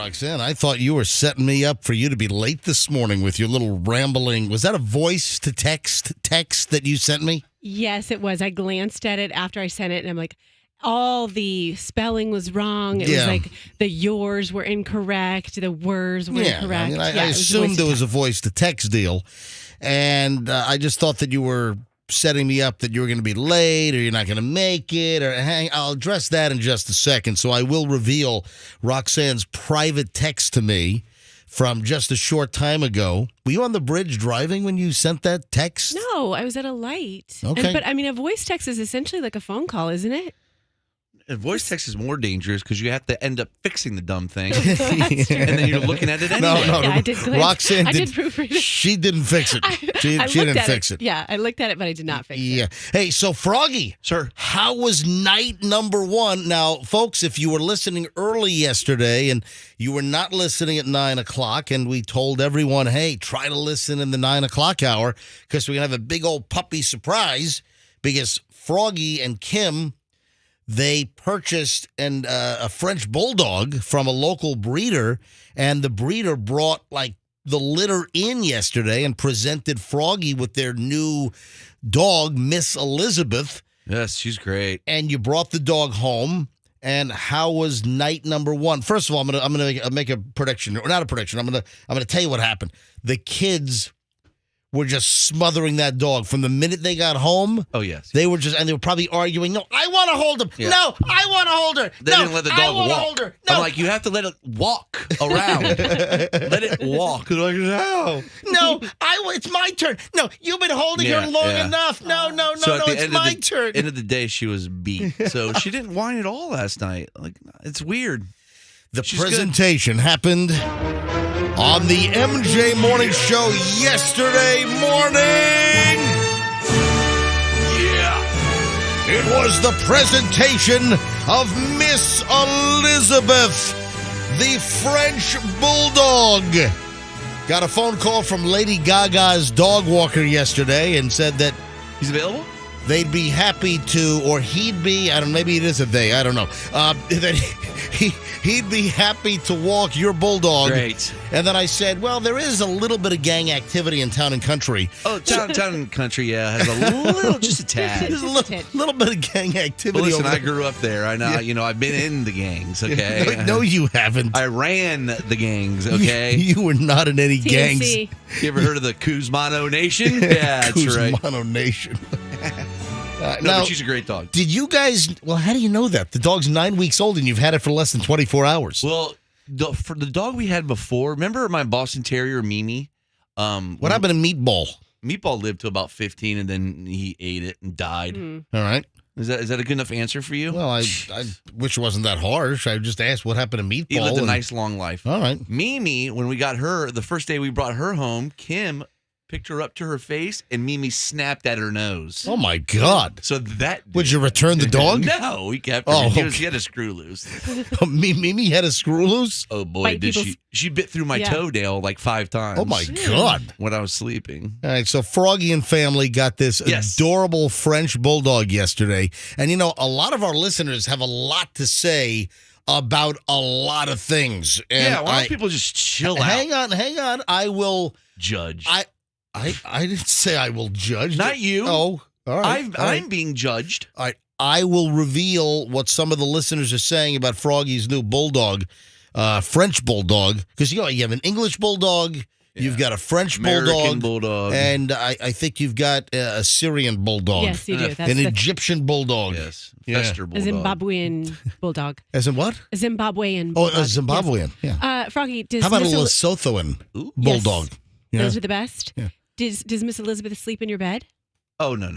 Roxanne, I thought you were setting me up for you to be late this morning with your little rambling. Was that a voice to text that you sent me? Yes, it was. I glanced at it after I sent it, and I'm like, all the spelling was wrong. It was like the yours were incorrect, the words were incorrect. I assumed there was a voice to text deal, and I just thought that you were setting me up that you were going to be late or you're not going to make it. I'll address that in just a second. So I will reveal Roxanne's private text to me from just a short time ago. Were you on the bridge driving when you sent that text? No, I was at a light. Okay. But I mean, a voice text is essentially like a phone call, isn't it? A voice text is more dangerous because you have to end up fixing the dumb thing. And then you're looking at it anyway. No. Yeah, I did glance. Roxanne I did proofread it. She didn't fix it. She didn't fix it. Yeah, I looked at it, but I did not fix it. Yeah. Hey, so Froggy. Sir. How was night number 1? Now, folks, if you were listening early yesterday and you were not listening at 9 o'clock, and we told everyone, hey, try to listen in the 9 o'clock hour because we're going to have a big old puppy surprise because Froggy and Kim, they purchased a French bulldog from a local breeder, and the breeder brought like the litter in yesterday and presented Froggy with their new dog, Miss Elizabeth. Yes, she's great. And you brought the dog home. And how was night number 1? First of all, I'm gonna make a prediction, or not a prediction. I'm gonna tell you what happened. The kids were just smothering that dog from the minute they got home. Oh, yes. They were probably arguing, no, I want to hold him. Yeah. No, I want to hold her. They didn't let the dog walk. Hold her. No. I'm like, you have to let it walk around. Let it walk. They're like, no. No, it's my turn. No, you've been holding her long enough. No, it's my turn. End of the day, she was beat. So she didn't whine at all last night. Like, it's weird. She's presentation happened on the MJ Morning Show yesterday morning. Yeah. It was the presentation of Miss Elizabeth, the French Bulldog. Got a phone call from Lady Gaga's dog walker yesterday and said that he's available? They'd be happy to, or he'd be, I don't know, maybe it is a they, I don't know, that he'd be happy to walk your bulldog. Great. And then I said, well, there is a little bit of gang activity in Town and Country. Oh, Town and Country, has a little, just a tad. There's a little bit of gang activity. Well, listen, over I grew up there. I know, I've been in the gangs, okay? No, you haven't. I ran the gangs, okay? You were not in any gangs. You ever heard of the Kuzmano Nation? Yeah, that's right. Kuzmano Nation. But she's a great dog. Did you guys, well, how do you know that? The dog's 9 weeks old and you've had it for less than 24 hours. Well, for the dog we had before, remember my Boston Terrier, Mimi? What happened to Meatball? Meatball lived to about 15 and then he ate it and died. All right. Is that a good enough answer for you? Well, I wish it wasn't that harsh. I just asked what happened to Meatball. He lived a nice long life. All right. Mimi, when we got her, the first day we brought her home, Kim picked her up to her face, and Mimi snapped at her nose. Oh, my God. So that... Would you return the dog? No, we kept her. Oh, She had a screw loose. Mimi had a screw loose? Oh, boy, did she. She bit through my toenail like 5 times. Oh, my God. When I was sleeping. All right, so Froggy and family got this adorable French bulldog yesterday. And, a lot of our listeners have a lot to say about a lot of things. And why don't people just chill out? Hang on. I will... Judge. I didn't say I will judge. Not you. Oh, all right. I'm being judged. All right. I will reveal what some of the listeners are saying about Froggy's new bulldog, French bulldog. Because, you have an English bulldog, you've got a French American bulldog, and I think you've got a Syrian bulldog. Yes, you do. That's an Egyptian bulldog. Yes, Fester bulldog. A Zimbabwean bulldog. As in what? A Zimbabwean bulldog. Oh, a Zimbabwean, yeah. Froggy, how about a Lesothoan bulldog? Yes. Those are the best. Yeah. Does Miss Elizabeth sleep in your bed? Oh no.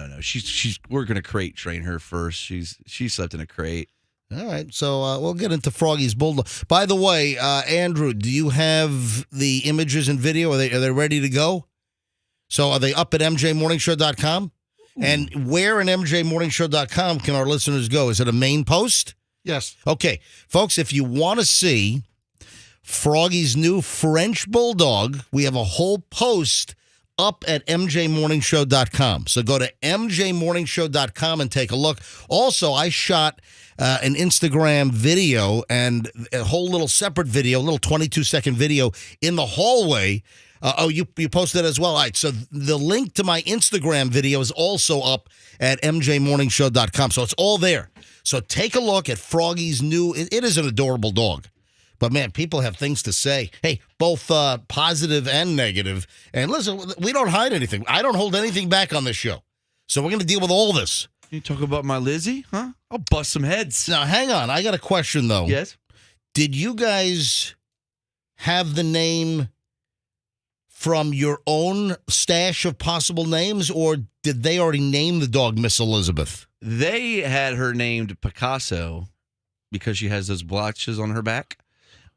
We're gonna crate train her first. She slept in a crate. All right, so we'll get into Froggy's bulldog. By the way, Andrew, do you have the images and video? Are they ready to go? So are they up at mjmorningshow.com? And where in mjmorningshow.com can our listeners go? Is it a main post? Yes. Okay, folks, if you want to see Froggy's new French bulldog, we have a whole post up at mjmorningshow.com. So go to mjmorningshow.com and take a look. Also, I shot an Instagram video and a whole little separate video, a little 22-second video in the hallway. You posted it as well. All right, so the link to my Instagram video is also up at mjmorningshow.com. So it's all there. So take a look at Froggy's new, it is an adorable dog. But, man, people have things to say. Hey, both positive and negative. And listen, we don't hide anything. I don't hold anything back on this show. So we're going to deal with all this. You talk about my Lizzie, huh? I'll bust some heads. Now, hang on. I got a question, though. Yes? Did you guys have the name from your own stash of possible names, or did they already name the dog Miss Elizabeth? They had her named Picasso because she has those blotches on her back.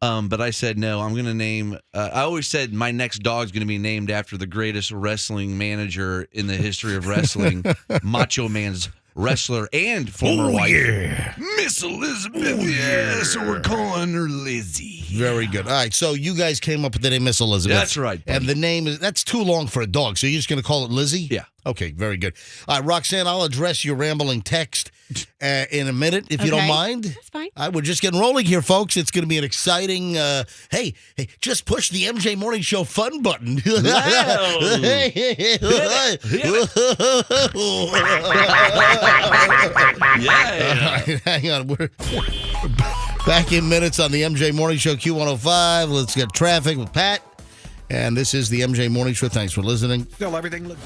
But I said, no, I'm going to name, I always said my next dog's going to be named after the greatest wrestling manager in the history of wrestling, Macho Man's wrestler and former wife, Miss Elizabeth. Yeah, so we're calling her Lizzie. Very good. All right, so you guys came up with the name Miss Elizabeth. That's right, buddy. And the name that's too long for a dog, so you're just going to call it Lizzie? Yeah. Okay, very good. All right, Roxanne, I'll address your rambling text in a minute, if you don't mind. That's fine. All right, we're just getting rolling here, folks. It's going to be an exciting, hey, just push the MJ Morning Show fun button. Yeah. All right, hang on. We're back in minutes on the MJ Morning Show Q105. Let's get traffic with Pat. And this is the MJ Morning Show. Thanks for listening. Still, everything looks...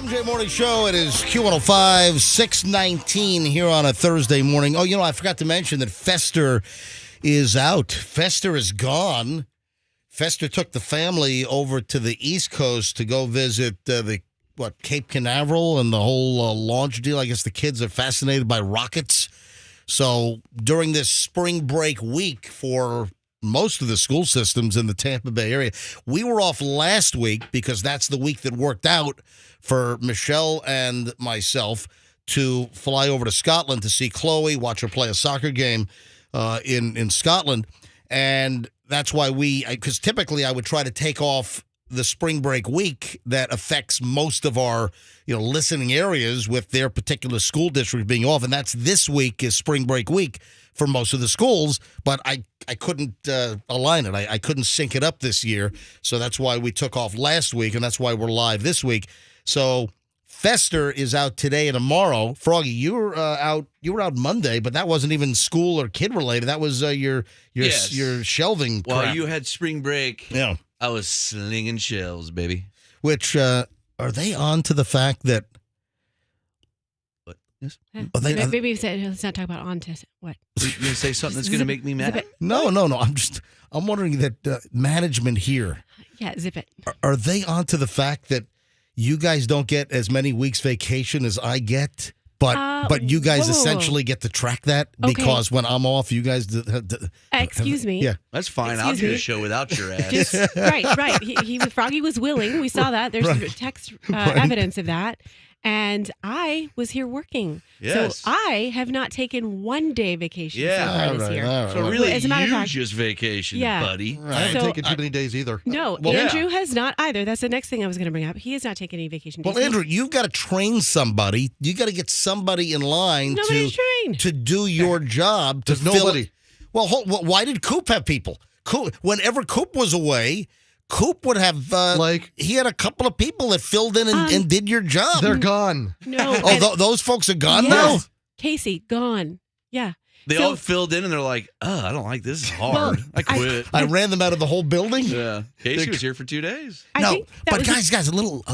MJ Morning Show. It is Q105, 619 here on a Thursday morning. Oh, I forgot to mention that Fester is out. Fester is gone. Fester took the family over to the East Coast to go visit Cape Canaveral and the whole launch deal. I guess the kids are fascinated by rockets. So during this spring break week for most of the school systems in the Tampa Bay area, we were off last week because that's the week that worked out for Michelle and myself to fly over to Scotland to see Chloe, watch her play a soccer game in Scotland. And that's why because typically I would try to take off the spring break week that affects most of our listening areas with their particular school district being off. And that's this week is spring break week for most of the schools, but I couldn't align it. I couldn't sync it up this year. So that's why we took off last week, and that's why we're live this week. So Fester is out today and tomorrow. Froggy, you were out Monday, but that wasn't even school or kid related. That was your shelving crap. While you had spring break, yeah, I was slinging shells, baby. Which are they on to the fact that Yes. Maybe let's not talk about on to what. You gonna say something that's gonna make me mad? No. I'm wondering that management here. Yeah, zip it. Are they on to the fact that you guys don't get as many weeks vacation as I get? But you guys essentially get to track that because when I'm off, you guys. Excuse me. Yeah, that's fine. I'll do a show without your ass. Right. Froggy was willing. We saw that. There's text evidence of that. And I was here working. Yes. So I have not taken one day vacation so far this year. So really, as a matter of fact, just vacation, buddy. I haven't taken too many days either. No, Andrew has not either. That's the next thing I was going to bring up. He has not taken any vacation days. Well, Andrew, you've got to train somebody. You got to get somebody in line to do your job. There's nobody. Well, why did Coop have people? Whenever Coop was away, Coop would have, he had a couple of people that filled in and did your job. They're gone. No. Those folks are gone now? now? Casey, gone. Yeah. They all filled in and they're like, I don't like this. This is hard. I quit. I ran them out of the whole building? Yeah. Casey was here for 2 days. Guys,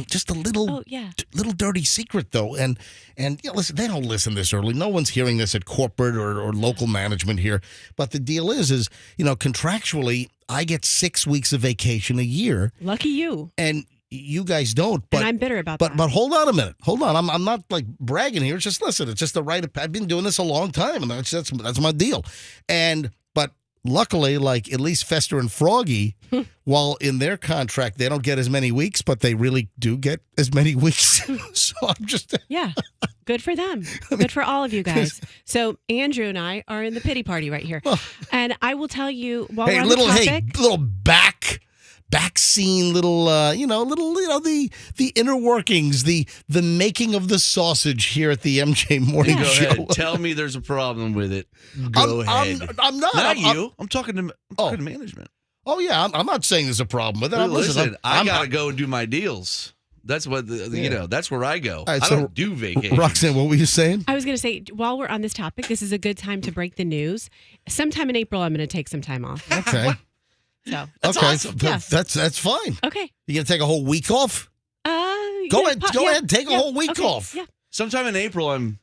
just a little dirty secret, though. And listen, they don't listen this early. No one's hearing this at corporate or local management here. But the deal is contractually, I get 6 weeks of vacation a year. Lucky you. And you guys don't. But, and I'm bitter about that. But hold on a minute. Hold on. I'm not bragging here. It's just listen. It's just the right. I've been doing this a long time, and that's my deal. But luckily, at least Fester and Froggy, while in their contract they don't get as many weeks, but they really do get as many weeks. So I'm just good for them. Good for all of you guys. So Andrew and I are in the pity party right here, and I will tell you while we're on the topic, little back scene, the inner workings, the making of the sausage here at the MJ Morning Show. Ahead. Tell me there's a problem with it. Go ahead. I'm not. Not you. I'm talking to management. Oh yeah, I'm not saying there's a problem with it. Listen, I gotta go and do my deals. That's what that's where I go. Right, I don't do vacation. Roxanne, what were you saying? I was going to say, while we're on this topic, this is a good time to break the news. Sometime in April, I'm going to take some time off. Okay. So that's awesome. That's fine. Okay. You gonna take a whole week off? Go ahead, take a whole week off. Yeah. Sometime in April, I'm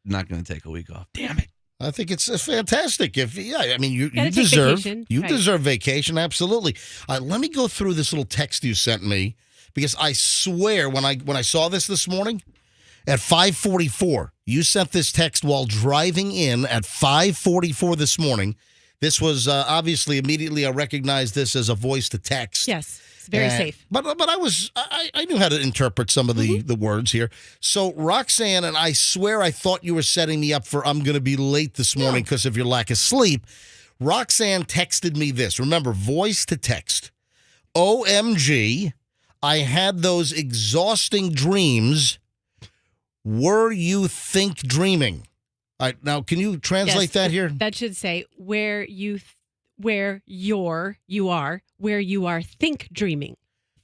not going to take a week off. Damn it. I think it's fantastic. You deserve deserve vacation. Absolutely. Let me go through this little text you sent me because I swear when I saw this morning at 5:44, you sent this text while driving in at 5:44 this morning. This was obviously immediately I recognized this as a voice to text. Yes, it's very safe. But I knew how to interpret some of the words here. So Roxanne, and I swear I thought you were setting me up for I'm going to be late this morning because of your lack of sleep. Roxanne texted me this. Remember, voice to text. OMG, I had those exhausting dreams. Were you think dreaming? All right, now can you translate that here? That should say where you are think dreaming.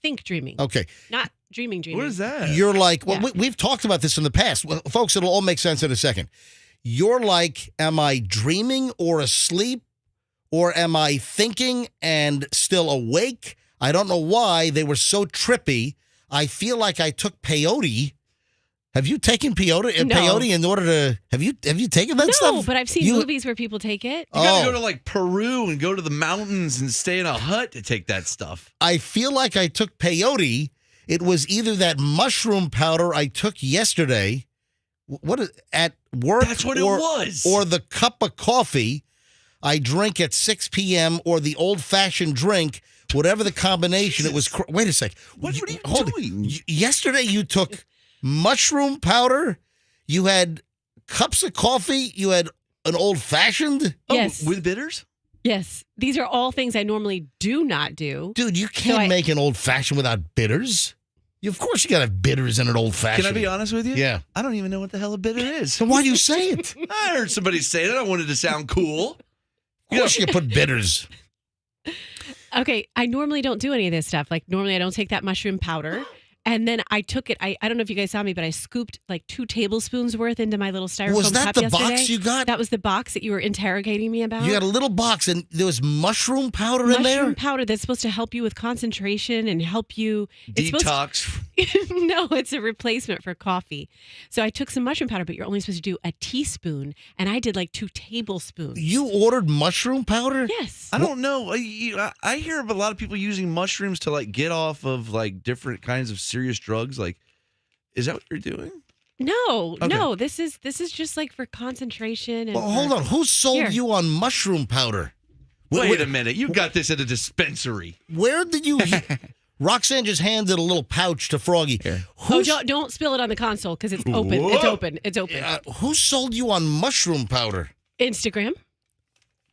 Think dreaming. Okay. Not dreaming. What is that? You're like, we've talked about this in the past. Well, folks, it'll all make sense in a second. You're like, am I dreaming or asleep? Or am I thinking and still awake? I don't know why they were so trippy. I feel like I took peyote Have you taken peyote? No. Peyote in order to have you taken that stuff? No, but I've seen movies where people take it. You gotta go to like Peru and go to the mountains and stay in a hut to take that stuff. I feel like I took peyote. It was either that mushroom powder I took yesterday, at work. That's what it was. Or the cup of coffee I drink at 6 p.m. or the old-fashioned drink, whatever the combination. It was. Wait a sec. What are you doing? Yesterday you took mushroom powder. You had cups of coffee. You had an old-fashioned. Yes. With bitters? Yes. These are all things I normally do not do. Dude, you can't make an old-fashioned without bitters. Of course you got to have bitters in an old-fashioned. Can I be honest with you? Yeah. I don't even know what the hell a bitter is. So why do you say it? I heard somebody say it. I wanted to sound cool. Of course you put bitters. Okay, I normally don't do any of this stuff. Like, normally I don't take that mushroom powder. And then I took it. I don't know if you guys saw me, but I scooped like 2 tablespoons worth into my little styrofoam Was that cup the yesterday. box you got? That was the box that you were interrogating me about. You got a little box, and there was mushroom powder in there? Mushroom powder that's supposed to help you with concentration and help you... Detox. No, it's a replacement for coffee. So I took some mushroom powder, but you're only supposed to do a teaspoon, and I did like 2 tablespoons. You ordered mushroom powder? Yes. I don't know. I hear of a lot of people using mushrooms to like get off of like different kinds of serious drugs. Like, is that what you're doing? No, Okay. no. This is just like for concentration. And Well, hold on. Who sold Here. you on mushroom powder? Wait a minute. You got this at a dispensary. Where did you... Roxanne just handed a little pouch to Froggy. Oh, don't spill it on the console because it's open. Whoa. It's open. It's open. Who sold you on mushroom powder? Instagram.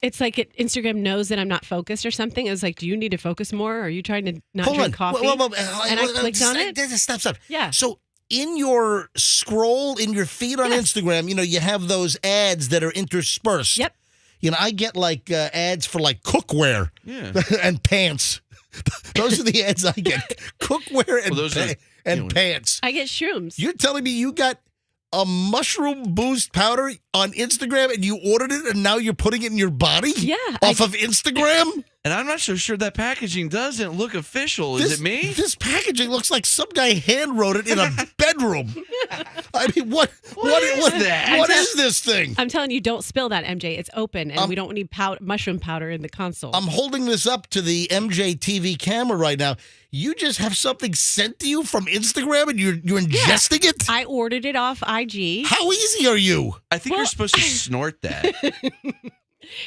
It's like Instagram knows that I'm not focused or something. It was like, do you need to focus more? Are you trying to not drink coffee? And I clicked on it. Stop. Yeah. So in your scroll, in your feed on Instagram, you have those ads that are interspersed. Yep. I get like ads for like cookware and pants. Those are the ads I get. Cookware and pants. I get shrooms. You're telling me you got a mushroom boost powder on Instagram and you ordered it and now you're putting it in your body? Yeah. Off of Instagram? And I'm not so sure that packaging doesn't look official. Is it me? This packaging looks like some guy hand wrote it in a bedroom. I mean, what is that? What is this thing? I'm telling you, don't spill that, MJ. It's open, and we don't need mushroom powder in the console. I'm holding this up to the MJ TV camera right now. You just have something sent to you from Instagram and you're ingesting it? I ordered it off IG. How easy are you? I think you're supposed to snort that.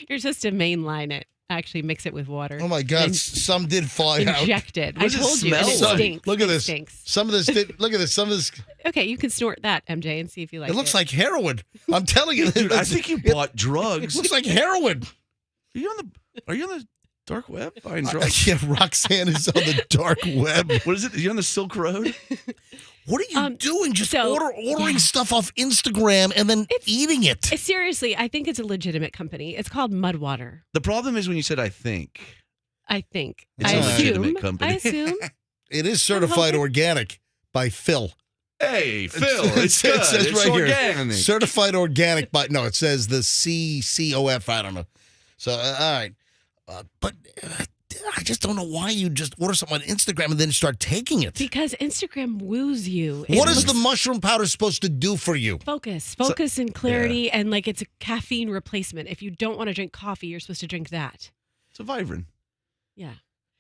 You're supposed to mainline it. Actually, mix it with water. Oh my God! And some did fly out. inject it. What I does it told you. And it smell like? stinks. Look at It this. stinks. Some of this did. Look at this. Some of this. Okay, you can snort that, MJ, and see if you like it. It looks like heroin. I'm telling you. Dude, I think you bought drugs. It looks like heroin. Are you on the dark web buying drugs? Yeah, Roxanne is on the dark web. What is it? Are you on the Silk Road? What are you doing? Just so- ordering stuff off Instagram and then eating it. Seriously, I think it's a legitimate company. It's called Mudwater. The problem is when you said I think. I think. It's I a assume. legitimate company. I assume. It is certified organic by Phil. Hey, Phil, it's It good. says It's right here. organic. Certified organic by, no, it says the CCOF. I don't know. So, all right. But I just don't know why you just order something on Instagram and then start taking it. Because Instagram woos you. What is the mushroom powder supposed to do for you? Focus and clarity, and like it's a caffeine replacement. If you don't want to drink coffee, you're supposed to drink that. It's a Vibrant. Yeah.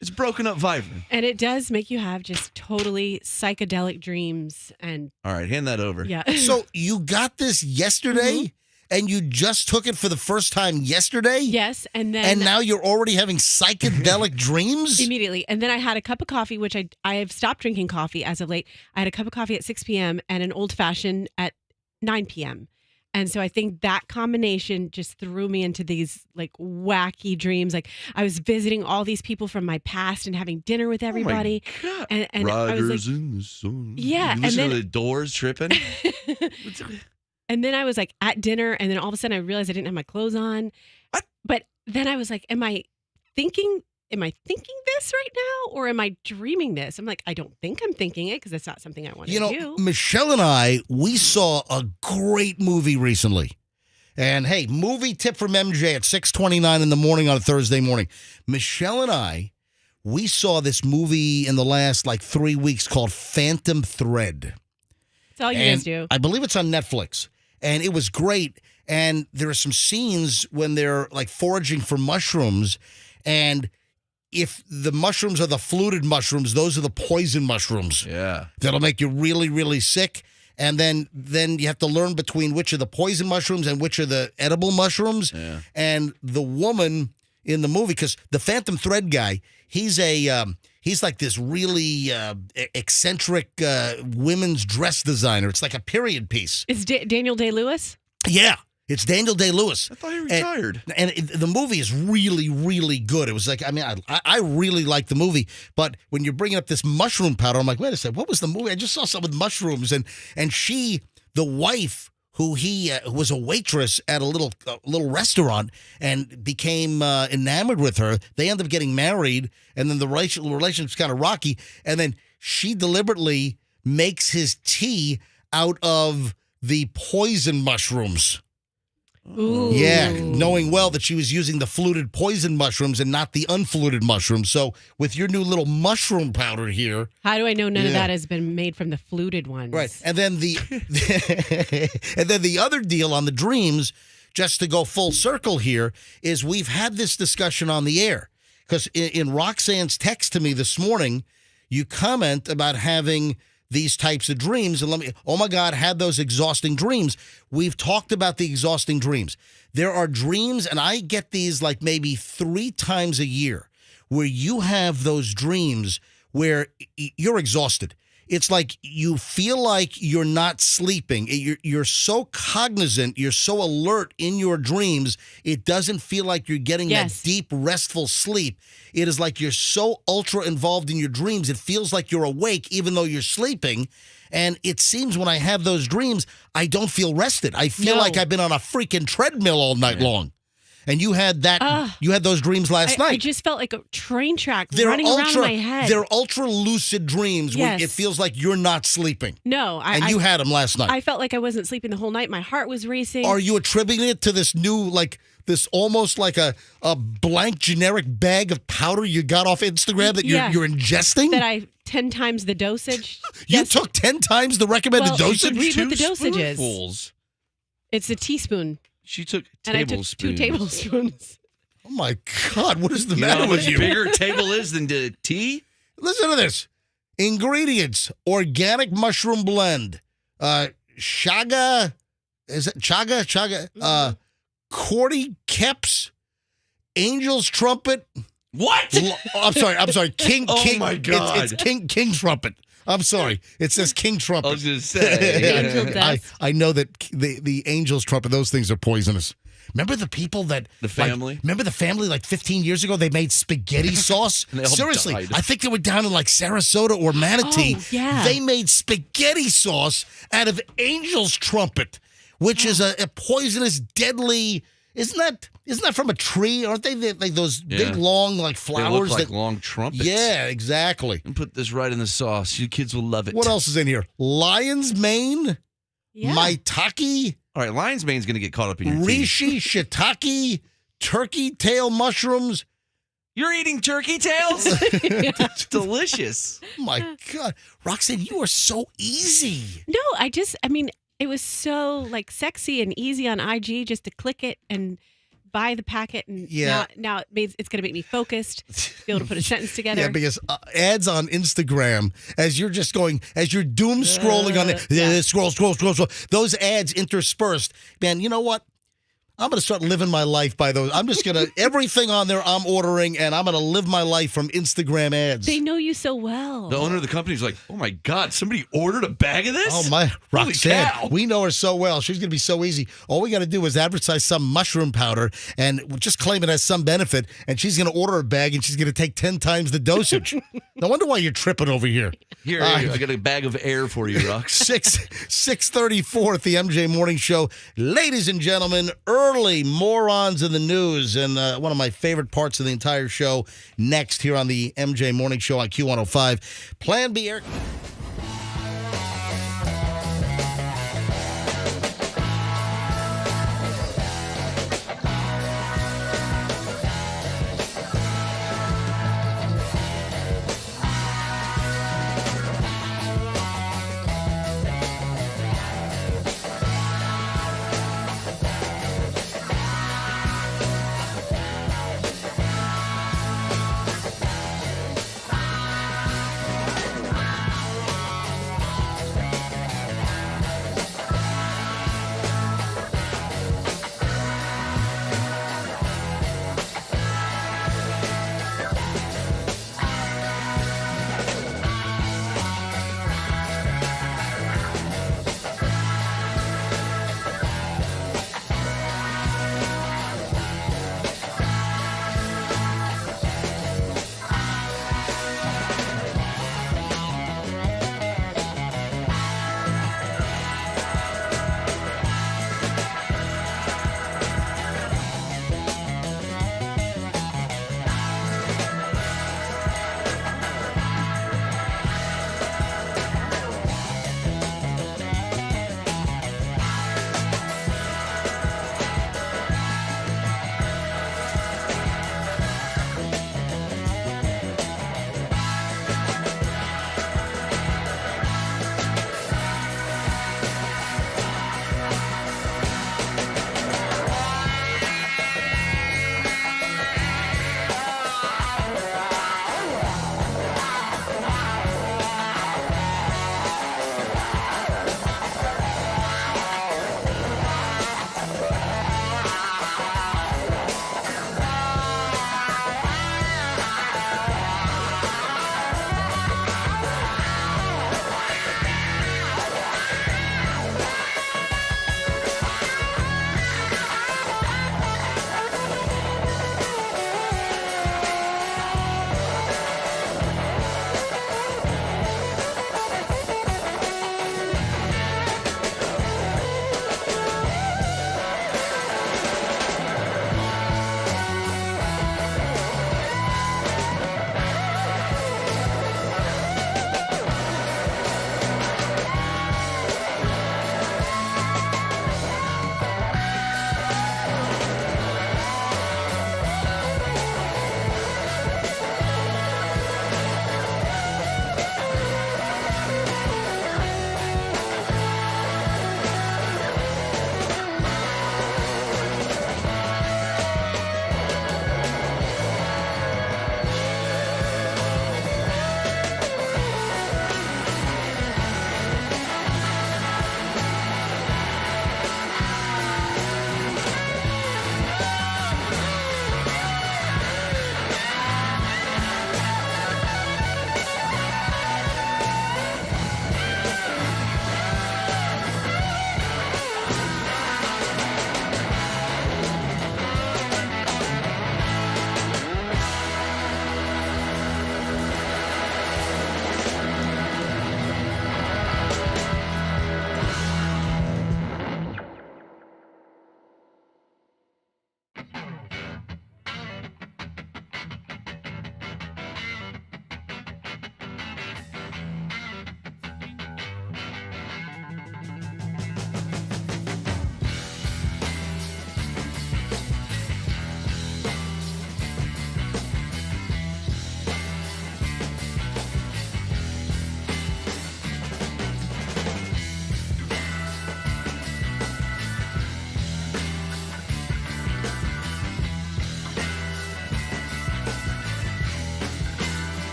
It's broken up Vibrant. And it does make you have just totally psychedelic dreams. And All right, hand that over. yeah. So you got this yesterday and you just took it for the first time yesterday? Yes. And then. And now you're already having psychedelic dreams? Immediately. And then I had a cup of coffee, which I have stopped drinking coffee as of late. I had a cup of coffee at 6 p.m. and an old fashioned at 9 p.m. And so I think that combination just threw me into these like wacky dreams. Like I was visiting all these people from my past and having dinner with everybody. Oh and I Riders was like, in the sun. Yeah, You and listen then- to the Doors tripping. and then I was like at dinner, and then all of a sudden I realized I didn't have my clothes on. What? But then I was like, am I thinking this right now, or am I dreaming this? I'm like, I don't think I'm thinking it because it's not something I want to do. Michelle and I, we saw a great movie recently. And hey, movie tip from MJ at 6:29 in the morning on a Thursday morning. Michelle and I, we saw this movie in the last 3 weeks called Phantom Thread. That's all you guys do. I believe it's on Netflix. And it was great. And there are some scenes when they're like foraging for mushrooms. And if the mushrooms are the fluted mushrooms, those are the poison mushrooms. Yeah. That'll make you really, really sick. And then you have to learn between which are the poison mushrooms and which are the edible mushrooms. Yeah. And the woman in the movie, because the Phantom Thread guy, he's like this really eccentric women's dress designer. It's like a period piece. It's Daniel Day-Lewis? Yeah. It's Daniel Day-Lewis. I thought he retired. And the movie is really, really good. It was like, I mean, I really liked the movie. But when you're bringing up this mushroom powder, I'm like, wait a second, what was the movie? I just saw something with mushrooms. And she, the wife, who was a waitress at a little restaurant and became enamored with her. They ended up getting married. And then the relationship's kind of rocky. And then she deliberately makes his tea out of the poison mushrooms. Ooh. Yeah, knowing well that she was using the fluted poison mushrooms and not the unfluted mushrooms. So with your new little mushroom powder here. How do I know none of that has been made from the fluted ones? Right. And then the other deal on the dreams, just to go full circle here, is we've had this discussion on the air. Because in Roxanne's text to me this morning, you comment about having these types of dreams. And oh my God, had those exhausting dreams. We've talked about the exhausting dreams. There are dreams, and I get these like maybe 3 times a year, where you have those dreams where you're exhausted. It's like you feel like you're not sleeping. You're so cognizant, you're so alert in your dreams, it doesn't feel like you're getting that deep, restful sleep. It is like you're so ultra involved in your dreams, it feels like you're awake even though you're sleeping. And it seems when I have those dreams, I don't feel rested. I feel like I've been on a freaking treadmill all night long. And you had that. You had those dreams last night. I just felt like a train track running around my head. They're ultra lucid dreams where it feels like you're not sleeping. No, you had them last night. I felt like I wasn't sleeping the whole night. My heart was racing. Are you attributing it to this new, like this almost like a blank generic bag of powder you got off Instagram that you're ingesting? That I 10 times the dosage. You took 10 times the recommended dosage. Read what the dosage is. Spoonfuls. It's a teaspoon. She took And I tablespoons. took 2 tablespoons. Oh my God, what is the You know matter how with much you? bigger a table is than the tea? Listen to this. Ingredients: organic mushroom blend, chaga, is it chaga? Cordy Keps, Angel's Trumpet. What? I'm sorry. King. Oh King. my God. It's King Trumpet. I'm sorry. It says King Trumpet. I was going to say. Angel dust. I know that the Angel's Trumpet, those things are poisonous. Remember the people that... The family? Remember the family like 15 years ago? They made spaghetti sauce? And they all Seriously, died. I think they were down in like Sarasota or Manatee. Oh, yeah. They made spaghetti sauce out of Angel's Trumpet, which is a poisonous, deadly... Isn't that from a tree? Aren't they like those big, long, like flowers? They look like long trumpets. Yeah, exactly. And put this right in the sauce. You kids will love it. What else is in here? Lion's mane, maitake, All right, lion's mane's going to get caught up in your teeth. reishi, shiitake, turkey tail mushrooms. You're eating turkey tails? It's delicious. Oh my God. Roxanne, you are so easy. No, it was so like sexy and easy on IG just to click it and buy the packet. And now it's going to make me focused, be able to put a sentence together. Yeah, because ads on Instagram, as you're doom scrolling on it, scroll. Those ads interspersed. Man, you know what? I'm going to start living my life by those. I'm just going to, everything on there I'm ordering, and I'm going to live my life from Instagram ads. They know you so well. The owner of the company is like, oh my God, somebody ordered a bag of this? Oh my, Holy Roxanne, cow. we know her so well. She's going to be so easy. All we got to do is advertise some mushroom powder and we'll just claim it as some benefit, and she's going to order a bag and she's going to take 10 times the dosage. No wonder why you're tripping over here. Here, I got a bag of air for you, Rox. 6:34 at the MJ Morning Show. Ladies and gentlemen, early morons in the news, and one of my favorite parts of the entire show next here on the MJ Morning Show on Q105. Plan B Air.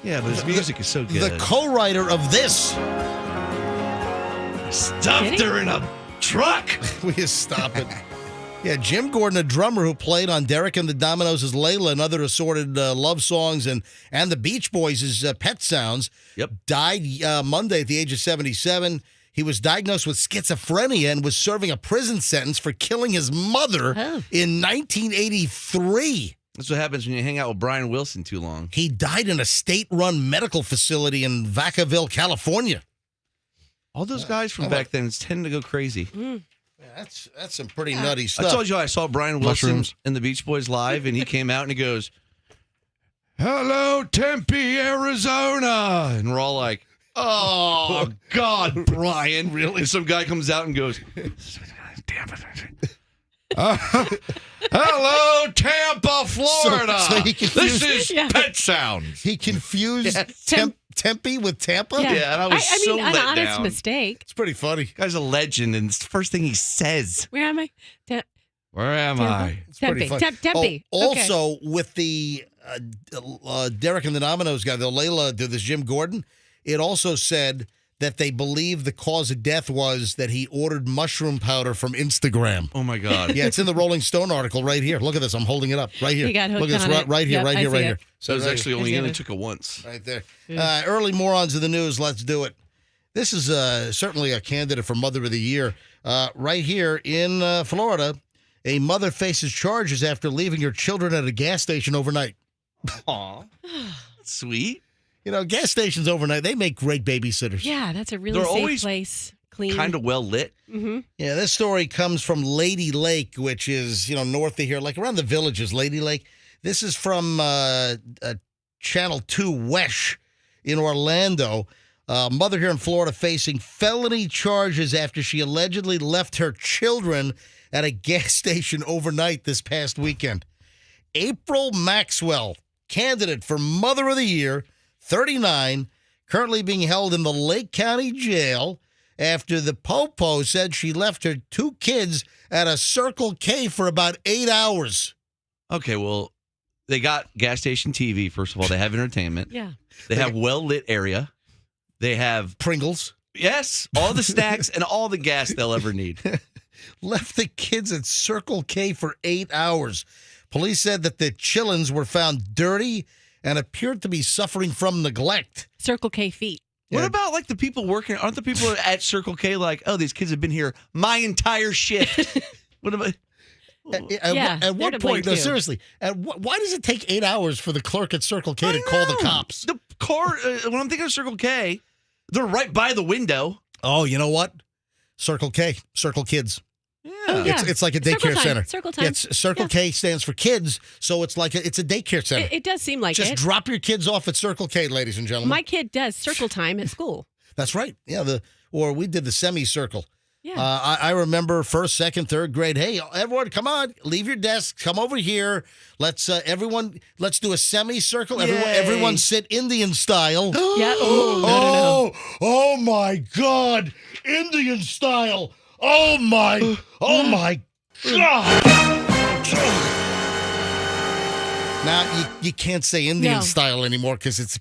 Yeah, but his music is so good. The co-writer of this. Stuffed her in a truck. We just stop it. Yeah, Jim Gordon, a drummer who played on Derek and the Dominoes' Layla and other assorted love songs and the Beach Boys' Pet Sounds, died Monday at the age of 77. He was diagnosed with schizophrenia and was serving a prison sentence for killing his mother in 1983. That's what happens when you hang out with Brian Wilson too long. He died in a state-run medical facility in Vacaville, California. All those guys from back then tend to go crazy. Yeah, that's some pretty nutty stuff. I told you I saw Brian Wilson in the Beach Boys live, and he came out and he goes, "Hello, Tempe, Arizona," and we're all like, "Oh God, Brian!" Really? And some guy comes out and goes, "Damn it." Hello, Tampa, Florida. So he confused, this is Pet Sounds. He confused Tempe with Tampa? Yeah, and I was so an let honest down. mistake. It's pretty funny. Guy's a legend, and it's the first thing he says. Where am I? Where am I? It's pretty Tempe. funny. Tempe. Also, with the Derek and the Dominoes guy, the Layla, this Jim Gordon, it also said that they believe the cause of death was that he ordered mushroom powder from Instagram. Oh, my God. Yeah, it's in the Rolling Stone article right here. Look at this. I'm holding it up right here. You got hooked Look at this on it. right here, Yep, right I here, see right it. here. So it was right actually here. he only took it once. Right there. Early morons of the news. Let's do it. This is certainly a candidate for Mother of the Year. Right here in Florida, a mother faces charges after leaving her children at a gas station overnight. Aw. Sweet. You know, gas stations overnight, they make great babysitters. Yeah, that's a really They're safe always place. Clean. Kind of well lit. Mm-hmm. Yeah, this story comes from Lady Lake, which is, north of here, like around the villages, Lady Lake. This is from Channel 2 Wesh in Orlando. Mother here in Florida facing felony charges after she allegedly left her children at a gas station overnight this past weekend. April Maxwell, candidate for Mother of the Year, 39, currently being held in the Lake County Jail after the Popo said she left her two kids at a Circle K for about 8 hours. Okay, well, they got gas station TV, first of all. They have entertainment. Yeah. They have well-lit area. They have, Pringles. yes, all the snacks and all the gas they'll ever need. Left the kids at Circle K for 8 hours. Police said that the chillins were found dirty and appeared to be suffering from neglect. Circle K feet. What about, like, the people working? Aren't the people at Circle K like, oh, these kids have been here my entire shift? What about... At what to blame point, no, too. seriously, why does it take 8 hours for the clerk at Circle K to call the cops? The car, when I'm thinking of Circle K, they're right by the window. Oh, you know what? Circle K, Circle Kids. Yeah. Oh, yeah. It's like a Circle daycare time. center. Circle time. Yeah, Circle K stands for kids, so it's like it's a daycare center. It does seem like Just it. drop your kids off at Circle K, ladies and gentlemen. My kid does circle time at school. That's right. Yeah, or we did the semicircle. Yeah. I remember first, second, third grade. Hey, everyone, come on, leave your desks, come over here. Let's let's do a semicircle. Everyone sit Indian style. Yeah. Oh, no. Oh my God, Indian style. Oh my God. Now, you can't say Indian style anymore because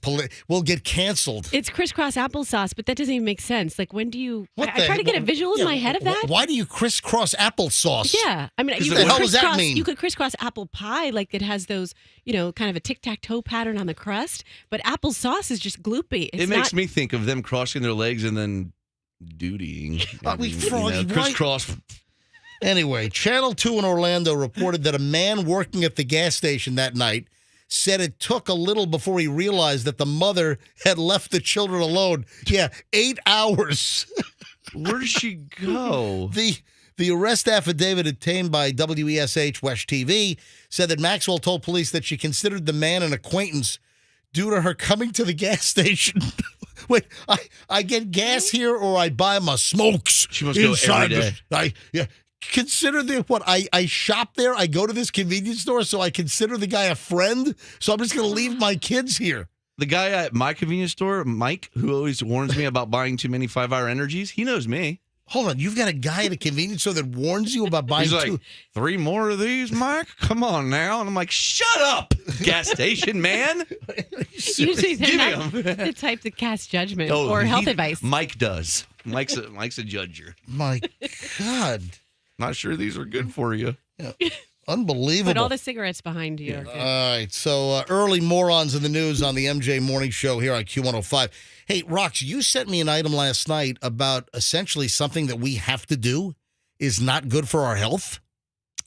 we'll get canceled. It's crisscross applesauce, but that doesn't even make sense. Like, when do you... What I try to get a visual in my head of that. Why do you crisscross applesauce? Yeah. I mean, you what the could hell does that crisscross- mean? You could crisscross apple pie, like it has those, kind of a tic-tac-toe pattern on the crust, but applesauce is just gloopy. It's It makes not- me think of them crossing their legs and then dutying. Froggy, crisscross. Anyway, Channel 2 in Orlando reported that a man working at the gas station that night said it took a little before he realized that the mother had left the children alone. Yeah, 8 hours. Where did she go? The arrest affidavit obtained by WESH Wesh TV said that Maxwell told police that she considered the man an acquaintance due to her coming to the gas station. Wait, I get gas here or I buy my smokes. She must go every day. Consider I shop there. I go to this convenience store, so I consider the guy a friend. So I'm just going to leave my kids here. The guy at my convenience store, Mike, who always warns me about buying too many 5-hour energies, he knows me. Hold on, you've got a guy at a convenience store that warns you about buying He's like, two. 3 more of these, Mike? Come on now. And I'm like, shut up, gas station man. Usually they're Give me not 'em. the type that cast judgment Oh, or health advice. Mike does. Mike's a judger. My God. Not sure these are good for you. Unbelievable. Put all the cigarettes behind you. All right. So early morons in the news on the MJ Morning Show here on Q105. Hey, Rox, you sent me an item last night about essentially something that we have to do is not good for our health.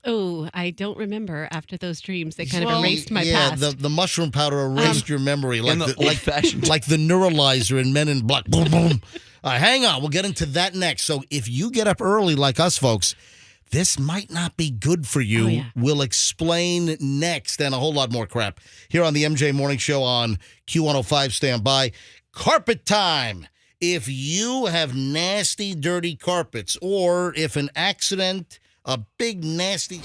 Oh, I don't remember after those dreams. They kind of Well, erased my yeah, past. the mushroom powder erased your memory like And the the, like, old-fashioned. like the neuralizer in Men in Black. Boom, boom. All right, hang on. We'll get into that next. So if you get up early like us folks, this might not be good for you. Oh, yeah. We'll explain next and a whole lot more crap here on the MJ Morning Show on Q105. Stand by. Carpet time. If you have nasty, dirty carpets, or if an accident, a big, nasty...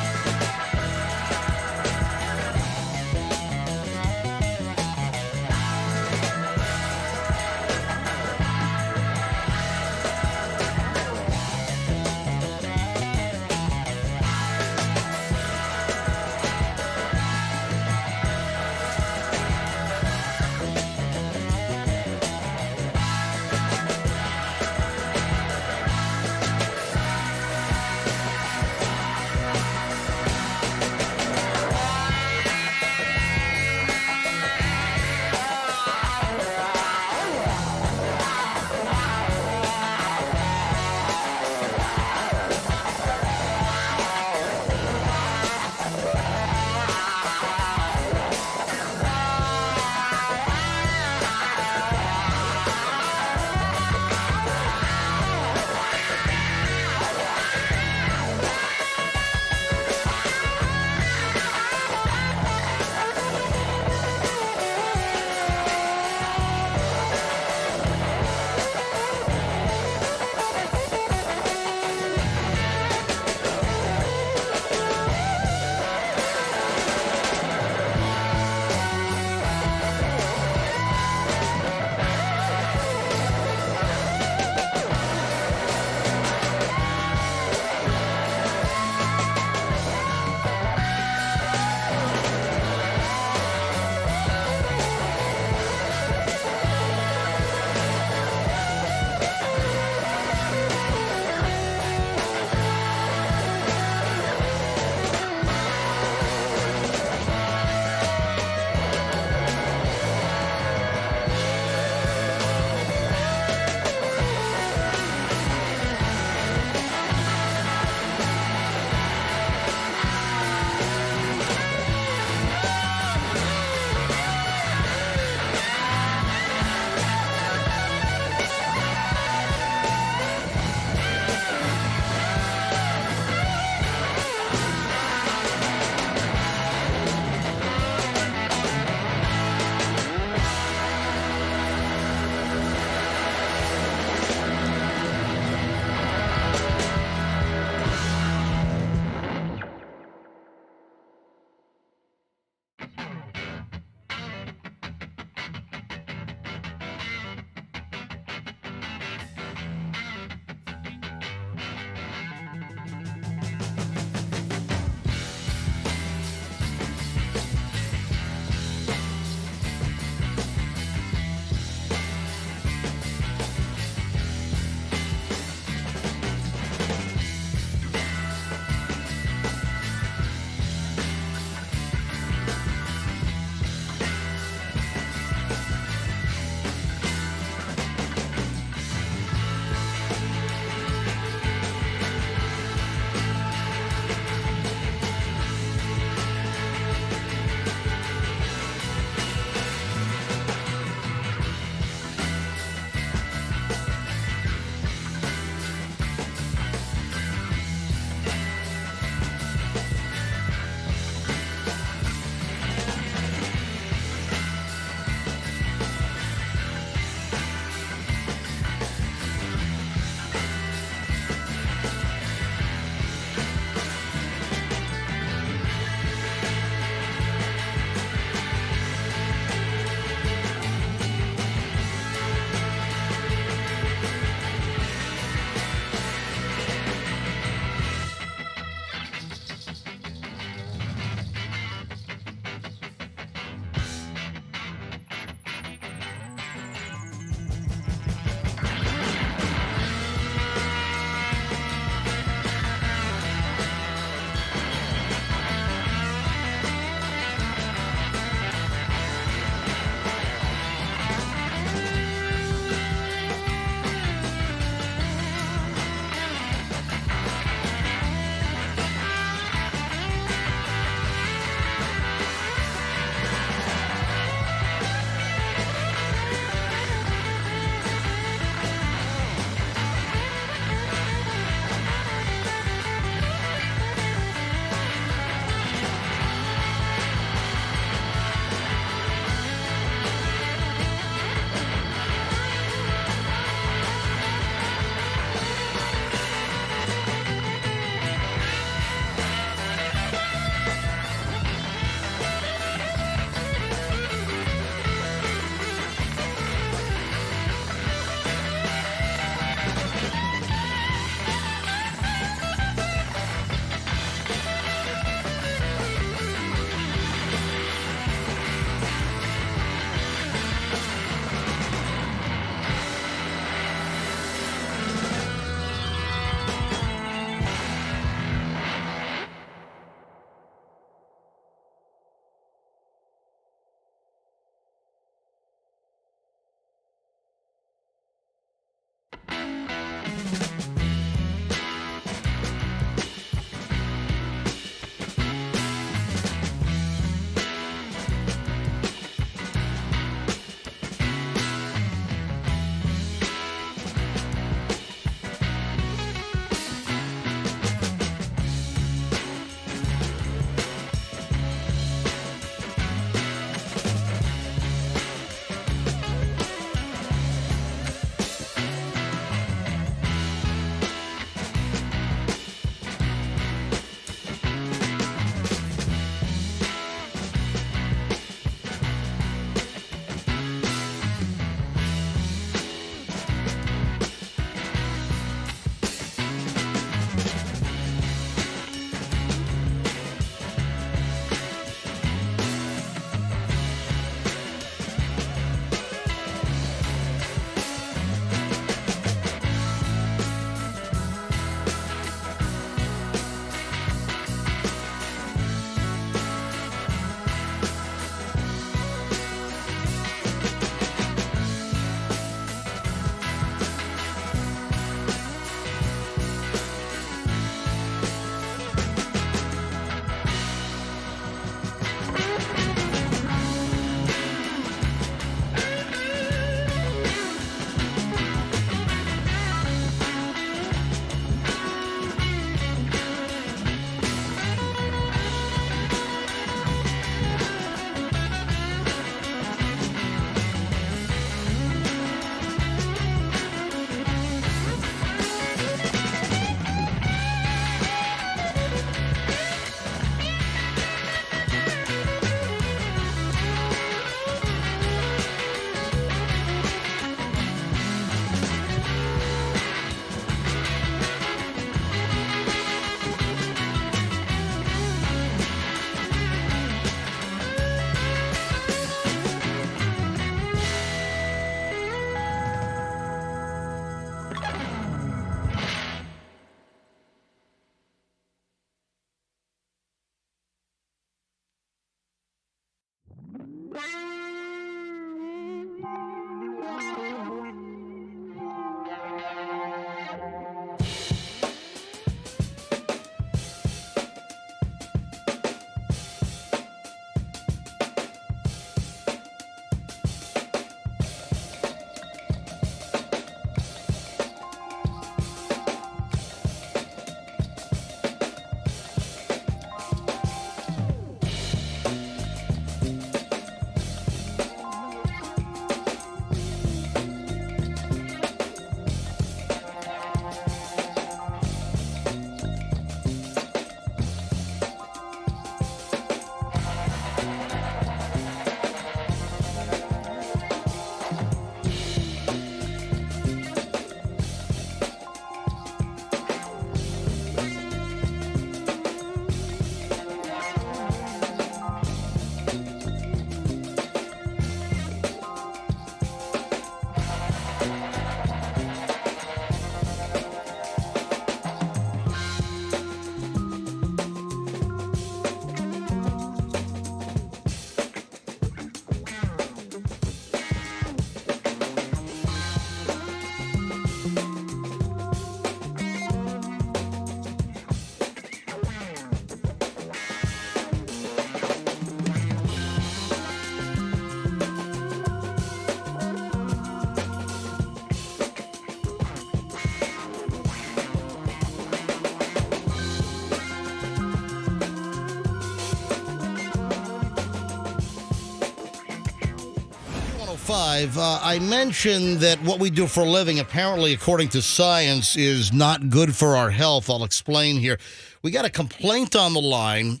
6:05. I mentioned that what we do for a living, apparently, according to science, is not good for our health. I'll explain here. We got a complaint on the line.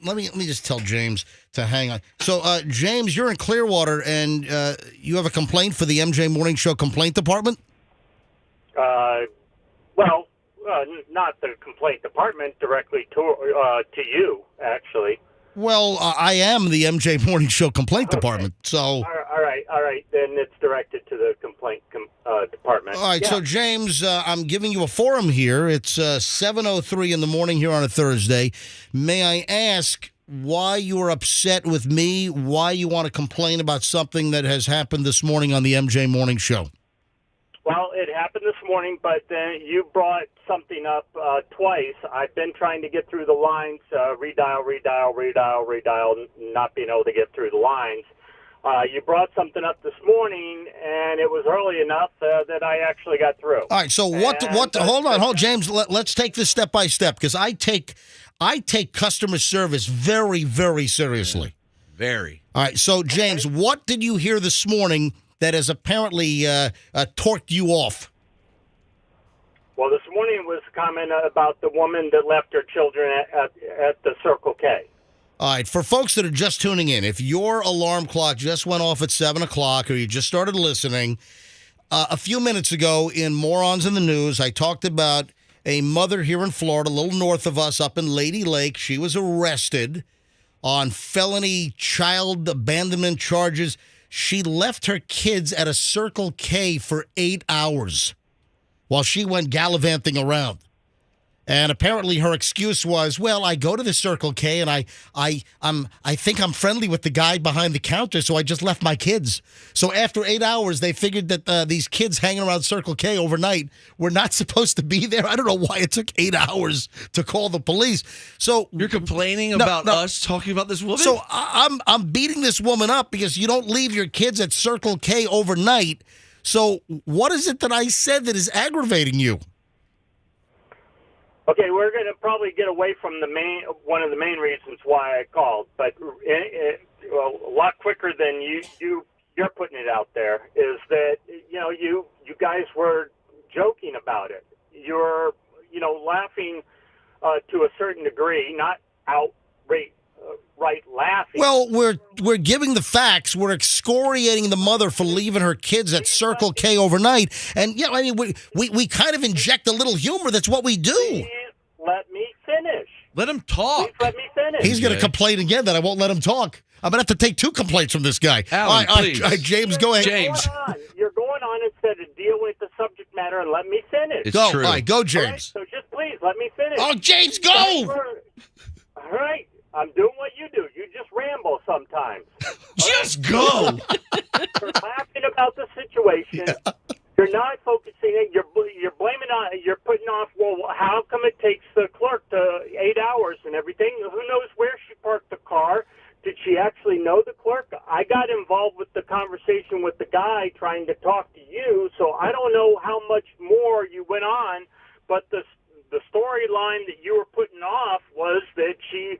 Let me just tell James to hang on. So, James, you're in Clearwater, and you have a complaint for the MJ Morning Show complaint department? Not the complaint department, directly to you, actually. Well, I am the MJ Morning Show complaint department, so... All right. Then it's directed to the complaint department. All right, So, James, I'm giving you a forum here. It's 7:03 in the morning here on a Thursday. May I ask why you are upset with me, why you want to complain about something that has happened this morning on the MJ Morning Show? Well, it happened this morning, but then you brought something up twice. I've been trying to get through the lines, redial, not being able to get through the lines. You brought something up this morning, and it was early enough that I actually got through. All right, so hold on, James, let's take this step by step, because I take customer service very, very seriously. Yeah, very. All right, so, James, What did you hear this morning that has apparently torqued you off? Well, this morning was a comment about the woman that left her children at the Circle K. All right, for folks that are just tuning in, if your alarm clock just went off at 7 o'clock or you just started listening, a few minutes ago in Morons in the News, I talked about a mother here in Florida, a little north of us, up in Lady Lake. She was arrested on felony child abandonment charges. She left her kids at a Circle K for 8 hours while she went gallivanting around. And apparently her excuse was, well, I go to the Circle K and I think I'm friendly with the guy behind the counter, so I just left my kids. So after 8 hours, they figured that these kids hanging around Circle K overnight were not supposed to be there. I don't know why it took 8 hours to call the police. So you're complaining about us talking about this woman? So I'm beating this woman up because you don't leave your kids at Circle K overnight. So what is it that I said that is aggravating you? Okay, we're going to probably get away from one of the main reasons why I called, but a lot quicker than you're putting it out there is that you guys were joking about it. You're laughing to a certain degree, not outright laughing. Well, we're giving the facts. We're excoriating the mother for leaving her kids at Circle K overnight, and we kind of inject a little humor. That's what we do. Please let me finish. Let him talk. Please let me finish. He's going to complain again that I won't let him talk. I'm going to have to take 2 complaints from this guy. Alan, please. James, go ahead. James. You're going on instead of deal with the subject matter and let me finish. It's go. true. All right, go, James. All right, so just please let me finish. Oh, James, go! All right. I'm doing what you do. You just ramble sometimes. Just go. You're laughing about the situation. Yeah. You're not focusing. You're blaming on. You're putting off. Well, how come it takes the clerk 8 hours and everything? Who knows where she parked the car? Did she actually know the clerk? I got involved with the conversation with the guy trying to talk to you, so I don't know how much more you went on. But the storyline that you were putting off was that she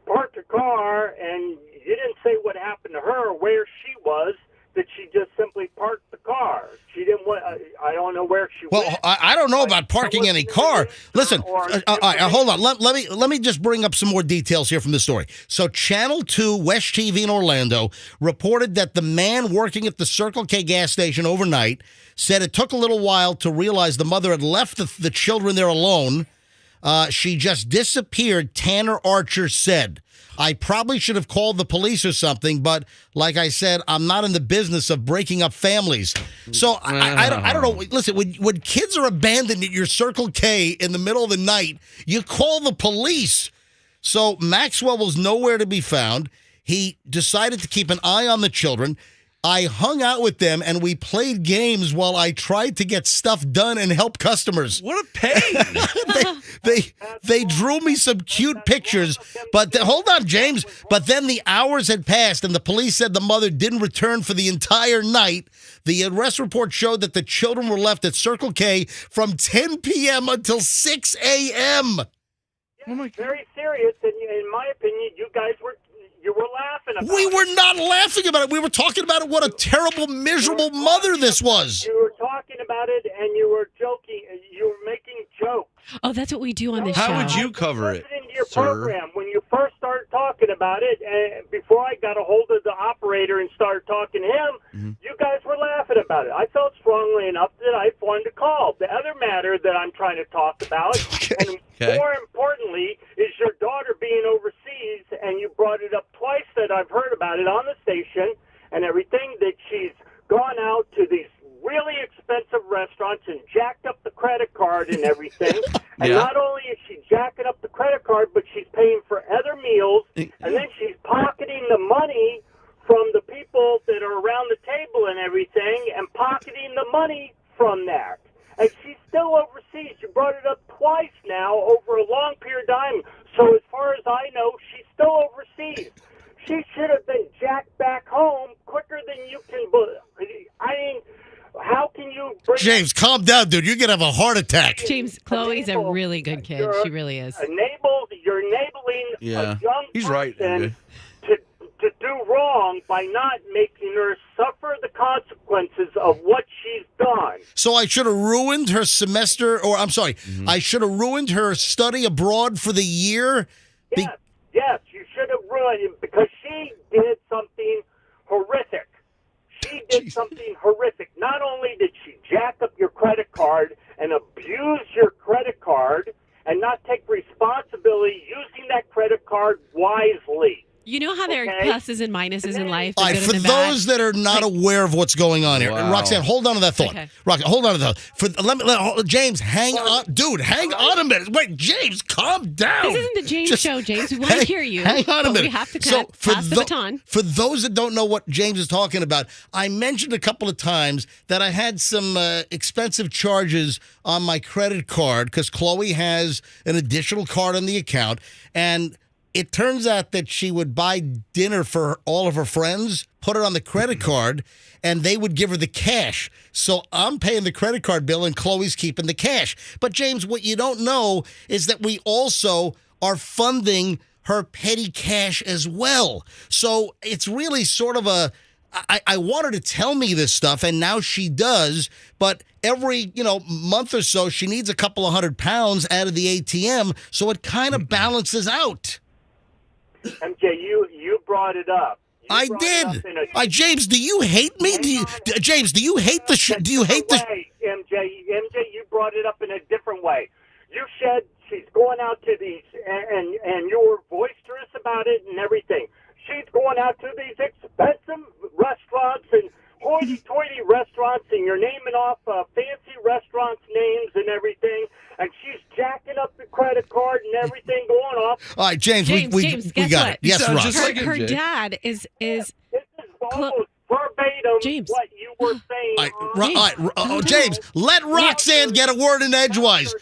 parked her car, and you didn't say what happened to her or where she was, that she just simply parked the car. She didn't want, I don't know where she went. Well, I don't know about parking any car. Listen, hold on. Let me just bring up some more details here from the story. So Channel 2, West TV in Orlando, reported that the man working at the Circle K gas station overnight said it took a little while to realize the mother had left the children there alone. She just disappeared, Tanner Archer said. I probably should have called the police or something, but like I said, I'm not in the business of breaking up families. So I don't know. Listen, when kids are abandoned at your Circle K in the middle of the night, you call the police. So Maxwell was nowhere to be found. He decided to keep an eye on the children. I hung out with them, and we played games while I tried to get stuff done and help customers. What a pain. They drew me some cute pictures, but hold on, James. But then the hours had passed, and the police said the mother didn't return for the entire night. The arrest report showed that the children were left at Circle K from 10 p.m. until 6 a.m. Yeah, very serious, and in my opinion, you guys were laughing about We it. were not laughing about it. We were talking about it. What a terrible, miserable mother this was. You were talking about it, and you were joking. You were making jokes. Oh, that's what we do on this How show. would you cover it, Listening to your sir? program when you first started talking about it, and before I got a hold of the operator and started talking to him, you guys were laughing about it. I felt strongly enough that I wanted to call. The other matter that I'm trying to talk about, and Okay. more importantly, is your daughter being overseas, and you brought it up twice that I've heard about it on the station and everything, that she's gone out to these really expensive restaurants and jacked up the credit card and everything. And Yeah. not only is she jacking up the credit card, but she's paying for other meals, and then she's pocketing the money from the people that are around the table and everything, and pocketing the money from that. And she's still overseas. You brought it up twice now over a long period of time. So as far as I know, she's still overseas. She should have been jacked back home quicker than you can. I mean, how can you bring James, calm down, dude. You're going to have a heart attack. James, Chloe's a really good kid. She really is. You're enabling Yeah. a young He's right, person MJ. to do wrong by not making her suffer the consequences of what she's done. So I should have ruined her semester, or I'm sorry, I should have ruined her study abroad for the year. Yes, you should have ruined it because she did something horrific. She did something horrific. Not only did she jack up your credit card and abuse your credit card and not take responsibility using that credit card wisely. You know how there are Okay. pluses and minuses in life? The All right, good for and the bad? those that are not aware of what's going on here, Wow. Roxanne, hold on to that thought. Okay. Roxanne, hold on to that. James, hang on, dude, hang on a minute. Wait, James, calm down. This isn't the James Just show, James. We want to hang- hear you. Hang on a but minute. We have to kind of pass the baton. For those that don't know what James is talking about, I mentioned a couple of times that I had some expensive charges on my credit card because Chloe has an additional card on the account, and it turns out that she would buy dinner for all of her friends, put it on the credit card, and they would give her the cash. So I'm paying the credit card bill and Chloe's keeping the cash. But James, what you don't know is that we also are funding her petty cash as well. So it's really sort of I want her to tell me this stuff, and now she does, but every, month or so, she needs a couple of £100 out of the ATM, so it kind of balances out. MJ, you brought it up. I did. James, do you hate me? James, do you hate the do you hate the MJ, you brought it up in a different way. You said she's going out to these, and you were boisterous about it and everything. She's going out to these expensive restaurants and hoity-toity restaurants, and you're naming off fancy restaurants' names and everything, and she's jacking up the credit card and everything going off. All right, James, James, we guess got what? it. Yes, sounds Rox. just like Her MJ. dad is This is almost verbatim James. what you were saying. James, let Roxanne get a word in edgewise.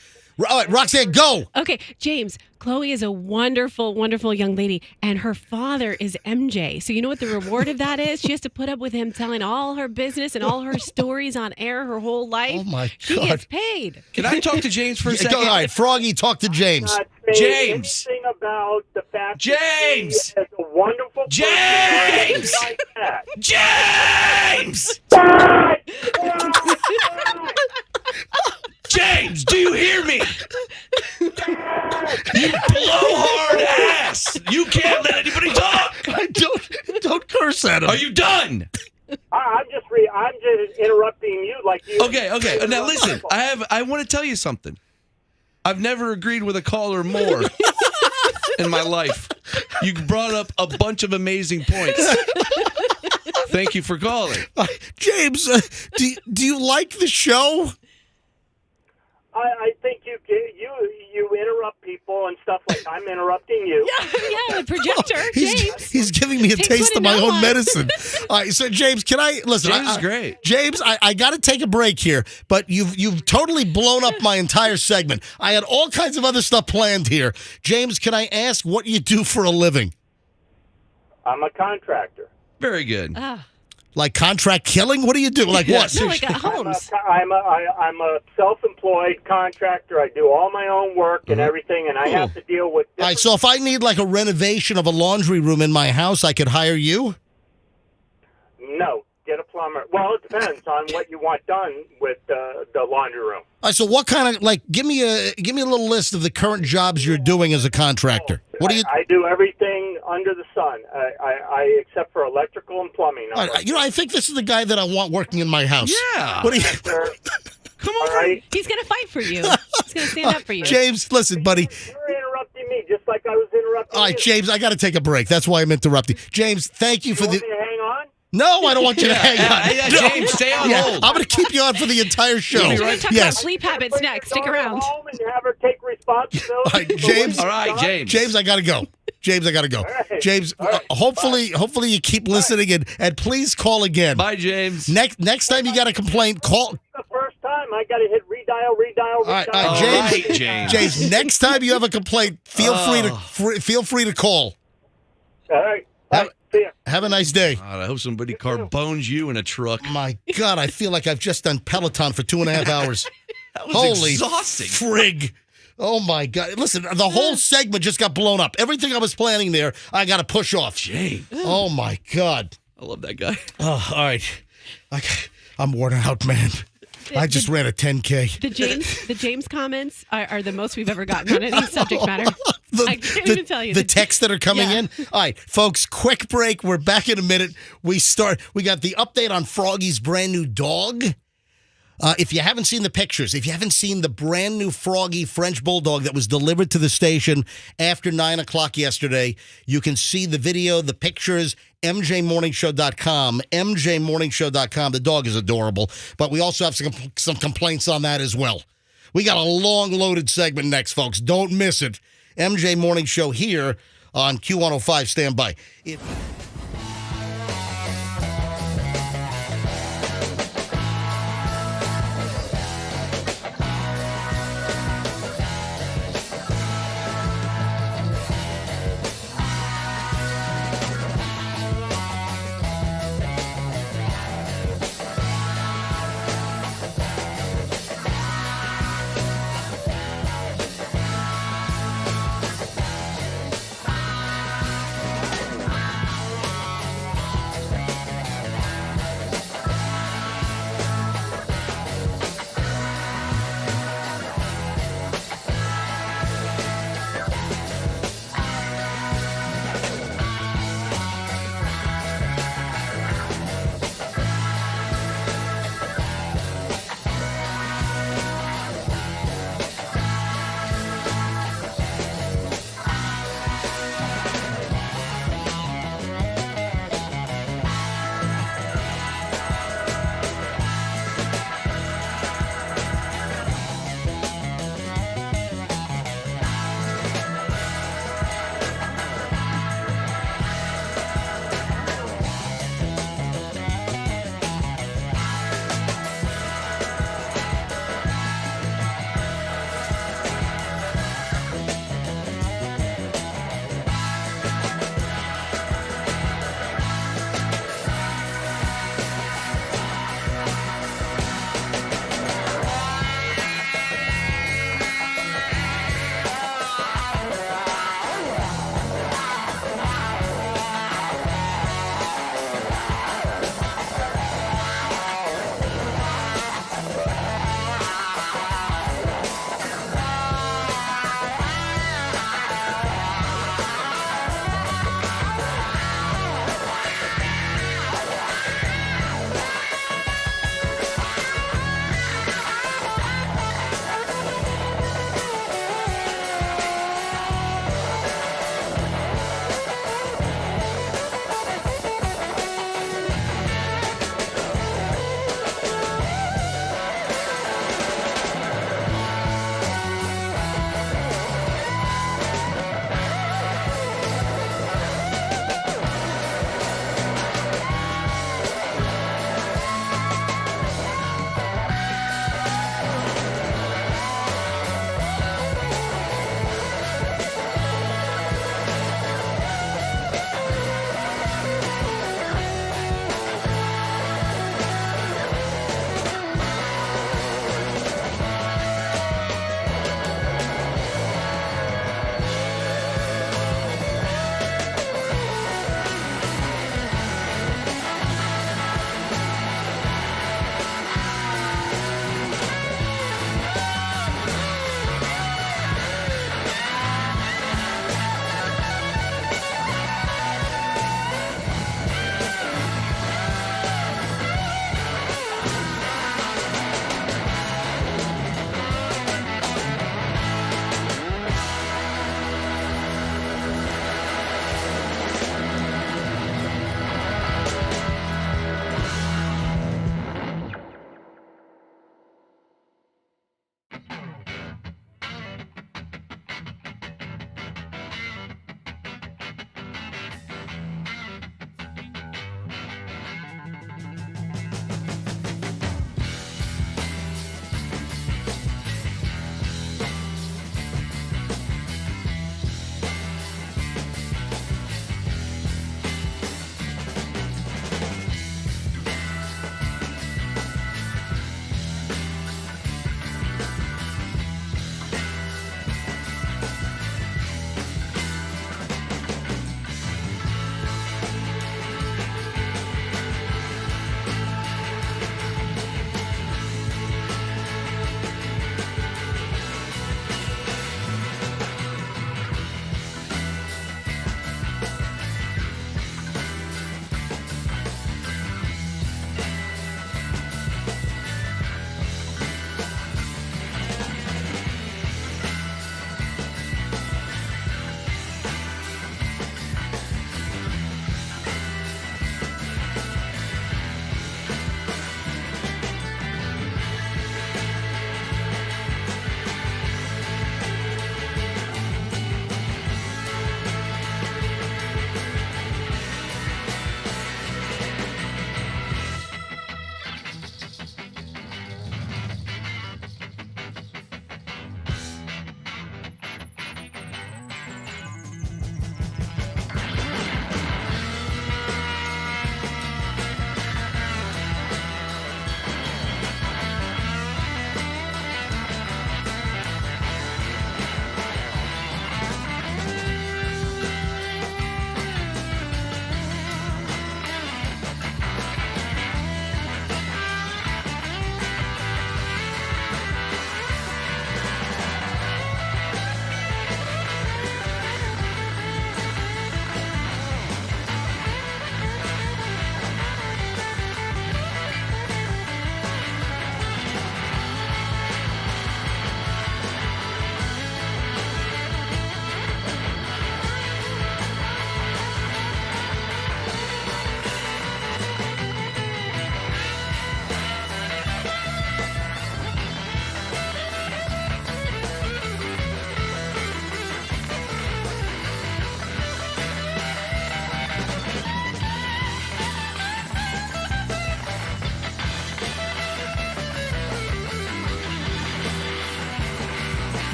All right, Roxanne, go. Okay, James, Chloe is a wonderful, wonderful young lady, and her father is MJ. So you know what the reward of that is? She has to put up with him telling all her business and all her stories on air her whole life. Oh, my She God. gets paid. Can I talk to James for a All second? right, Froggy, talk to James. Not saying James. anything about the fact James. that she is a wonderful person James. like that. James! James, do you hear me? You blowhard ass! You can't let anybody talk! Don't curse at him. Are you done? I'm just interrupting you like you. Okay. Now listen, I want to tell you something. I've never agreed with a caller more in my life. You brought up a bunch of amazing points. Thank you for calling. James, do you like the show? I think you interrupt people and stuff like I'm interrupting you. Yeah, the projector, James. He's giving me a Takes taste one of to my know own one. medicine. All right, so James, can I listen? James is great. James, I got to take a break here, but you've totally blown up my entire segment. I had all kinds of other stuff planned here. James, can I ask what you do for a living? I'm a contractor. Very good. Ah, Like contract killing? What do you do? Like Yeah, what? No, like at homes. I'm a self-employed contractor. I do all my own work and everything, and I have to deal with. All right, so if I need like a renovation of a laundry room in my house, I could hire you? No, get a plumber. Well, it depends on what you want done with the laundry room. All right, so what kind of like give me a little list of the current jobs you're doing as a contractor. What do you I do everything under the sun. I except for electrical and plumbing. All right, I think this is the guy that I want working in my house. Yeah. What do you Sir, Come all on. right. He's going to fight for you. He's going to stand up for you. James, listen, buddy. You're interrupting me just like I was interrupting All right, you. James, I got to take a break. That's why I'm interrupting. James, thank you for You the want me to hang on? No, I don't want you to hang on. Yeah, No. James, stay on Yeah, hold. I'm going to keep you on for the entire show. We're going to talk about Yes. sleep habits Bring next. your Stick daughter around. home and have her take responsibility. All right, for what James. she's All right, done. James. James, I got to go. James, I got to go. right. James, All right. hopefully you keep listening and please call again. Bye, James. Next time you got a complaint, call. The first time I got to hit redial. All right, All James. right, James. James, next time you have a complaint, feel free to call. All right. All right. See ya. Have a nice day. God, I hope somebody carbones you in a truck. My God, I feel like I've just done Peloton for 2.5 hours. That was Holy exhausting. frig. Oh, my God. Listen, the whole segment just got blown up. Everything I was planning there, I got to push off. James. Oh, my God. I love that guy. Oh, all right. I'm worn out, man. I just ran a 10K. The James comments are the most we've ever gotten on any subject matter. I can't even tell you. The texts that are coming Yeah. in. All right, folks, quick break. We're back in a minute. We got the update on Froggy's brand new dog. If you haven't seen the pictures, if you haven't seen the brand new Froggy French Bulldog that was delivered to the station after 9 o'clock yesterday, you can see the video, the pictures, mjmorningshow.com, mjmorningshow.com. The dog is adorable, but we also have some complaints on that as well. We got a long loaded segment next, folks. Don't miss it. MJ Morning Show here on Q105. Stand by.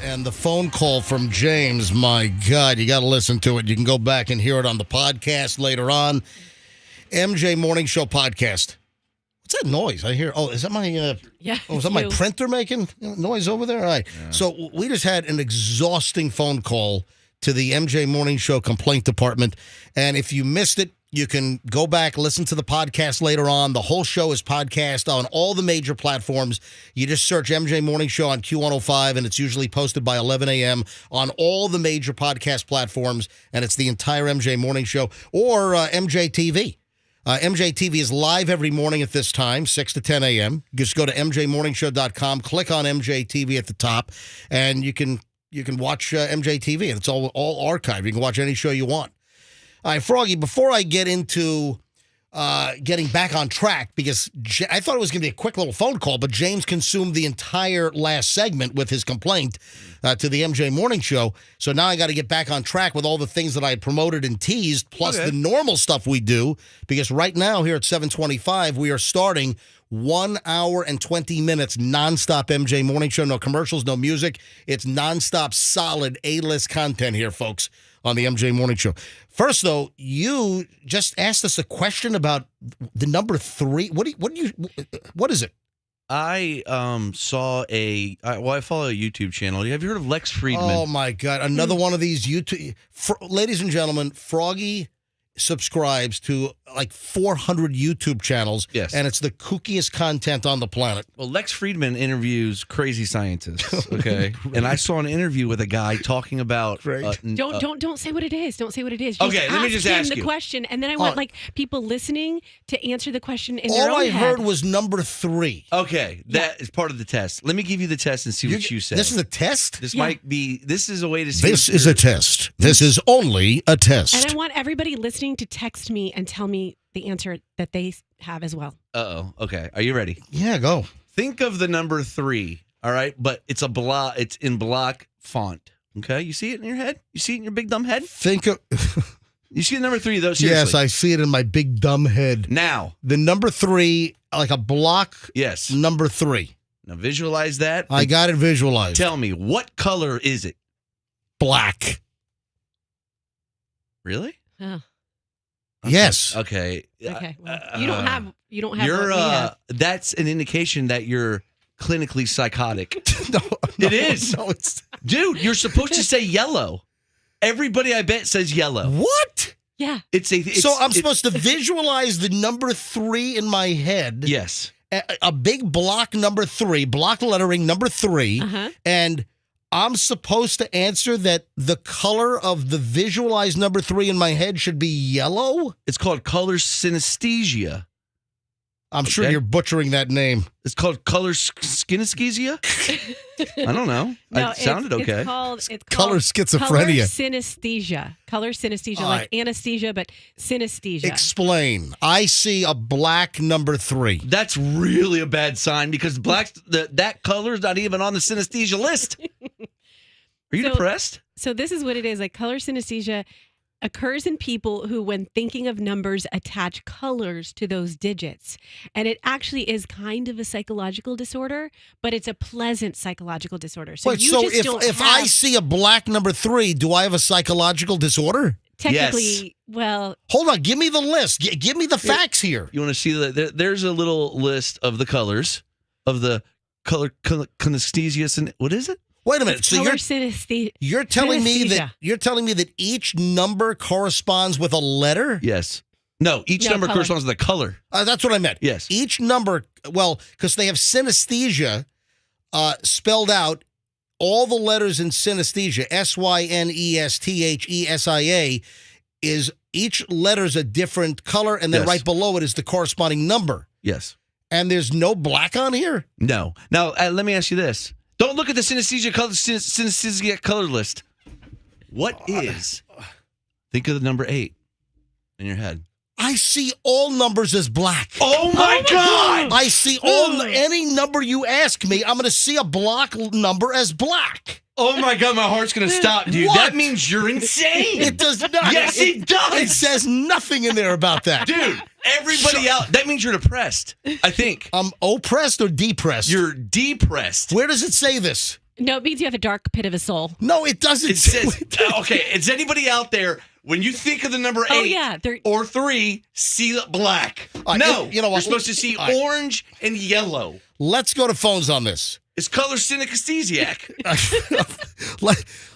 And the phone call from James, my God, you got to listen to it. You can go back and hear it on the podcast later on. MJ Morning Show podcast. What's that noise I hear? Oh, is that my is that my printer making noise over there? All right. Yeah. So we just had an exhausting phone call to the MJ Morning Show complaint department. And if you missed it, you can go back, listen to the podcast later on. The whole show is podcast on all the major platforms. You just search MJ Morning Show on Q105, and it's usually posted by 11 a.m. on all the major podcast platforms, and it's the entire MJ Morning Show, or MJ TV. MJ TV is live every morning at this time, 6 to 10 a.m. Just go to mjmorningshow.com, click on MJ TV at the top, and you can watch MJ TV, and it's all archived. You can watch any show you want. All right, Froggy, before I get into getting back on track, because I thought it was going to be a quick little phone call, but James consumed the entire last segment with his complaint to the MJ Morning Show. So now I got to get back on track with all the things that I had promoted and teased, plus the normal stuff we do, because right now here at 725, we are starting 1 hour and 20 minutes nonstop MJ Morning Show. No commercials, no music. It's nonstop solid A-list content here, folks, on the MJ Morning Show. First, though, you just asked us a question about the number 3. What is it? I saw I follow a YouTube channel. Have you heard of Lex Friedman? Oh my God, another one of these YouTube. Ladies and gentlemen, Froggy subscribes to like 400 YouTube channels. Yes. And it's the kookiest content on the planet. Well, Lex Friedman interviews crazy scientists, okay? And I saw an interview with a guy talking about Don't say what it is. Don't say what it is. Okay, let me just ask the you. question, and then I want like people listening to answer the question in their All own I head. heard was number 3. Okay, that is part of the test. Let me give you the test and see what you say. This is a test? This is a way to see. This is a test. This is only a test. And I want everybody listening to text me and tell me the answer that they have as well. Uh-oh. Okay. Are you ready? Yeah, go. Think of the number 3, all right? But it's in block font. Okay? You see it in your head? You see it in your big dumb head? You see the number 3 though, seriously? Yes, I see it in my big dumb head. Now. The number 3, like a block. Yes. Number 3. Now visualize that. I got it visualized. Tell me, what color is it? Black. Really? Oh. Yes. Okay. Okay. Well, you don't have what we have. That's an indication that you're clinically psychotic. No, it is. No, it's dude. You're supposed to say yellow. Everybody, I bet, says yellow. What? Yeah. So I'm supposed to visualize the number 3 in my head. Yes. A big block number 3, block lettering number 3, and I'm supposed to answer that the color of the visualized number 3 in my head should be yellow? It's called color synesthesia. I'm sure you're butchering that name. It's called color synesthesia? I don't know. No, it sounded okay. It's called color schizophrenia. Color synesthesia, like anesthesia, but synesthesia. Explain. I see a black number 3. That's really a bad sign because that color is not even on the synesthesia list. Are you depressed? So this is what it is. Like color synesthesia occurs in people who, when thinking of numbers, attach colors to those digits. And it actually is kind of a psychological disorder, but it's a pleasant psychological disorder. So Wait, if I see a black number 3, do I have a psychological disorder? Technically, well... Hold on. Give me the list. Give me the facts here. You want to see there's a little list of the colors of the color synesthesia. What is it? Wait a minute. So you're telling me that each number corresponds with a letter? Yes. No, each number corresponds with a color. That's what I meant. Yes. Each number, because they have synesthesia spelled out, all the letters in synesthesia, synesthesia, is each letter's a different color, and then right below it is the corresponding number. Yes. And there's no black on here? No. Now, let me ask you this. Don't look at the synesthesia color list. What is? Think of the number 8 in your head. I see all numbers as black. Oh my God! I see any number you ask me, I'm going to see a block number as black. Oh my God, my heart's going to stop, dude. What? That means you're insane. It does not. Yes, it does. It says nothing in there about that. Dude, everybody else, that means you're depressed, I think. I'm oppressed or depressed? You're depressed. Where does it say this? No, it means you have a dark pit of a soul. No, it doesn't. It says, okay, is anybody out there, when you think of the number 8 Oh, yeah, or 3, see black? right, No, you know what? You're supposed to see orange and yellow. Let's go to phones on this. It's color synesthesiac.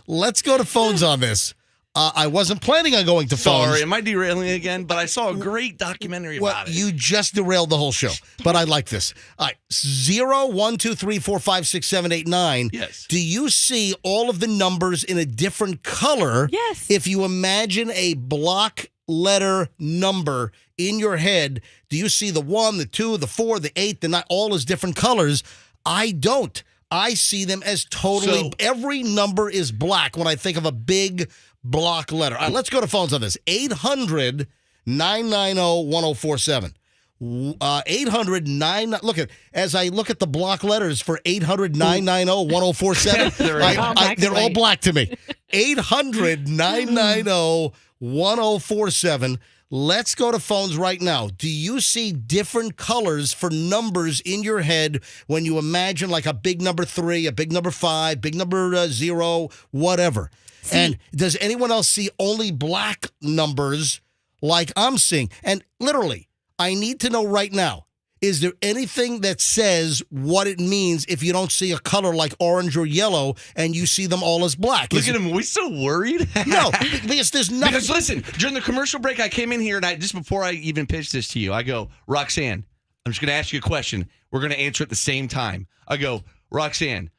Let's go to phones on this. I wasn't planning on going to phones. Sorry, am I derailing again? But I saw a great documentary Well, about it. you just derailed the whole show, but I like this. All right, 0, 1, 2, 3, 4, 5, 6, 7, 8, 9. Yes. Do you see all of the numbers in a different color? Yes. If you imagine a block letter number in your head, do you see the 1, the 2, the 4, the 8, the 9, all as different colors? I don't. I see them as totally, every number is black when I think of a big block letter. All right, let's go to phones on this. 800-990-1047. 800-9, as I look at the block letters for 800-990-1047, they're all black to me. 800-990-1047. Let's go to phones right now. Do you see different colors for numbers in your head when you imagine like a big number 3, a big number 5, big number 0, whatever? And does anyone else see only black numbers like I'm seeing? And literally, I need to know right now, is there anything that says what it means if you don't see a color like orange or yellow and you see them all as black? Look at him. Are we so worried? No, because there's nothing. Because listen, during the commercial break, I came in here and just before I even pitched this to you, I go, Roxanne, I'm just going to ask you a question. We're going to answer at the same time. I go, Roxanne,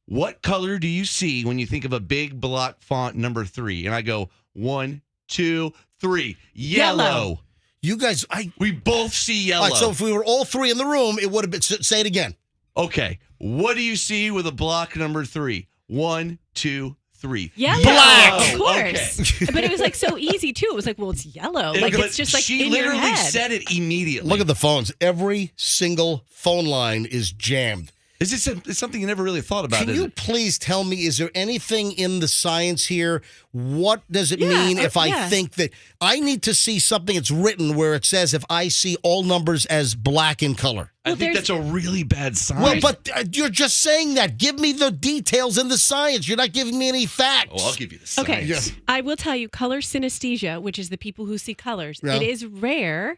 what color do you see when you think of a big block font number 3? And I go, 1, 2, 3, yellow. You guys, we both see yellow. All right, so if we were all 3 in the room, it would have been. Say it again. Okay. What do you see with a block number 3? 1, 2, 3. Yellow. Black. Of course. Okay. But it was like so easy too. It was like, well, it's yellow. Like it's just like she in your literally head. said it immediately. Look at the phones. Every single phone line is jammed. Is this it's something you never really thought about? Can you please tell me, is there anything in the science here? What does it mean if I think that I need to see something that's written where it says if I see all numbers as black in color? I think that's a really bad sign. Well, but you're just saying that. Give me the details in the science. You're not giving me any facts. Well, I'll give you the science. Okay, I will tell you color synesthesia, which is the people who see colors. Yeah. It is rare,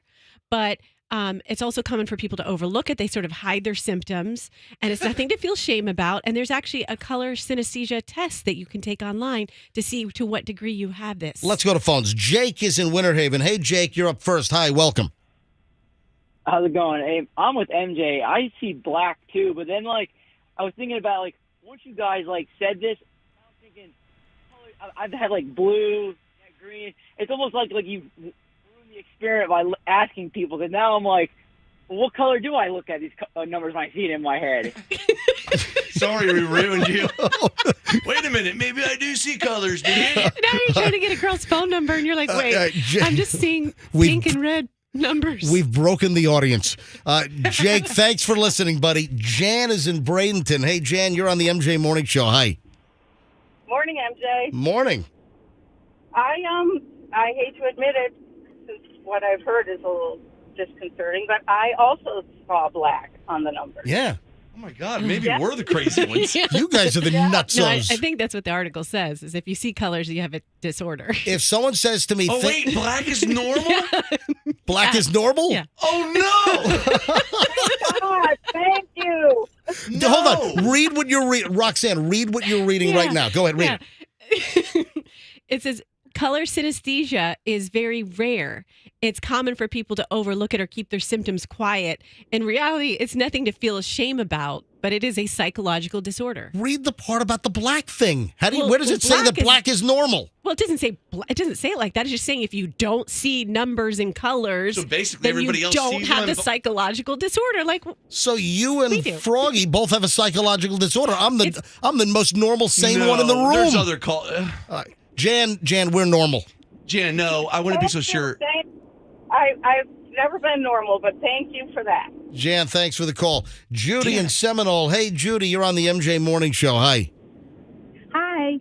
but it's also common for people to overlook it. They sort of hide their symptoms, and it's nothing to feel shame about. And there's actually a color synesthesia test that you can take online to see to what degree you have this. Let's go to phones. Jake is in Winter Haven. Hey, Jake, you're up first. Hi, welcome. How's it going? Hey, I'm with MJ. I see black too, but then I was thinking about once you guys said this, I was thinking I've had blue, green. It's almost like you ruined the experiment by asking people. Because now I'm like, well, what color do I look at these numbers when I see it in my head? Sorry, we ruined you. Wait a minute, maybe I do see colors, do you? Now you're trying to get a girl's phone number, and you're like, wait, I'm just seeing pink and red numbers. We've broken the audience. Jake, thanks for listening, buddy. Jan is in Bradenton. Hey, Jan, you're on the MJ Morning Show. Hi. Morning, MJ. Morning. I hate to admit it, since what I've heard is a little disconcerting, but I also saw black on the numbers. Yeah. Oh my God, maybe we're the crazy ones. You guys are the nutsos. No, I think that's what the article says, is if you see colors, you have a disorder. If someone says to me... Oh, wait, black is normal? Black is normal? Yeah. Oh, no! God, thank you. No. Hold on. Read what you're reading. Roxanne, read what you're reading right now. Go ahead, read it. It says... Color synesthesia is very rare. It's common for people to overlook it or keep their symptoms quiet. In reality, it's nothing to feel ashamed about, but it is a psychological disorder. Read the part about the black thing. Where does it say black that black is normal? Well, it doesn't say it like that. It's just saying if you don't see numbers and colors, so basically then everybody you else don't sees have them the psychological disorder. So you and Froggy both have a psychological disorder. I'm the most normal, sane one in the room. There's other Jan, we're normal. Jan, no, I wouldn't be so sure. I've never been normal, but thank you for that. Jan, thanks for the call. Judy in Seminole. Hey, Judy, you're on the MJ Morning Show. Hi. Hi.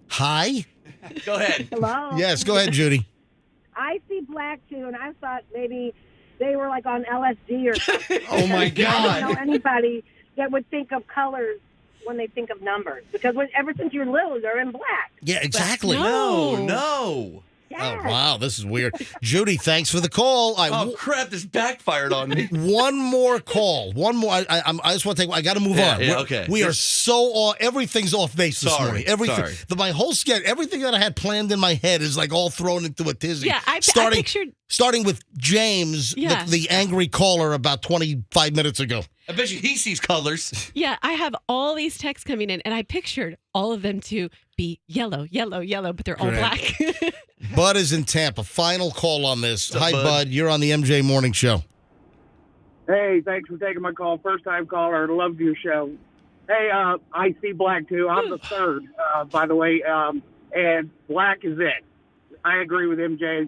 Hi? Go ahead. Hello. Yes, go ahead, Judy. I see black too, and I thought maybe they were on LSD or something. Oh, my God. I don't know anybody that would think of colors when they think of numbers because ever since you're little, they're in black. Yeah, exactly. No. Yes. Oh, wow, this is weird. Judy, thanks for the call. Oh, crap, this backfired on me. One more call. One more. I just want to take. I got to move on. Yeah, okay. We are so off. Everything's off base this morning. Everything. Sorry. My whole schedule, everything that I had planned in my head is like all thrown into a tizzy. Yeah, I pictured. Starting with James, Yeah. the angry caller about 25 minutes ago. I bet you he sees colors. Yeah, I have all these texts coming in, and I pictured all of them to be yellow, but they're all black. Bud is in Tampa. Final call on this. What's up, Hi, Bud? Bud. You're on the MJ Morning Show. Hey, thanks for taking my call. First time caller. Love your show. Hey, I see black too. I'm the third, by the way, and black is it. I agree with MJ.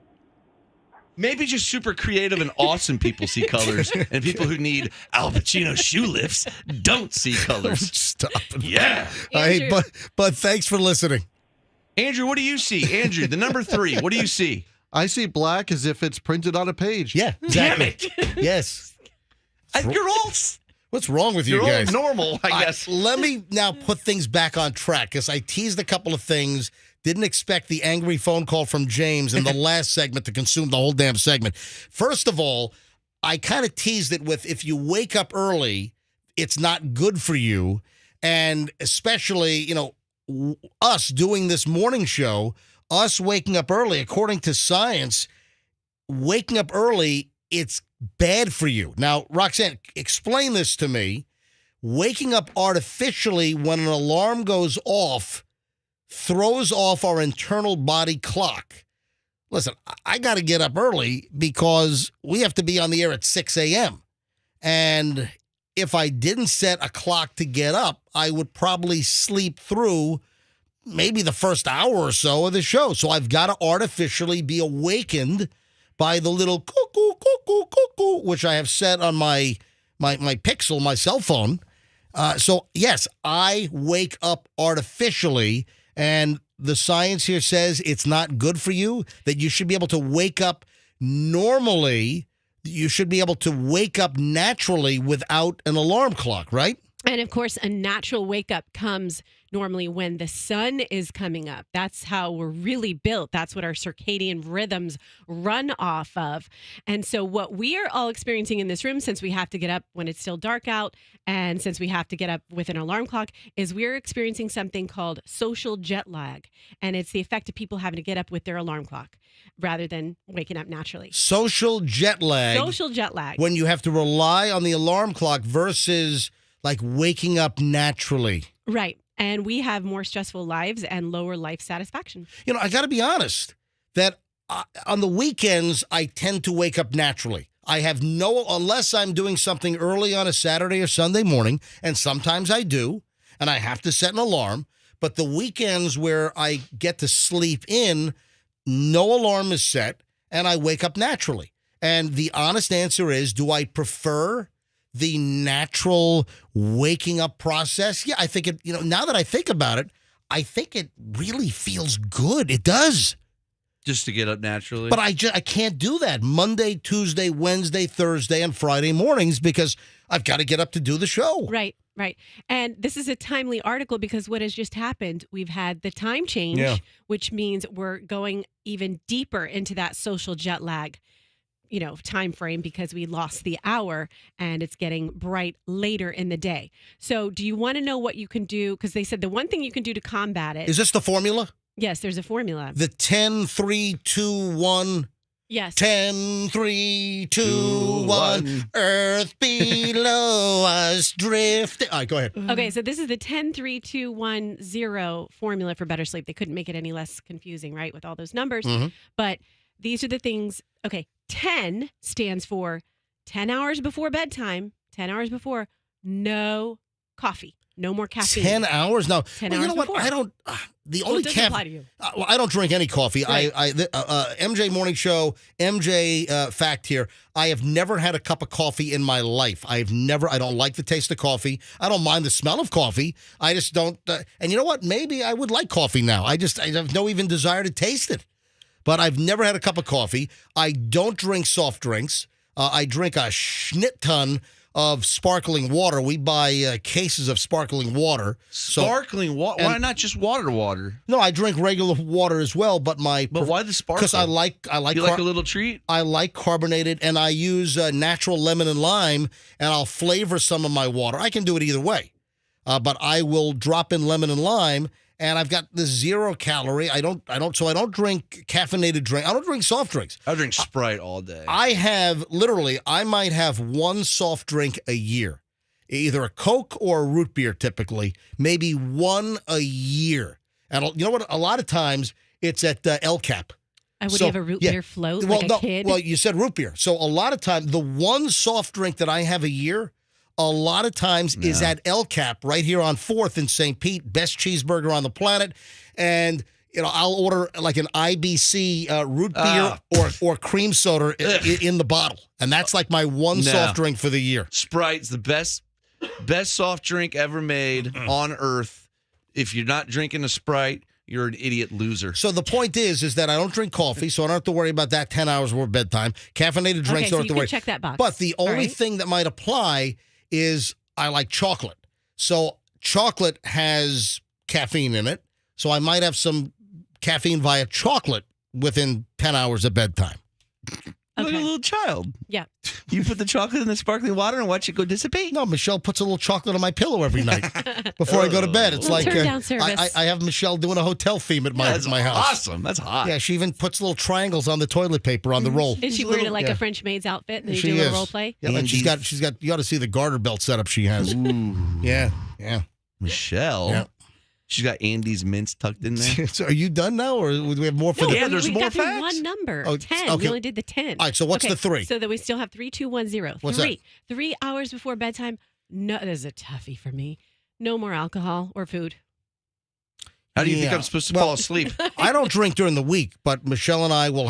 Maybe just super creative and awesome people see colors, and people who need Al Pacino shoe lifts don't see colors. Stop it. Yeah. Hey, Andrew. Bud, thanks for listening. Andrew, what do you see? Andrew, the number 3, what do you see? I see black as if it's printed on a page. Yeah, Damn exactly. it. Yes. You're all What's wrong with you you're all guys? normal, I guess. Let me now put things back on track because I teased a couple of things. Didn't expect the angry phone call from James in the last segment to consume the whole damn segment. First of all, I kind of teased it with if you wake up early, it's not good for you. And especially, us doing this morning show, us waking up early, according to science, waking up early, it's bad for you. Now, Roxanne, explain this to me. Waking up artificially when an alarm goes off throws off our internal body clock. Listen, I got to get up early because we have to be on the air at 6 a.m. And if I didn't set a clock to get up, I would probably sleep through maybe the first hour or so of the show. So I've got to artificially be awakened by the little cuckoo, cuckoo, cuckoo, which I have set on my Pixel, my cell phone. So, yes, I wake up artificially. And the science here says it's not good for you, that you should be able to wake up normally. You should be able to wake up naturally without an alarm clock, right? And of course, a natural wake up comes normally when the sun is coming up. That's how we're really built. That's what our circadian rhythms run off of. And so what we are all experiencing in this room, since we have to get up when it's still dark out, and since we have to get up with an alarm clock, is we're experiencing something called social jet lag. And it's the effect of people having to get up with their alarm clock rather than waking up naturally. Social jet lag. Social jet lag. When you have to rely on the alarm clock versus like waking up naturally. Right. And we have more stressful lives and lower life satisfaction. I got to be honest that on the weekends, I tend to wake up naturally. I have unless I'm doing something early on a Saturday or Sunday morning, and sometimes I do, and I have to set an alarm. But the weekends where I get to sleep in, no alarm is set, and I wake up naturally. And the honest answer is, do I prefer the natural waking up process? Yeah, I think it, now that I think about it, I think it really feels good. It does. Just to get up naturally. But I can't do that Monday, Tuesday, Wednesday, Thursday, and Friday mornings because I've got to get up to do the show. Right. And this is a timely article because what has just happened, we've had the time change, which means we're going even deeper into that social jet lag time frame because we lost the hour and it's getting bright later in the day. So do you want to know what you can do? Because they said the one thing you can do to combat it. Is this the formula? Yes, there's a formula. The 10, 3, 2, 1. Yes. 10, 3, 2, 1. Earth below us drifting. All right, go ahead. Okay, so this is the 10, 3, 2, 1, 0 formula for better sleep. They couldn't make it any less confusing, right, with all those numbers. Mm-hmm. But these are the things. Okay, 10 stands for 10 hours before bedtime, 10 hours before, no coffee, no more caffeine. 10 hours? Now, 10 you hours know what? before. I don't, the Well, only it doesn't apply to caffeine. you. Well, I don't drink any coffee. Right. MJ Morning Show, MJ fact here. I have never had a cup of coffee in my life. I don't like the taste of coffee. I don't mind the smell of coffee. I just don't. And you know what? Maybe I would like coffee now. I have no even desire to taste it. But I've never had a cup of coffee. I don't drink soft drinks. I drink a schnit ton of sparkling water. We buy cases of sparkling water. Sparkling water? Why not just water? No, I drink regular water as well, but why the sparkling? Because I like you like a little treat? I like carbonated, and I use natural lemon and lime, and I'll flavor some of my water. I can do it either way, but I will drop in lemon and lime. And I've got the 0 calorie. I don't drink caffeinated drink. I don't drink soft drinks. I drink Sprite all day. I might have one soft drink a year, either a Coke or a root beer typically, maybe one a year. And you know what? A lot of times it's at El Cap. Would you have a root beer float like a kid? Well, you said root beer. So a lot of times, the one soft drink that I have a year, a lot of times is at El Cap right here on 4th in St. Pete, best cheeseburger on the planet. And, I'll order like an IBC root beer or cream soda in the bottle. And that's like my one soft drink for the year. Sprite's the best soft drink ever made on earth. If you're not drinking a Sprite, you're an idiot loser. So the point is that I don't drink coffee, so I don't have to worry about that 10 hours before bedtime. Caffeinated drinks, don't have to worry. Check that box. But the only thing that might apply is I like chocolate. So chocolate has caffeine in it. So I might have some caffeine via chocolate within 10 hours of bedtime. Like a little child. Yeah. You put the chocolate in the sparkling water and watch it go dissipate? No, Michelle puts a little chocolate on my pillow every night before I go to bed. It's like I have Michelle doing a hotel theme at my house. Awesome. That's hot. Yeah, she even puts little triangles on the toilet paper on the roll. Is she wearing like a French maid's outfit and they do a role play? Yeah, and she's got. You ought to see the garter belt setup she has. Ooh. Yeah. Michelle. Yeah. She's got Andy's mints tucked in there. So are you done now, or do we have more for the? Yeah, there's we more got through facts. one number. 10. Okay. We only did the 10. All right, so what's the 3? So that we still have 3210. What's 3. 3 hours before bedtime. No, that is a toughie for me. No more alcohol or food. How do you think I'm supposed to fall asleep? I don't drink during the week, but Michelle and I will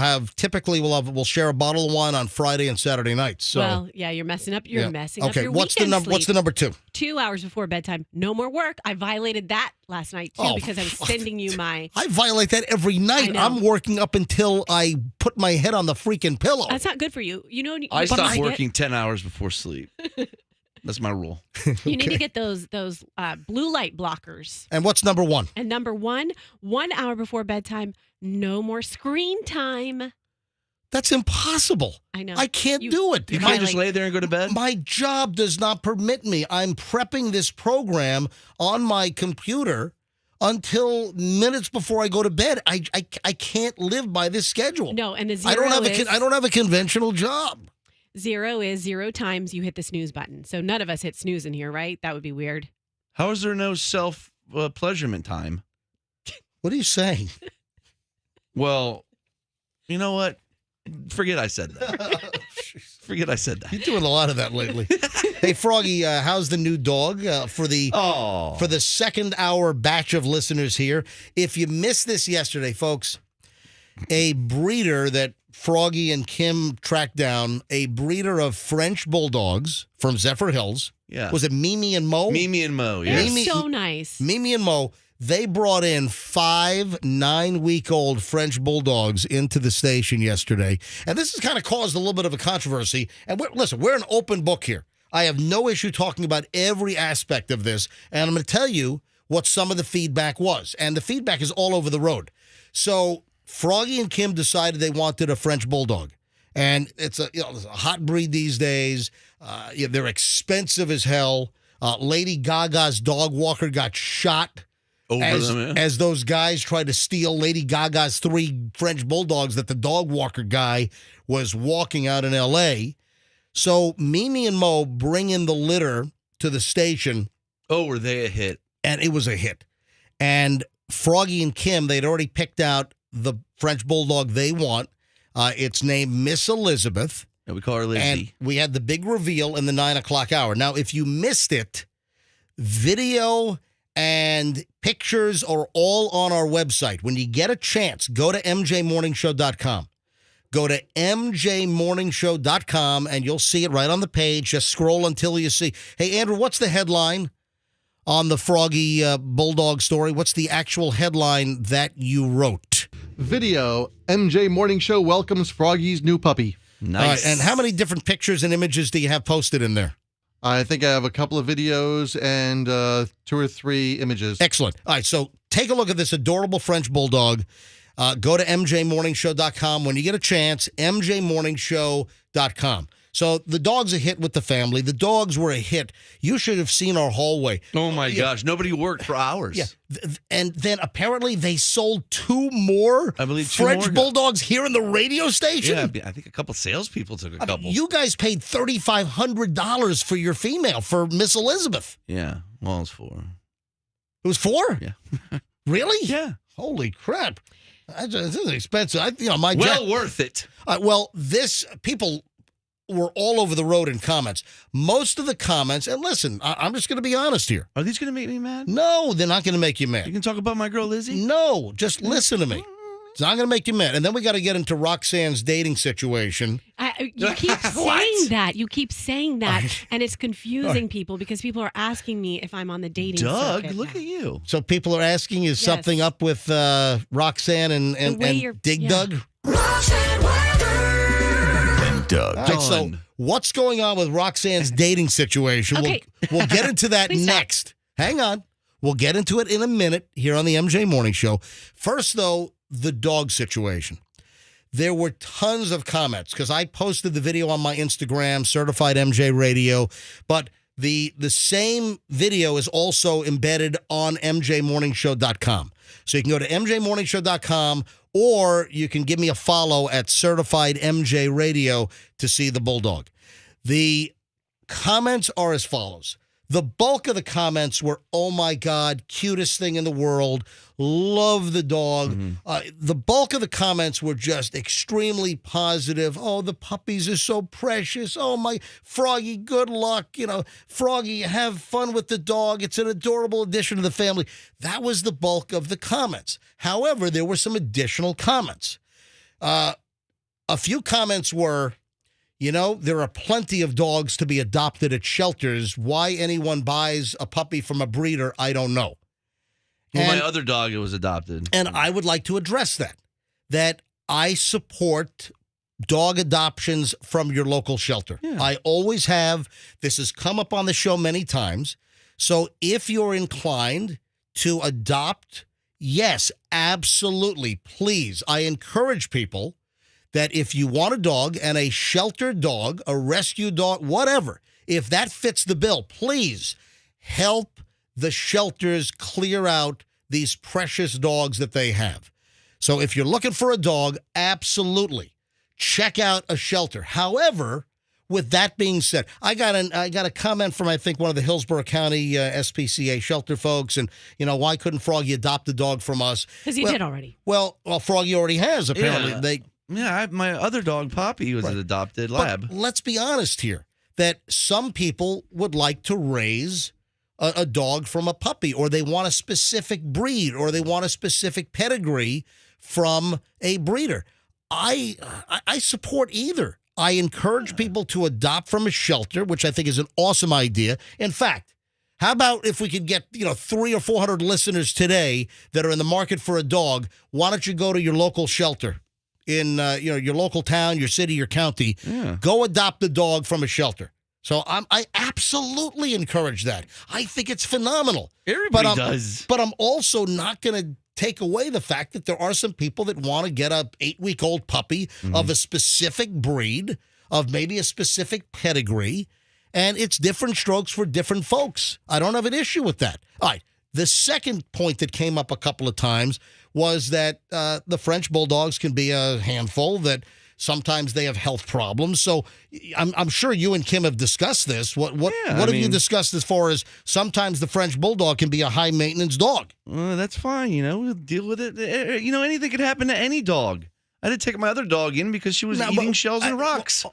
share a bottle of wine on Friday and Saturday nights. So. Well, yeah, you're messing up. You're messing up your what's the weekend number? What's the number 2? 2 hours before bedtime. No more work. I violated that last night too because I was sending you my. I violate that every night. I'm working up until I put my head on the freaking pillow. That's not good for you. I stop working 10 hours before sleep. That's my rule. You need to get those blue light blockers. And what's number 1? And number 1 hour before bedtime, no more screen time. That's impossible. I know. I can't do it. You can't just lay there and go to bed? My job does not permit me. I'm prepping this program on my computer until minutes before I go to bed. I can't live by this schedule. No, and the 0 I don't have a conventional job. 0 is 0 times you hit the snooze button. So none of us hit snooze in here, right? That would be weird. How is there no self-pleasurement time? What are you saying? Well, you know what? Forget I said that. You're doing a lot of that lately. Hey, Froggy, how's the new dog for the second hour batch of listeners here? If you missed this yesterday, folks, a breeder that Froggy and Kim tracked down, a breeder of French bulldogs from Zephyr Hills. Yeah. Was it Mimi and Mo? Mimi and Mo, They're yes. so nice. Mimi and Mo, they brought in 5 9-week-old French bulldogs into the station yesterday. And this has kind of caused a little bit of a controversy. And we're an open book here. I have no issue talking about every aspect of this. And I'm going to tell you what some of the feedback was. And the feedback is all over the road. So Froggy and Kim decided they wanted a French bulldog. And it's a hot breed these days. They're expensive as hell. Lady Gaga's dog walker got shot as those guys tried to steal Lady Gaga's 3 French bulldogs that the dog walker guy was walking out in L.A. So Mimi and Mo bring in the litter to the station. Oh, were they a hit? And it was a hit. And Froggy and Kim, they'd already picked out the French bulldog they want. It's named Miss Elizabeth. And we call her Lizzie. And we had the big reveal in the 9 o'clock hour. Now, if you missed it, video and pictures are all on our website. When you get a chance, go to mjmorningshow.com. Go to mjmorningshow.com, and you'll see it right on the page. Just scroll until you see. Hey, Andrew, what's the headline on the Froggy Bulldog story? What's the actual headline that you wrote? Video, MJ Morning Show welcomes Froggy's new puppy. Nice. All right, and how many different pictures and images do you have posted in there? I think I have a couple of videos and 2 or 3 images. Excellent. All right, so take a look at this adorable French bulldog. Go to mjmorningshow.com when you get a chance, mjmorningshow.com. So the dog's a hit with the family. The dogs were a hit. You should have seen our hallway. Oh, my gosh. Nobody worked for hours. Yeah. And then apparently they sold 2 more I believe 2 French more. bulldogs here in the radio station. Yeah, I think a couple salespeople took a couple. You guys paid $3,500 for your female, for Miss Elizabeth. Yeah, well, it's 4. It was 4? Yeah. Really? Yeah. Holy crap. This is expensive. Worth it. This people were all over the road in comments. Most of the comments, and listen, I'm just going to be honest here. Are these going to make me mad? No, they're not going to make you mad. You can talk about my girl Lizzie? No, just listen to me. It's not going to make you mad. And then we got to get into Roxanne's dating situation. You keep saying that. You keep saying that, and it's confusing people because people are asking me if I'm on the dating circuit look now. at you. So people are asking, is something up with Roxanne and Dig Dug? Roxanne and Doug. All right, so what's going on with Roxanne's dating situation? Okay. We'll get into that next. Hang on. We'll get into it in a minute here on the MJ Morning Show. First, though, the dog situation. There were tons of comments because I posted the video on my Instagram, Certified MJ Radio, but the same video is also embedded on mjmorningshow.com. So you can go to mjmorningshow.com, or you can give me a follow at Certified MJ Radio to see the bulldog. The comments are as follows. The bulk of the comments were, oh my God, cutest thing in the world. Love the dog. The bulk of the comments were just extremely positive. Oh, the puppies are so precious. Oh, my Froggy, good luck. Froggy, have fun with the dog. It's an adorable addition to the family. That was the bulk of the comments. However, there were some additional comments. A few comments were, there are plenty of dogs to be adopted at shelters. Why anyone buys a puppy from a breeder, I don't know. Well, my other dog, it was adopted. And I would like to address that I support dog adoptions from your local shelter. Yeah. I always have. This has come up on the show many times. So if you're inclined to adopt, yes, absolutely, please. I encourage people that if you want a dog and a sheltered dog, a rescue dog, whatever, if that fits the bill, please help the shelters clear out these precious dogs that they have. So if you're looking for a dog, absolutely check out a shelter. However, with that being said, I got a comment from, I think, one of the Hillsborough County SPCA shelter folks, and why couldn't Froggy adopt a dog from us? Because he did already. Well, Froggy already has. Apparently, my other dog, Poppy, was an adopted lab. But let's be honest here, that some people would like to raise a dog from a puppy, or they want a specific breed, or they want a specific pedigree from a breeder. I support either. I encourage people to adopt from a shelter, which I think is an awesome idea. In fact, how about if we could get 300 or 400 listeners today that are in the market for a dog? Why don't you go to your local shelter in your local town, your city, your county? Yeah. Go adopt a dog from a shelter. So I absolutely encourage that. I think it's phenomenal. Everybody does. But I'm also not going to take away the fact that there are some people that want to get a 8-week-old puppy of a specific breed, of maybe a specific pedigree, and it's different strokes for different folks. I don't have an issue with that. All right. The second point that came up a couple of times was that the French bulldogs can be a handful, that sometimes they have health problems. So I'm sure you and Kim have discussed this. What have you discussed as far as sometimes the French bulldog can be a high maintenance dog? That's fine. We'll deal with it. Anything could happen to any dog. I did take my other dog in because she was eating shells and rocks.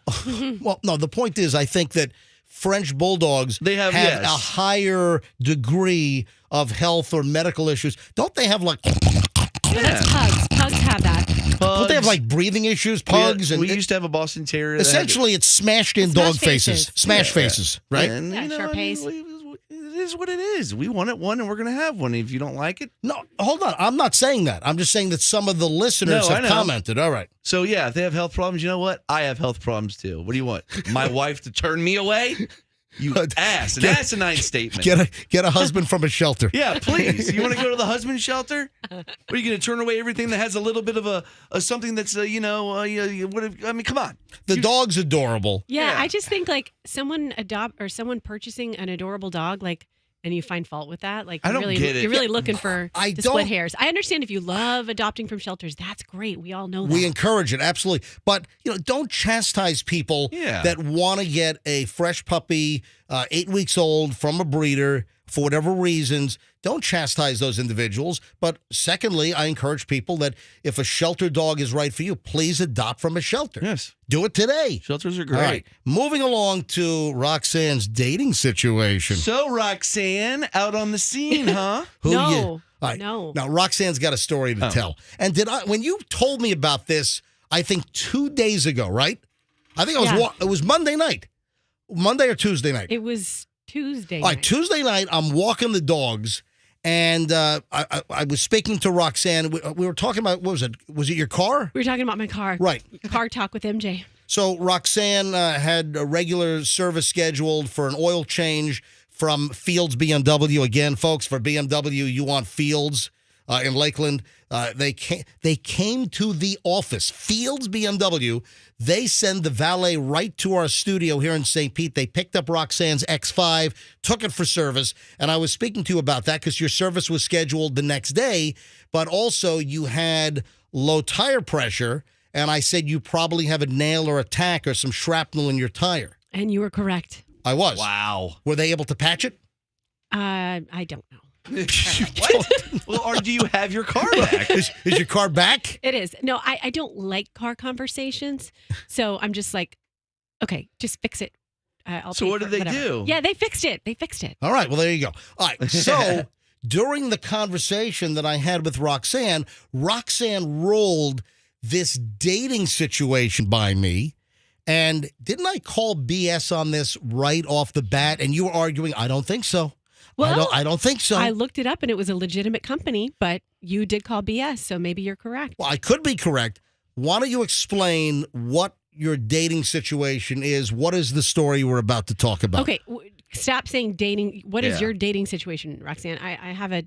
Well, no, the point is, I think that French bulldogs have a higher degree of health or medical issues. Don't they have That's pugs. Pugs have that. Don't they have breathing issues? Pugs. We used to have a Boston Terrier. Essentially, it's smashed in dog faces. Smash faces, right? And, it is what it is. We wanted one, and we're going to have one. If you don't like it, no, hold on. I'm not saying that. I'm just saying that some of the listeners have commented. All right. So yeah, if they have health problems, you know what? I have health problems too. What do you want? My wife to turn me away? You ass. An asinine statement. Get a husband from a shelter. Yeah, please. You want to go to the husband shelter? Or are you going to turn away everything that has a little bit of a something that's I mean, come on. The dog's adorable. Yeah, Yeah. I just think like someone purchasing an adorable dog, like, and you find fault with that, like I don't really, get it. you're really looking to split hairs. I understand if you love adopting from shelters, that's great. We all know that. We encourage it, absolutely. But, don't chastise people that want to get a fresh puppy, 8 weeks old, from a breeder for whatever reasons. Don't chastise those individuals. But secondly, I encourage people that if a shelter dog is right for you, please adopt from a shelter. Yes. Do it today. Shelters are great. All right. Moving along to Roxanne's dating situation. So, Roxanne, out on the scene, huh? No. Now, Roxanne's got a story to tell. And when you told me about this, I think 2 days ago, right? I think it was Monday night. Monday or Tuesday night? It was Tuesday All right, Tuesday night, I'm walking the dogs, and I was speaking to Roxanne. We were talking about, what was it? Was it your car? We were talking about my car. Right. Car talk with MJ. So Roxanne had a regular service scheduled for an oil change from Fields BMW. Again, folks, for BMW, you want Fields in Lakeland. They came to the office. Fields BMW. They send the valet right to our studio here in St. Pete. They picked up Roxanne's X5, took it for service, and I was speaking to you about that because your service was scheduled the next day, but also you had low tire pressure, and I said you probably have a nail or a tack or some shrapnel in your tire. And you were correct. I was. Wow. Were they able to patch it? I don't know. What? Well, or do you have your car back? Is your car back? It is. No, I don't like car conversations. So I'm just like, okay, just fix it. So what did they do? Yeah, they fixed it. All right. Well, there you go. All right. So during the conversation that I had with Roxanne rolled this dating situation by me. And didn't I call BS on this right off the bat? And you were arguing, I don't think so. Well, I don't think so. I looked it up and it was a legitimate company, but you did call BS, so maybe you're correct. Well, I could be correct. Why don't you explain what your dating situation is? What is the story we're about to talk about? Okay, stop saying dating. What is your dating situation, Roxanne? I have a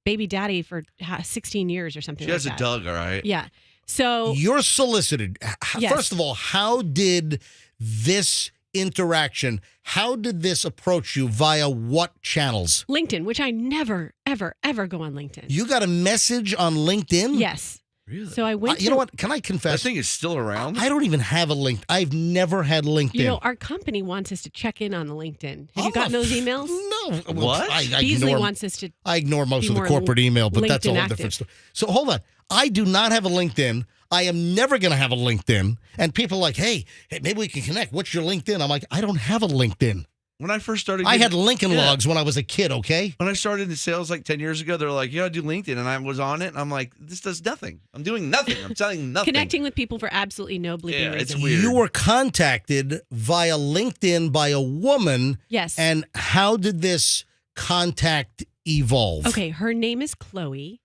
baby daddy for 16 years or something She like has that. a Doug, all right? Yeah. So you're solicited. Yes. First of all, how did this interaction, how did this approach you? Via what channels? LinkedIn, which I never, ever, ever go on LinkedIn. You got a message on LinkedIn? Yes. Really? So I went you know what? Can I confess? That thing is still around? I don't even have a LinkedIn. I've never had LinkedIn. You know, our company wants us to check in on the LinkedIn. Have you gotten those emails? No. What? I Beasley ignore, wants us to. I ignore most be of the more corporate email, but that's a LinkedIn whole active. different story. So hold on. I do not have a LinkedIn. I am never going to have a LinkedIn. And people are like, hey, maybe we can connect. What's your LinkedIn? I'm like, I don't have a LinkedIn. When I first started... I had Lincoln Logs when I was a kid, okay? When I started in sales like 10 years ago, they're like, you got to do LinkedIn. And I was on it, and I'm like, this does nothing. I'm doing nothing. I'm selling nothing. Connecting with people for absolutely no bleeping it's reason. weird. You were contacted via LinkedIn by a woman. Yes. And how did this contact evolve? Okay, her name is Chloe.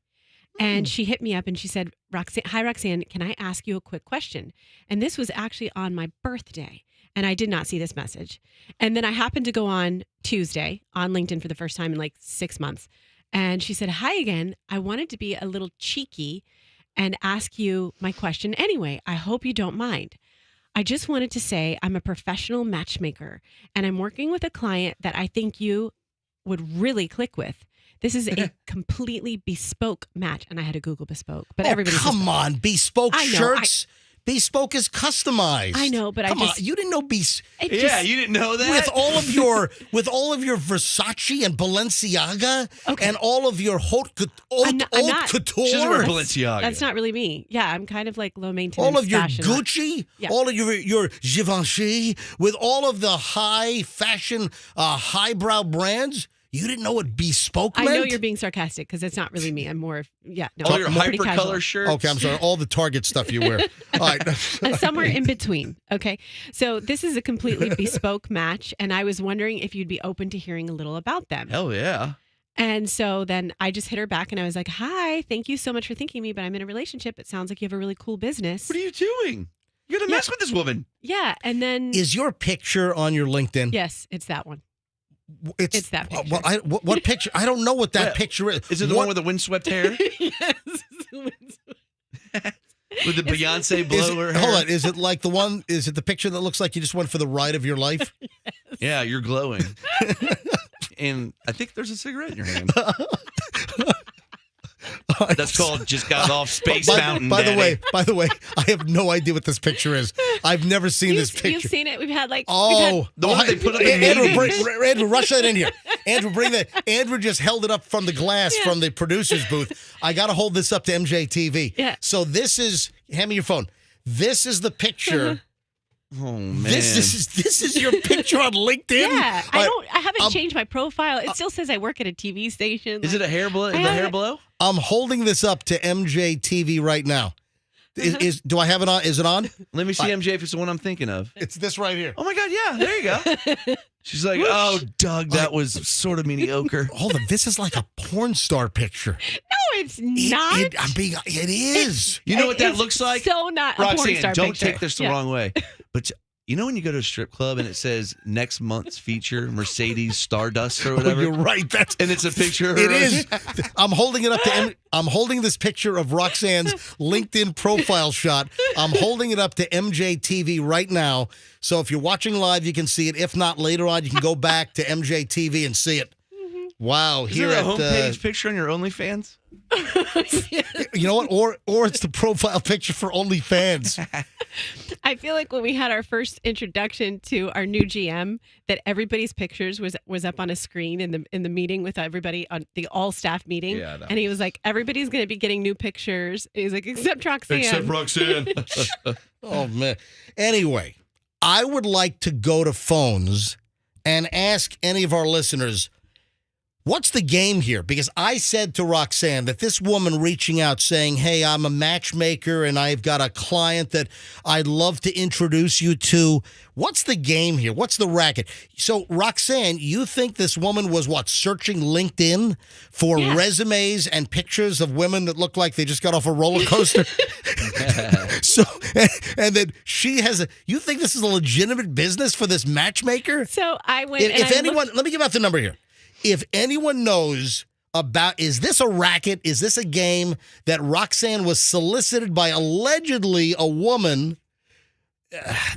And she hit me up and she said, hi, Roxanne, can I ask you a quick question? And this was actually on my birthday. And I did not see this message. And then I happened to go on Tuesday on LinkedIn for the first time in like 6 months. And she said, hi again. I wanted to be a little cheeky and ask you my question anyway. I hope you don't mind. I just wanted to say I'm a professional matchmaker and I'm working with a client that I think you would really click with. This is a completely bespoke match. And I had to Google bespoke. But everybody come on. Bespoke shirts. Bespoke is customized. I know, but Come on, you didn't know you didn't know that? with all of your Versace and Balenciaga and all of your haute couture. She doesn't wear Balenciaga. That's not really me. Yeah, I'm kind of like low maintenance. All of your fashion. Gucci, all of your Givenchy, with all of the high fashion, highbrow brands. You didn't know what bespoke meant? I know you're being sarcastic because it's not really me. I'm more of, all your pretty casual. hypercolor shirts. Okay, I'm sorry. All the Target stuff you wear. All right. Somewhere in between. Okay. So this is a completely bespoke match. And I was wondering if you'd be open to hearing a little about them. Hell yeah. And so then I just hit her back and I was like, hi, thank you so much for thinking of me, but I'm in a relationship. It sounds like you have a really cool business. What are you doing? You're gonna mess with this woman. Yeah, and then Is your picture on your LinkedIn? yes, it's that one. It's that picture. Well, what picture? I don't know what that picture is. Is it the one with the windswept hair? Yes. With the Beyonce blower hair? Hold on. Is it like the one? Is it the picture that looks like you just went for the ride of your life? Yeah, you're glowing. And I think there's a cigarette in your hand. That's called just got off Space Mountain. By Daddy. the way, I have no idea what this picture is. I've never seen this picture. You've seen it. We've had like Oh, The one they put up in Andrew, meetings. Andrew, rush that in here. Andrew, bring that. Andrew just held it up from the glass from the producer's booth. I got to hold this up to MJ TV. Yeah. So this is. Hand me your phone. This is the picture. Oh man. This is your picture on LinkedIn. Yeah, I haven't changed my profile. It still says I work at a TV station. Is it a hair blow? The hair blow? I'm holding this up to MJ TV right now. Do I have it on? Is it on? Let me see MJ if it's the one I'm thinking of. It's this right here. Oh my God, yeah, there you go. She's like, oh, Doug, that was sort of mediocre. Hold on, this is like a porn star picture. No, it's not. It is. You know what that It's looks like? So not a porn Roxanne, star don't picture. take this the wrong way. But you know when you go to a strip club and it says next month's feature Mercedes Stardust or whatever? You're right. And it's a picture of her. It is. I'm holding it up to. I'm holding this picture of Roxanne's LinkedIn profile shot. I'm holding it up to MJ TV right now. So if you're watching live, you can see it. If not, later on, you can go back to MJ TV and see it. Wow. Is Here there at a homepage picture on your OnlyFans? you know what? Or it's the profile picture for OnlyFans. I feel like when we had our first introduction to our new GM, that everybody's pictures was up on a screen in the meeting with everybody on the all staff meeting. Yeah, and he was like, everybody's going to be getting new pictures. And he's like, except Roxanne. Except Roxanne. Oh man. Anyway, I would like to go to phones and ask any of our listeners, what's the game here? Because I said to Roxanne that this woman reaching out saying, hey, I'm a matchmaker and I've got a client that I'd love to introduce you to. What's the game here? What's the racket? So, Roxanne, you think this woman was searching LinkedIn for resumes and pictures of women that look like they just got off a roller coaster? So, and then she has you think this is a legitimate business for this matchmaker? So I went. If anyone, let me give out the number here. If anyone knows about, is this a racket? Is this a game that Roxanne was solicited by allegedly a woman?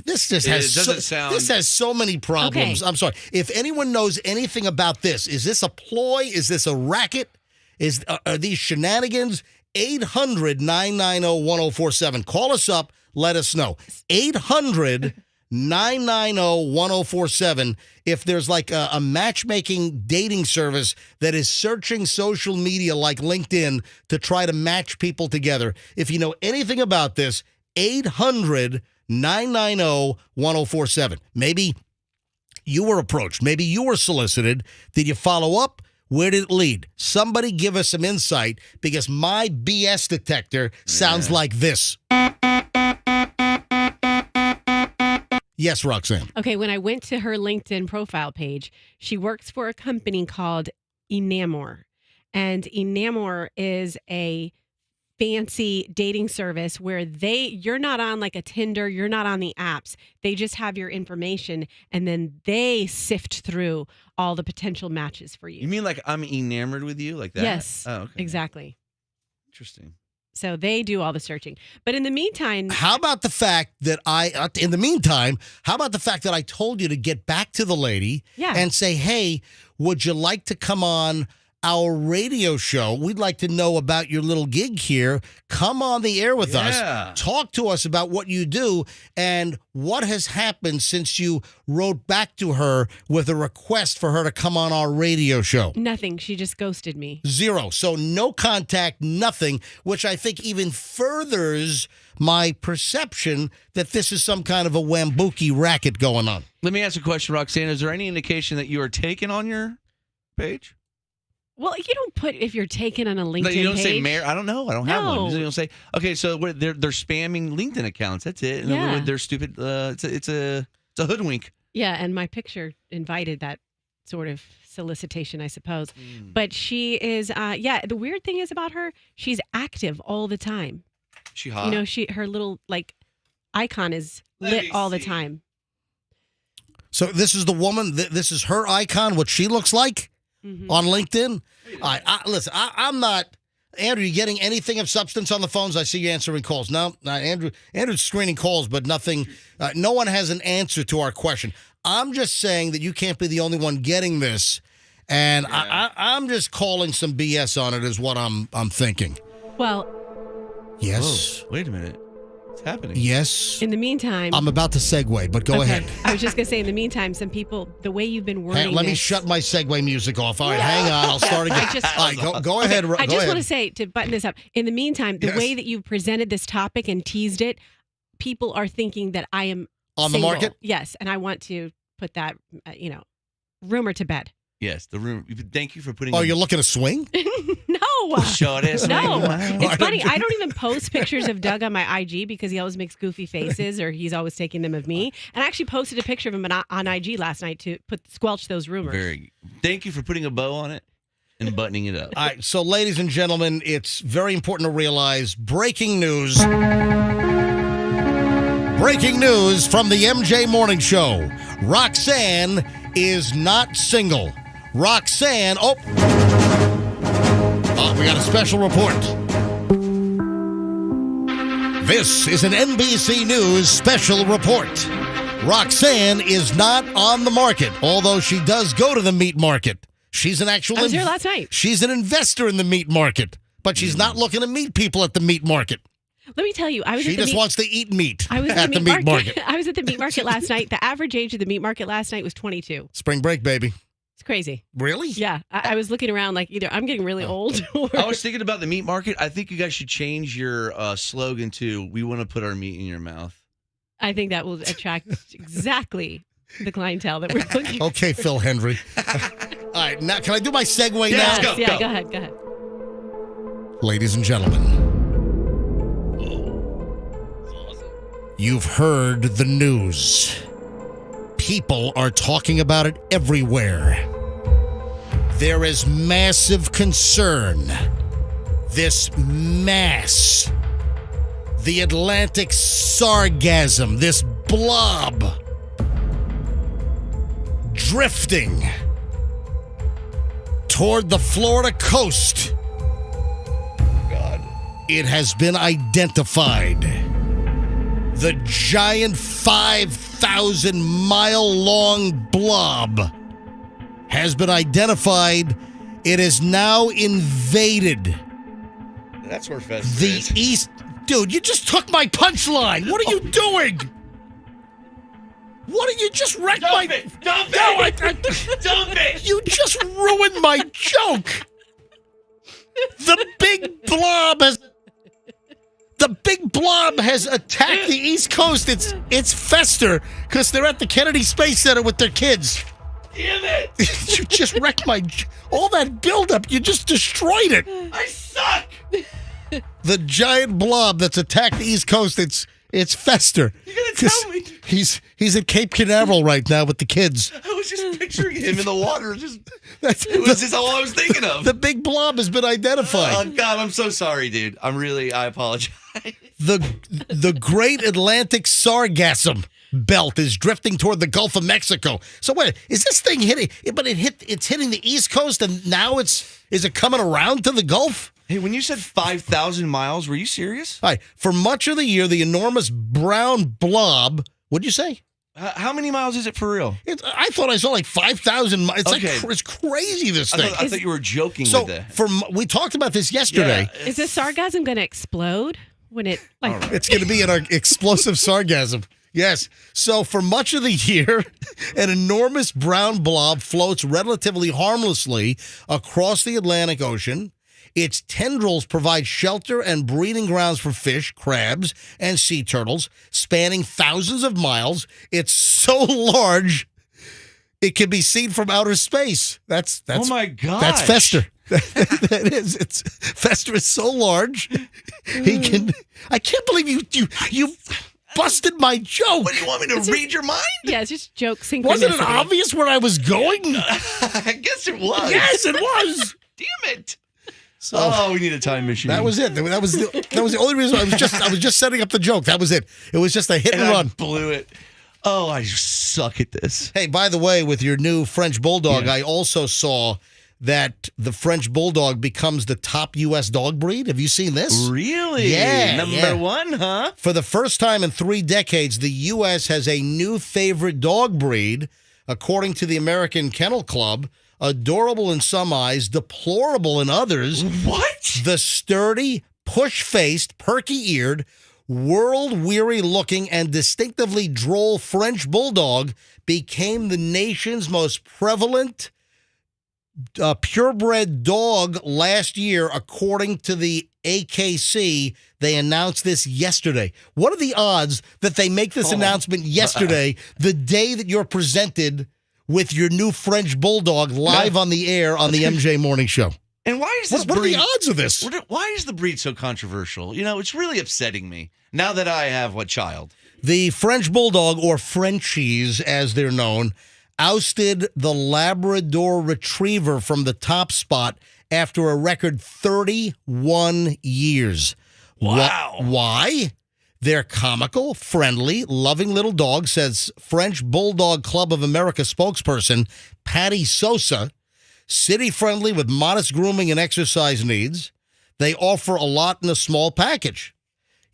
This just has this has so many problems. Okay. I'm sorry. If anyone knows anything about this, is this a ploy? Is this a racket? Are these shenanigans? 800-990-1047. Call us up. Let us know. 800-990-1047. If there's like a matchmaking dating service that is searching social media like LinkedIn to try to match people together. If you know anything about this, 800-990-1047. Maybe you were approached. Maybe you were solicited. Did you follow up? Where did it lead? Somebody give us some insight because my BS detector sounds like this. Yes, Roxanne. Okay, when I went to her LinkedIn profile page, she works for a company called Enamor. And Enamor is a fancy dating service where you're not on like a Tinder, you're not on the apps. They just have your information and then they sift through all the potential matches for you. You mean like I'm enamored with you like that? Yes, Oh, okay. exactly. Interesting. So they do all the searching. But in the meantime, how about the fact that I told you to get back to the lady and say, hey, would you like to come on our radio show? We'd like to know about your little gig here. Come on the air with us. Talk to us about what you do and what has happened since you wrote back to her with a request for her to come on our radio show. nothing. She just ghosted me. Zero. So no contact, nothing, which I think even furthers my perception that this is some kind of a Wambuki racket going on. Let me ask a question, Roxanne. Is there any indication that you are taken on your page? Well, you don't put if you're taken on a LinkedIn No, you don't page. say mayor. I don't know. I don't have one. No. You don't say. Okay, so they're spamming LinkedIn accounts. That's it. And Yeah. they're stupid. It's a hoodwink. Yeah, and my picture invited that sort of solicitation, I suppose. But she is, the weird thing is about her, she's active all the time. She hot. You know, her little, like, icon is lit all the time. So this is the woman. This is her icon. What she looks like on LinkedIn. Listen, I'm not. Andrew, you getting anything of substance on the phones? I see you answering calls. No, Andrew's screening calls, but nothing. No one has an answer to our question. I'm just saying that you can't be the only one getting this, and I'm just calling some BS on it. Is what I'm thinking. Well, yes. Whoa, wait a minute. What's happening? Yes. In the meantime, I'm about to segue, but go ahead. I was just gonna say, in the meantime, some people, the way you've been wording Hey, let me this- shut my segue music off. All right, hang on. I'll start again. All right, go ahead. I just want to say, to button this up, in the meantime, the way that you presented this topic and teased it, people are thinking that I am on the single. market. Yes, and I want to put that, rumor to bed. Yes, the room. Thank you for putting. Oh, you're looking to swing? No. Short ass. No. It's funny. I don't even post pictures of Doug on my IG because he always makes goofy faces or he's always taking them of me. And I actually posted a picture of him on IG last night to squelch those rumors. Thank you for putting a bow on it and buttoning it up. All right, so ladies and gentlemen, it's very important to realize breaking news. Breaking news from the MJ Morning Show. Roxanne is not single. Roxanne, we got a special report. This is an NBC News special report. Roxanne is not on the market, although she does go to the meat market. She's an actual... I was here last night. She's an investor in the meat market, but she's not looking to meet people at the meat market. Let me tell you, She just wants to eat meat I was at the meat market. I was at the meat market last night. The average age of the meat market last night was 22. Spring break, baby. It's crazy. Really? Yeah. I was looking around like either I'm getting really old or... I was thinking about the meat market. I think you guys should change your slogan to "We want to put our meat in your mouth." I think that will attract exactly the clientele that we're looking for. Okay, Phil Hendry. All right, now can I do my segue now? Yes, go ahead. Ladies and gentlemen, you've heard the news. People are talking about it everywhere. There is massive concern. This mass, the Atlantic sargassum, this blob drifting toward the Florida coast. God. It has been identified. The giant 5,000-mile-long blob has been identified. It is now invaded That's where Fester the is. east. Dude, you just took my punchline. What are you doing? What are you just wrecked my... Dump Dump it! You just ruined my joke. The big blob has attacked the East Coast. It's Fester because they're at the Kennedy Space Center with their kids. Damn it! You just wrecked all that buildup. You just destroyed it. I suck! The giant blob that's attacked the East Coast. It's Fester. You're gonna tell me? He's at Cape Canaveral right now with the kids. I was just picturing him in the water. It was just all I was thinking of. The big blob has been identified. Oh God, I'm so sorry, dude. I apologize. The Great Atlantic Sargassum Belt is drifting toward the Gulf of Mexico. So wait, is this thing hitting? But it's hitting the East Coast, and now is it coming around to the Gulf? Hey, when you said 5,000 miles, were you serious? All right. For much of the year, the enormous brown blob. What'd you say? How many miles is it for real? I thought I saw like 5,000 miles. It's Okay. it's crazy. This thing. I thought you were joking So with that. we talked about this yesterday. Yeah, Is the sargassum going to explode when it It's going to be an explosive sargassum. Yes. So for much of the year, an enormous brown blob floats relatively harmlessly across the Atlantic Ocean. Its tendrils provide shelter and breeding grounds for fish, crabs, and sea turtles, spanning thousands of miles. It's so large, it can be seen from outer space. That's oh my God. That's Fester. That is. Fester is so large. He can. I can't believe you busted my joke. What do you want me to read your mind? Yeah, it's just joke synchronicity. Wasn't it obvious where I was going? I guess it was. Yes, it was. Damn it. So, we need a time machine. That was it. That was the only reason. I was just setting up the joke. That was it. It was just a hit and run. I blew it. Oh, I suck at this. Hey, by the way, with your new French Bulldog, I also saw that the French Bulldog becomes the top U.S. dog breed. Have you seen this? Really? Yeah. Number one, huh? For the first time in 3 decades, the U.S. has a new favorite dog breed, according to the American Kennel Club. Adorable in some eyes, deplorable in others. What? The sturdy, push-faced, perky-eared, world-weary looking, and distinctively droll French Bulldog became the nation's most prevalent purebred dog last year, according to the AKC. They announced this yesterday. What are the odds that they make this announcement yesterday, the day that you're presented with your new French Bulldog live on the air on the MJ Morning Show? And why is this What are breed, the odds of this? Why is the breed so controversial? You know, it's really upsetting me now that I have a child. The French Bulldog, or Frenchies as they're known, ousted the Labrador Retriever from the top spot after a record 31 years. Wow. Why? They're comical, friendly, loving little dogs, says French Bulldog Club of America spokesperson Patty Sosa. City-friendly with modest grooming and exercise needs. They offer a lot in a small package.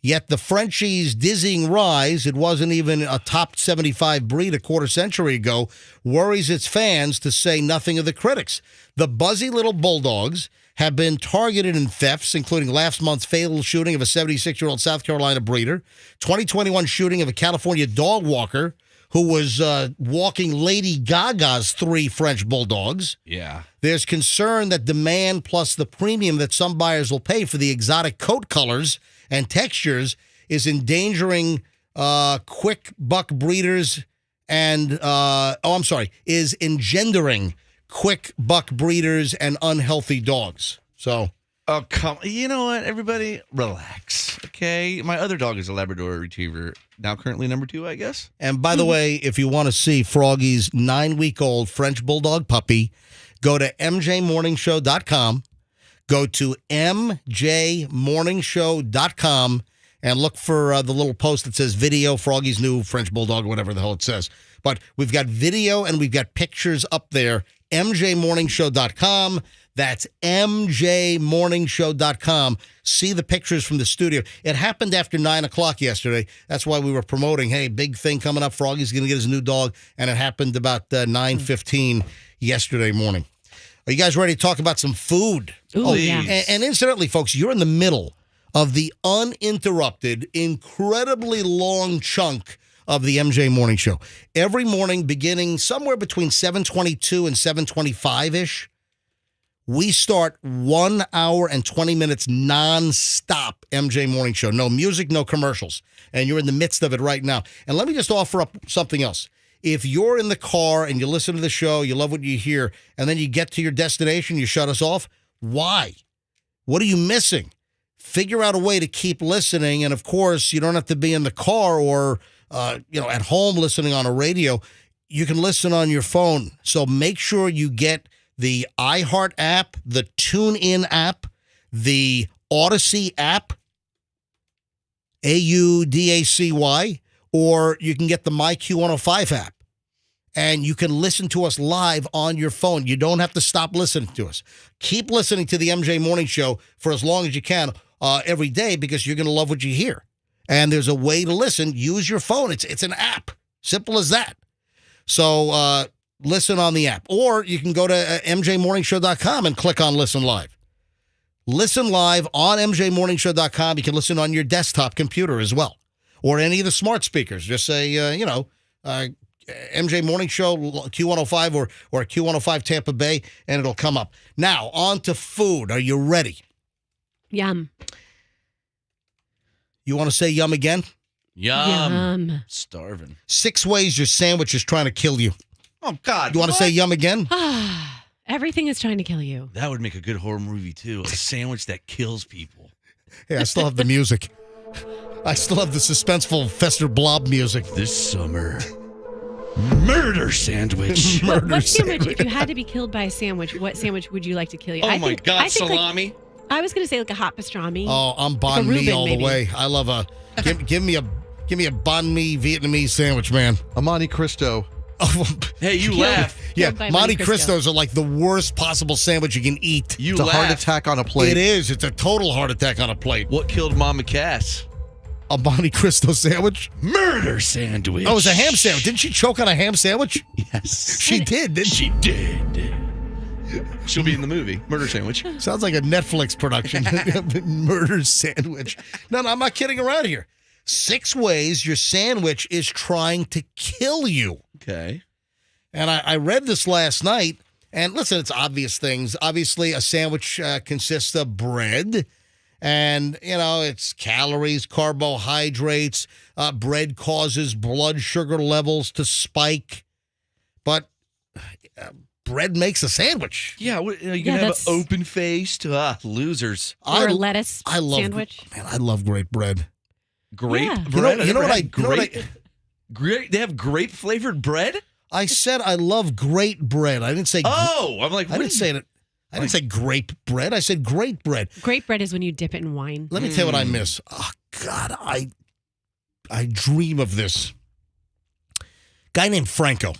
Yet the Frenchie's dizzying rise, it wasn't even a top 75 breed a quarter century ago, worries its fans, to say nothing of the critics. The buzzy little Bulldogs have been targeted in thefts, including last month's fatal shooting of a 76-year-old South Carolina breeder, 2021 shooting of a California dog walker who was walking Lady Gaga's 3 French Bulldogs. Yeah. There's concern that demand plus the premium that some buyers will pay for the exotic coat colors and textures is endangering quick buck breeders and, is engendering quick buck breeders and unhealthy dogs. So, oh, come. You know what, everybody? Relax, okay? My other dog is a Labrador Retriever, now currently number 2, I guess. and by the way, if you want to see Froggy's 9-week-old French Bulldog puppy, go to mjmorningshow.com. Go to mjmorningshow.com and look for the little post that says video, Froggy's new French Bulldog, whatever the hell it says. But we've got video and we've got pictures up there. mjmorningshow.com. That's mjmorningshow.com. See the pictures from the studio. It happened after 9 o'clock yesterday. That's why we were promoting, hey, big thing coming up. Froggy's going to get his new dog. And it happened about 9:15 yesterday morning. Are you guys ready to talk about some food? Ooh, yeah. And incidentally, folks, you're in the middle of the uninterrupted, incredibly long chunk of the MJ Morning Show. Every morning, beginning somewhere between 7:22 and 7:25-ish, we start 1 hour and 20 minutes nonstop MJ Morning Show. No music, no commercials. And you're in the midst of it right now. And let me just offer up something else. If you're in the car and you listen to the show, you love what you hear, and then you get to your destination, you shut us off, why? What are you missing? Figure out a way to keep listening. And, of course, you don't have to be in the car or, at home listening on a radio. You can listen on your phone. So make sure you get the iHeart app, the TuneIn app, the Odyssey app, AUDACY, or you can get the MyQ105 app. And you can listen to us live on your phone. You don't have to stop listening to us. Keep listening to the MJ Morning Show for as long as you can every day, because you're going to love what you hear. And there's a way to listen. Use your phone. It's an app. Simple as that. So listen on the app. Or you can go to mjmorningshow.com and click on Listen Live. Listen live on mjmorningshow.com. You can listen on your desktop computer as well, or any of the smart speakers. Just say, MJ Morning Show, Q105 or Q105 Tampa Bay, and it'll come up. Now, on to food. Are you ready? Yum. You want to say yum again? Yum. Starving. 6 ways your sandwich is trying to kill you. Oh, God. You want to say yum again? Everything is trying to kill you. That would make a good horror movie, too. A sandwich that kills people. Hey, I still have the music. I still have the suspenseful Fester Blob music. This summer, murder sandwich. What sandwich, if you had to be killed by a sandwich, what sandwich would you like to kill you? Oh, my God, salami. I was gonna say like a hot pastrami. Oh, I'm banh mi all the way. I love a give me a banh mi Vietnamese sandwich, man. A Monte Cristo. Hey, you laugh. Yeah, by Monte Monte Cristos are like the worst possible sandwich you can eat. You It's a laugh. heart attack on a plate. It is. It's a total heart attack on a plate. What killed Mama Cass? A Monte Cristo sandwich? Murder sandwich. Oh, it was a ham sandwich. Didn't she choke on a ham sandwich? Yes. She did, didn't she? She did. She'll be in the movie. Murder sandwich. Sounds like a Netflix production. Murder sandwich. No, I'm not kidding around here. 6 ways your sandwich is trying to kill you. Okay. And I read this last night, and listen, it's obvious things. Obviously, a sandwich consists of bread, and, it's calories, carbohydrates. Bread causes blood sugar levels to spike, but bread makes a sandwich. Yeah, you can have an open-faced. Losers. Or a lettuce sandwich. Man, I love great bread. Grape Yeah. bread? You know what I... Grape? They have grape-flavored bread? I said I love great bread. I didn't say... I'm like... I didn't say it. I didn't say grape bread. I said great bread. Great bread is when you dip it in wine. Let me tell you what I miss. Oh, God, I dream of this. Guy named Franco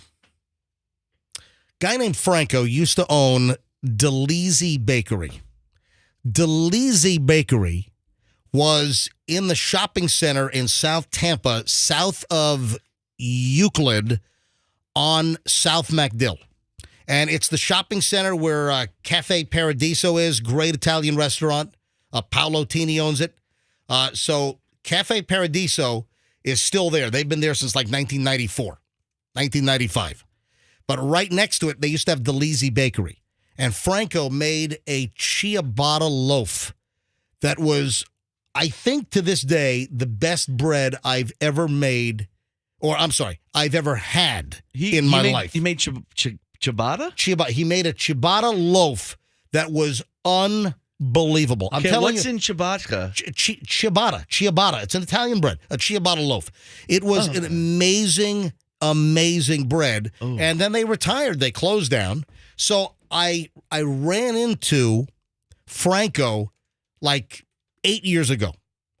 used to own DeLeezy Bakery. DeLeezy Bakery was in the shopping center in South Tampa, south of Euclid on South MacDill. And it's the shopping center where Cafe Paradiso is, great Italian restaurant. Paolo Tini owns it. So Cafe Paradiso is still there. They've been there since like 1994, 1995. But right next to it, they used to have DeLeezy Bakery. And Franco made a ciabatta loaf that was, I think to this day, the best bread I've ever made, I've ever had in my life. He made ciabatta? He made a ciabatta loaf that was unbelievable. I'm telling what's you. in ciabatta? Ciabatta. It's an Italian bread, a ciabatta loaf. It was an amazing bread. Oh. And then they retired. They closed down. So I ran into Franco like 8 years ago.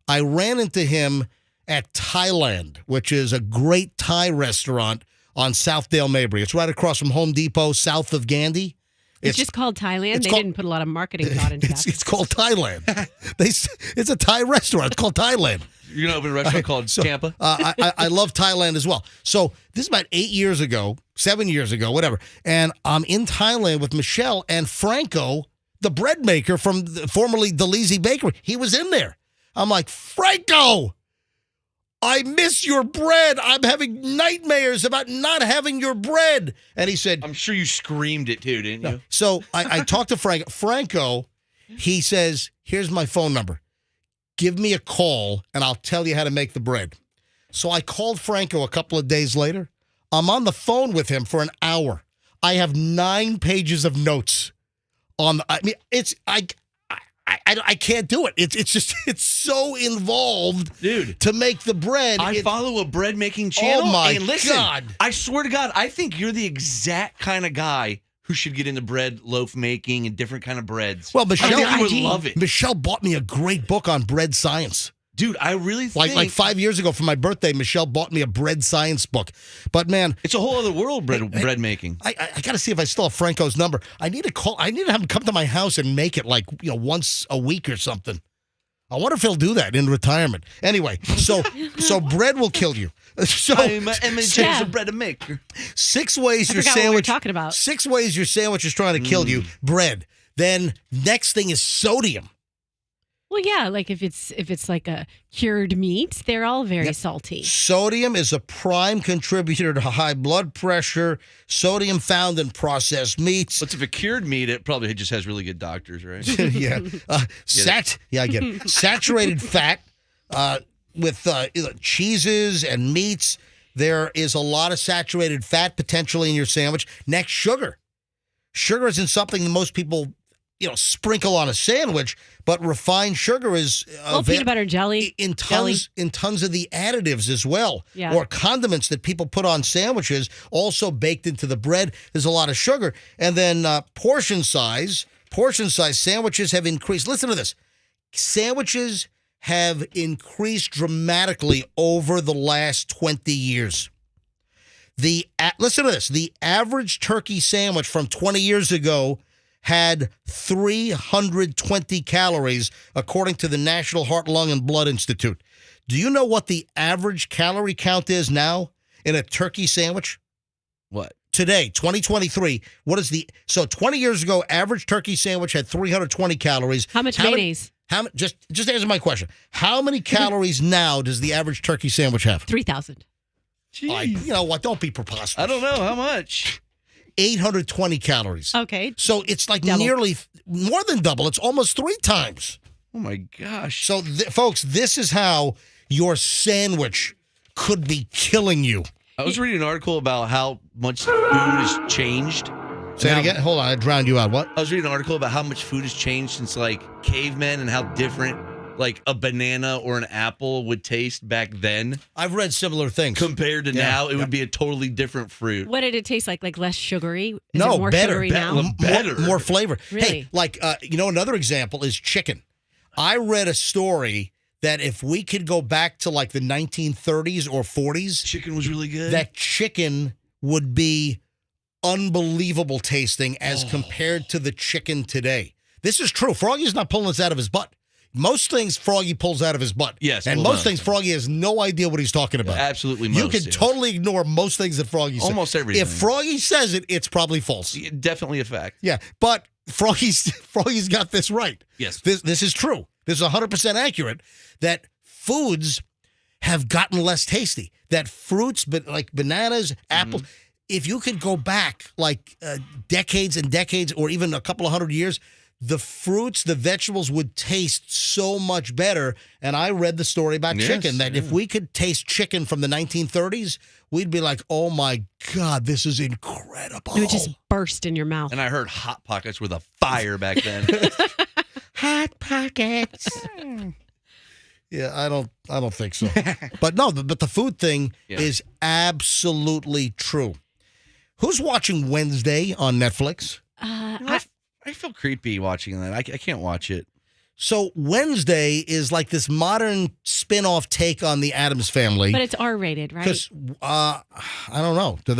I ran into him at Thailand, which is a great Thai restaurant on Southdale Mabry. It's right across from Home Depot, south of Gandhi. It's just called Thailand. They didn't put a lot of marketing thought into that. It's called Thailand. It's a Thai restaurant. It's called Thailand. You're going to open a restaurant called Tampa? I love Thailand as well. So this is about 8 years ago, 7 years ago, whatever. And I'm in Thailand with Michelle and Franco, the bread maker from formerly DeLeezy Bakery. He was in there. I'm like, Franco, I miss your bread. I'm having nightmares about not having your bread. And he said... I'm sure you screamed it too, didn't you? So I talked to Franco. Franco, he says, here's my phone number. Give me a call, and I'll tell you how to make the bread. So I called Franco a couple of days later. I'm on the phone with him for an hour. I have 9 pages of notes on. I can't do it. It's so involved, dude, to make the bread. I follow a bread making channel. Oh my and listen, God! I swear to God, I think you're the exact kind of guy who should get into bread loaf making and different kind of breads. Well, Michelle, I think you would love it. Michelle bought me a great book on bread science. Dude, I really think... Like 5 years ago for my birthday, Michelle bought me a bread science book. But, man... It's a whole other world, bread making. I got to see if I still have Franco's number. I need to call... I need to have him come to my house and make it once a week or something. I wonder if he'll do that in retirement. Anyway, so bread will kill you. So I'm a bread maker. 6 ways your what we were sandwich... talking about. 6 ways your sandwich is trying to kill you. Bread. Then next thing is sodium. Well, yeah, like if it's like a cured meat, they're all very salty. Sodium is a prime contributor to high blood pressure. Sodium found in processed meats. But if a cured meat, it probably just has really good doctors, right? Yeah. I get it. Saturated fat with cheeses and meats. There is a lot of saturated fat potentially in your sandwich. Next, sugar. Sugar isn't something that most people sprinkle on a sandwich, but refined sugar is peanut butter jelly in tons of the additives as well. Yeah. Or condiments that people put on sandwiches, also baked into the bread. There's a lot of sugar. And then portion size portion size, sandwiches have increased. Listen to this. Sandwiches have increased dramatically over the last 20 years. Listen to this. The average turkey sandwich from 20 years ago had 320 calories, according to the National Heart, Lung, and Blood Institute. Do you know what the average calorie count is now in a turkey sandwich? What? Today, 2023, so 20 years ago, average turkey sandwich had 320 calories. How much mayonnaise? Just answer my question. How many calories now does the average turkey sandwich have? 3,000. You know what? Don't be preposterous. I don't know. How much? 820 calories. Okay. So it's like Double. nearly more than double. It's almost 3 times. Oh, my gosh. So, folks, this is how your sandwich could be killing you. I was reading an article about how much food has changed. Say it again. Hold on. I drowned you out. What? I was reading an article about how much food has changed since, like, cavemen and how different, like, a banana or an apple would taste back then. I've read similar things. Compared to now, it would be a totally different fruit. What did it taste like? Like less sugary? Is No, it more better. sugary now? Better. More flavor. Really? Hey, like, another example is chicken. I read a story that if we could go back to like the 1930s or 40s, Chicken was really good. that chicken would be unbelievable tasting as compared to the chicken today. This is true. Froggy's not pulling this out of his butt. Most things Froggy pulls out of his butt. Yes, And well most done. things Froggy has no idea what he's talking about. Absolutely most. You can yes. totally ignore most things that Froggy says. Almost everything. If Froggy says it, it's probably false. Definitely a fact. Yeah, but Froggy's got this right. Yes. This is true. This is 100% accurate that foods have gotten less tasty. That fruits, but like bananas, apples, if you could go back like decades and decades or even a couple of hundred years, the fruits, the vegetables would taste so much better. And I read the story about chicken, that if we could taste chicken from the 1930s, we'd be like, oh my God, this is incredible. It would just burst in your mouth. And I heard Hot Pockets were the fire back then. Hot Pockets. Yeah, I don't think so. But no, but the food thing is absolutely true. Who's watching Wednesday on Netflix? I feel creepy watching that. I can't watch it. So Wednesday is like this modern spin-off take on the Addams Family. But it's R-rated, right? Because I don't know. Do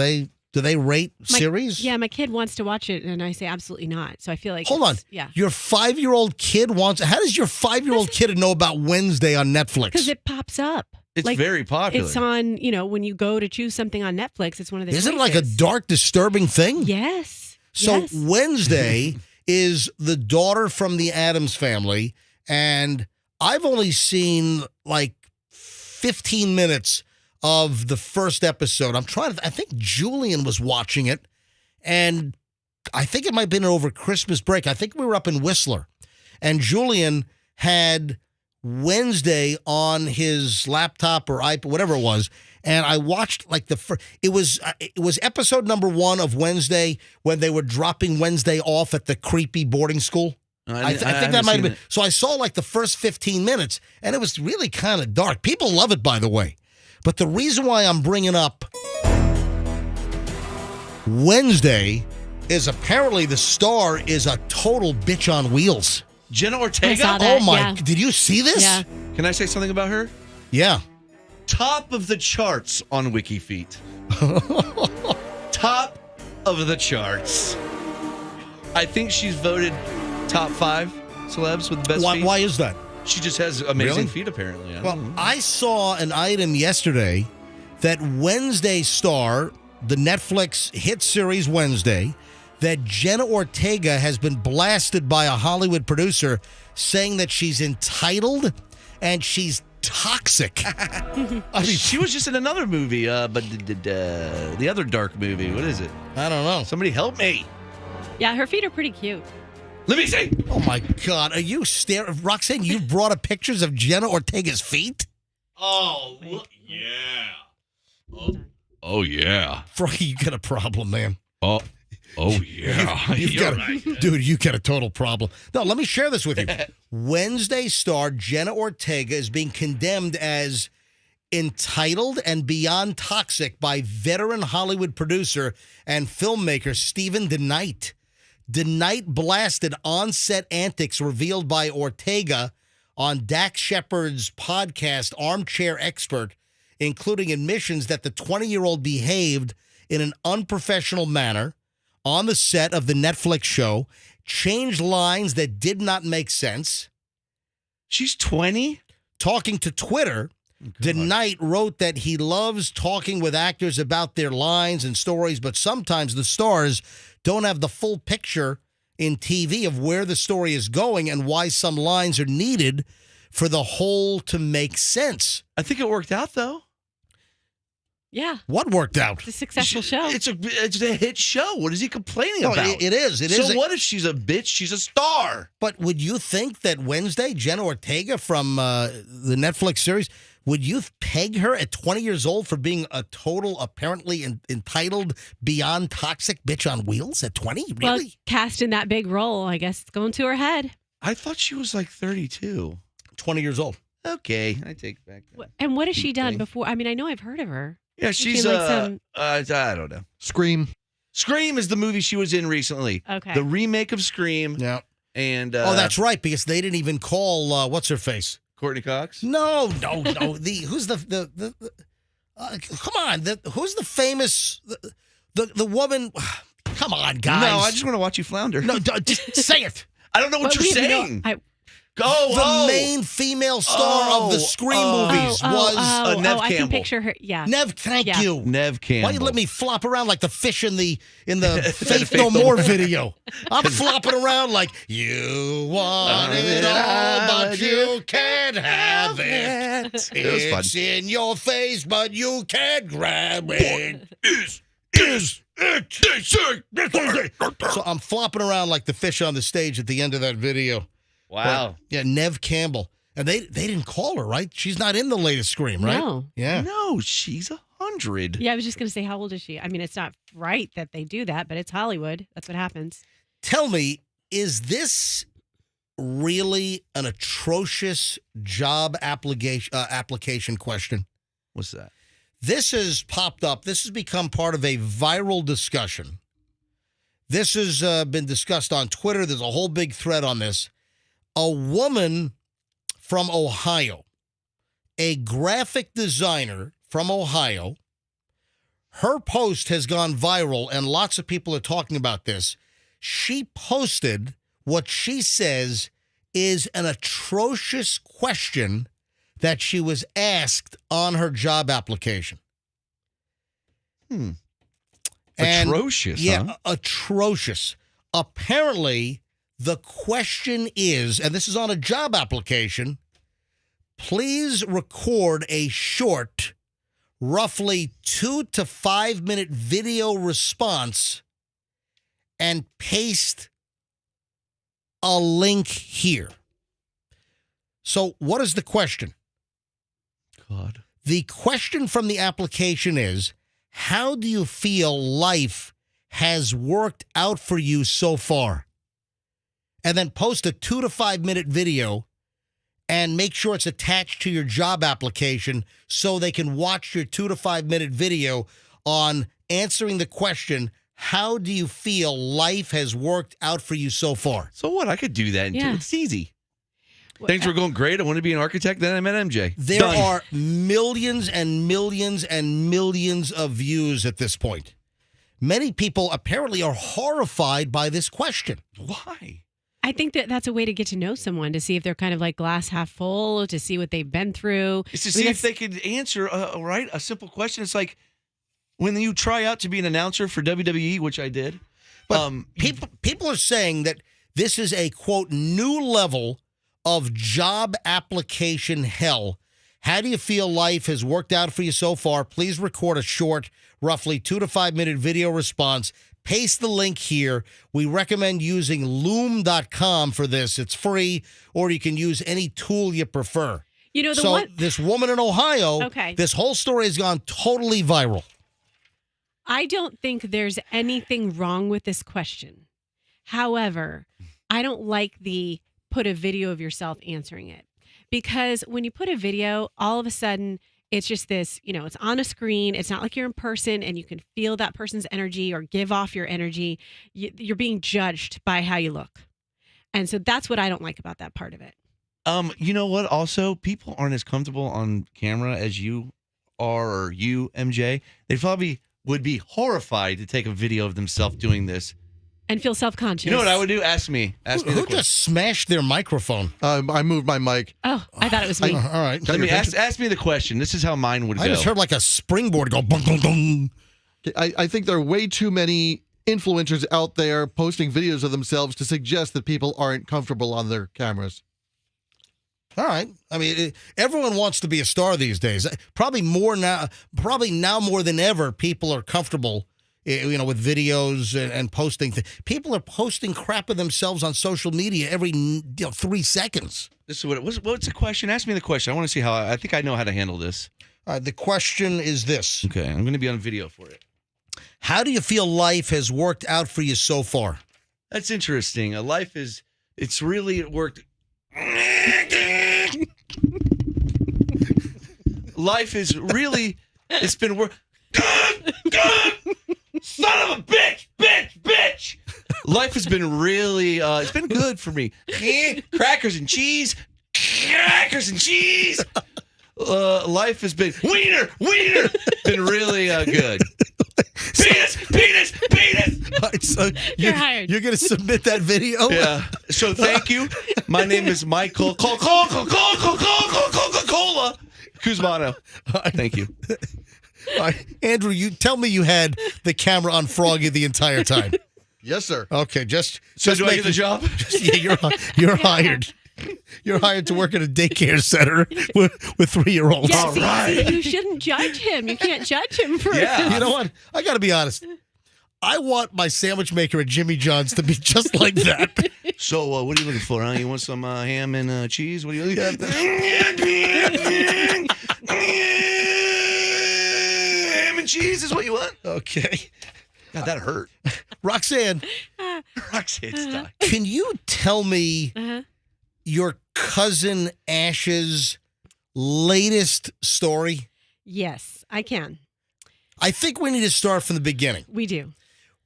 they rate series? Yeah, my kid wants to watch it, and I say absolutely not. So I feel like Hold on. Yeah. Your 5-year-old kid wants. How does your 5-year-old kid know about Wednesday on Netflix? Because it pops up. It's very popular. It's on, when you go to choose something on Netflix, it's one of the Isn't it like a dark, disturbing thing? Yes. So Yes. Wednesday is the daughter from the Addams Family, and I've only seen like 15 minutes of the first episode. I think Julian was watching it, and I think it might have been over Christmas break. I think we were up in Whistler, and Julian had Wednesday on his laptop or iPad, whatever it was, and I watched like it was episode number 1 of Wednesday when they were dropping Wednesday off at the creepy boarding school. I think that might have been. So I saw like the first 15 minutes, and it was really kind of dark. People love it, by the way. But the reason why I'm bringing up Wednesday is apparently the star is a total bitch on wheels. Jenna I Ortega? saw that, Oh my, yeah. did you see this? Yeah. Can I say something about her? Yeah. Top of the charts on WikiFeet. Top of the charts. I think she's voted top 5 celebs with the best feet. Why is that? She just has amazing Really? feet, apparently. I don't Well, know. I saw an item yesterday that Wednesday star, the Netflix hit series Wednesday, that Jenna Ortega has been blasted by a Hollywood producer saying that she's entitled and she's toxic. I mean, She was just in another movie, but the other dark movie. What is it? I don't know. Somebody help me. Yeah, her feet are pretty cute. Let me see. Oh my God. Are you staring? Roxanne, you brought up pictures of Jenna Ortega's feet? Oh, look, yeah. Oh, yeah. Froggy, you got a problem, man. Oh yeah. You've got dude, you got a total problem. No, let me share this with you. Wednesday star Jenna Ortega is being condemned as entitled and beyond toxic by veteran Hollywood producer and filmmaker Stephen DeKnight. DeKnight blasted on-set antics revealed by Ortega on Dax Shepard's podcast Armchair Expert, including admissions that the 20-year-old behaved in an unprofessional manner on the set of the Netflix show, changed lines that did not make sense. She's 20? Talking to Twitter, DeKnight wrote that he loves talking with actors about their lines and stories, but sometimes the stars don't have the full picture in TV of where the story is going and why some lines are needed for the whole to make sense. I think it worked out, though. Yeah. What worked out? It's a successful show. It's a hit show. What is he complaining No, about? it is. It is. So what if she's a bitch? She's a star. But would you think that Wednesday, Jenna Ortega from the Netflix series, would you peg her at 20 years old for being a total, apparently entitled, beyond toxic bitch on wheels at 20? Really? Well, cast in that big role, I guess it's going to her head. I thought she was like 32. 20 years old. Okay, I take back that. And what has she done thing. before? I mean, I know I've heard of her. Yeah, she's I don't know. Scream. Scream is the movie she was in recently. Okay. The remake of Scream. Yeah. And oh, that's right, because they didn't even call what's her face. Courtney Cox. No. Who's the come on, who's the famous the woman? Come on, guys. No, I just want to watch you flounder. No, just say it. I don't know what you're saying. The main female star of the Scream movies was Nev Campbell. I can picture her. Yeah. Nev, thank you. Nev Campbell. Why you let me flop around like the fish in the Faith No More video? I'm flopping around like you want it all, but you can't have it. It's in your face, but you can't grab it. So I'm flopping around like the fish on the stage at the end of that video. Wow. But, yeah, Nev Campbell. And they didn't call her, right? She's not in the latest Scream, right? No. Yeah. No, she's 100. Yeah, I was just going to say, how old is she? I mean, it's not right that they do that, but it's Hollywood. That's what happens. Tell me, is this really an atrocious job application question? What's that? This has popped up. This has become part of a viral discussion. This has been discussed on Twitter. There's a whole big thread on this. A woman from Ohio, a graphic designer from Ohio, her post has gone viral, and lots of people are talking about this. She posted what she says is an atrocious question that she was asked on her job application. Atrocious, yeah, huh? Atrocious. Apparently, the question is, and this is on a job application, please record a short, roughly 2 to 5 minute video response and paste a link here. So what is the question? God. The question from the application is, how do you feel life has worked out for you so far? And then post a 2 to 5 minute video and make sure it's attached to your job application so they can watch your 2 to 5 minute video on answering the question, how do you feel life has worked out for you so far? So what? I could do that. Yeah. It's easy. Things were going great. I want to be an architect. Then I met MJ. There are millions and millions and millions of views at this point. Many people apparently are horrified by this question. Why? I think that that's a way to get to know someone, to see if they're kind of like glass half full, to see what they've been through. It's to see if they could answer a simple question. It's like when you try out to be an announcer for WWE, which I did. But people are saying that this is a, quote, new level of job application hell. How do you feel life has worked out for you so far? Please record a short, roughly 2 to 5 minute video response. Paste the link here. We recommend using loom.com for this. It's free, or you can use any tool you prefer. You know, this woman in Ohio, Okay. This whole story has gone totally viral. I don't think there's anything wrong with this question. However, I don't like the put a video of yourself answering it. Because when you put a video, all of a sudden It's just this, it's on a screen. It's not like you're in person and you can feel that person's energy or give off your energy. You're being judged by how you look. And so that's what I don't like about that part of it. You know what? Also, people aren't as comfortable on camera as you are, or you, MJ. They probably would be horrified to take a video of themselves doing this. And feel self-conscious. You know what I would do? Ask me. Who just smashed their microphone? I moved my mic. Oh, I thought it was me. All right. Let me ask me the question. This is how mine would go. I just heard like a springboard go bung, bung, bung. I think there are way too many influencers out there posting videos of themselves to suggest that people aren't comfortable on their cameras. All right. I mean, everyone wants to be a star these days. Probably now more than ever, people are comfortable, with videos and posting. People are posting crap of themselves on social media every 3 seconds. This is what's the question? Ask me the question. I want to see how. I think I know how to handle this. The question is this. Okay, I'm going to be on video for it. How do you feel life has worked out for you so far? That's interesting. It's really worked. Life is really, it's been work. Son of a bitch. Life has been really, it's been good for me. Crackers and cheese. Life has been, wiener, been really good. Penis. All right, so You're hired. You're going to submit that video? Yeah. So thank you. My name is Michael Coca-Cola Kuzmano. Thank you. All right, Andrew, you tell me you had the camera on Froggy the entire time. Yes, sir. Okay, just do I get the job? Yeah, you're hired. You're hired to work at a daycare center with 3-year-olds. Yes, All right. you shouldn't judge him. You can't judge him for Yeah. You know what? I got to be honest. I want my sandwich maker at Jimmy John's to be just like that. So what are you looking for, huh? You want some ham and cheese? What are you looking for? Ham and cheese is what you want? Okay. God, that hurt. Roxanne, Stop. can you tell me Uh-huh. your cousin Ash's latest story? Yes, I can. I think we need to start from the beginning. We do.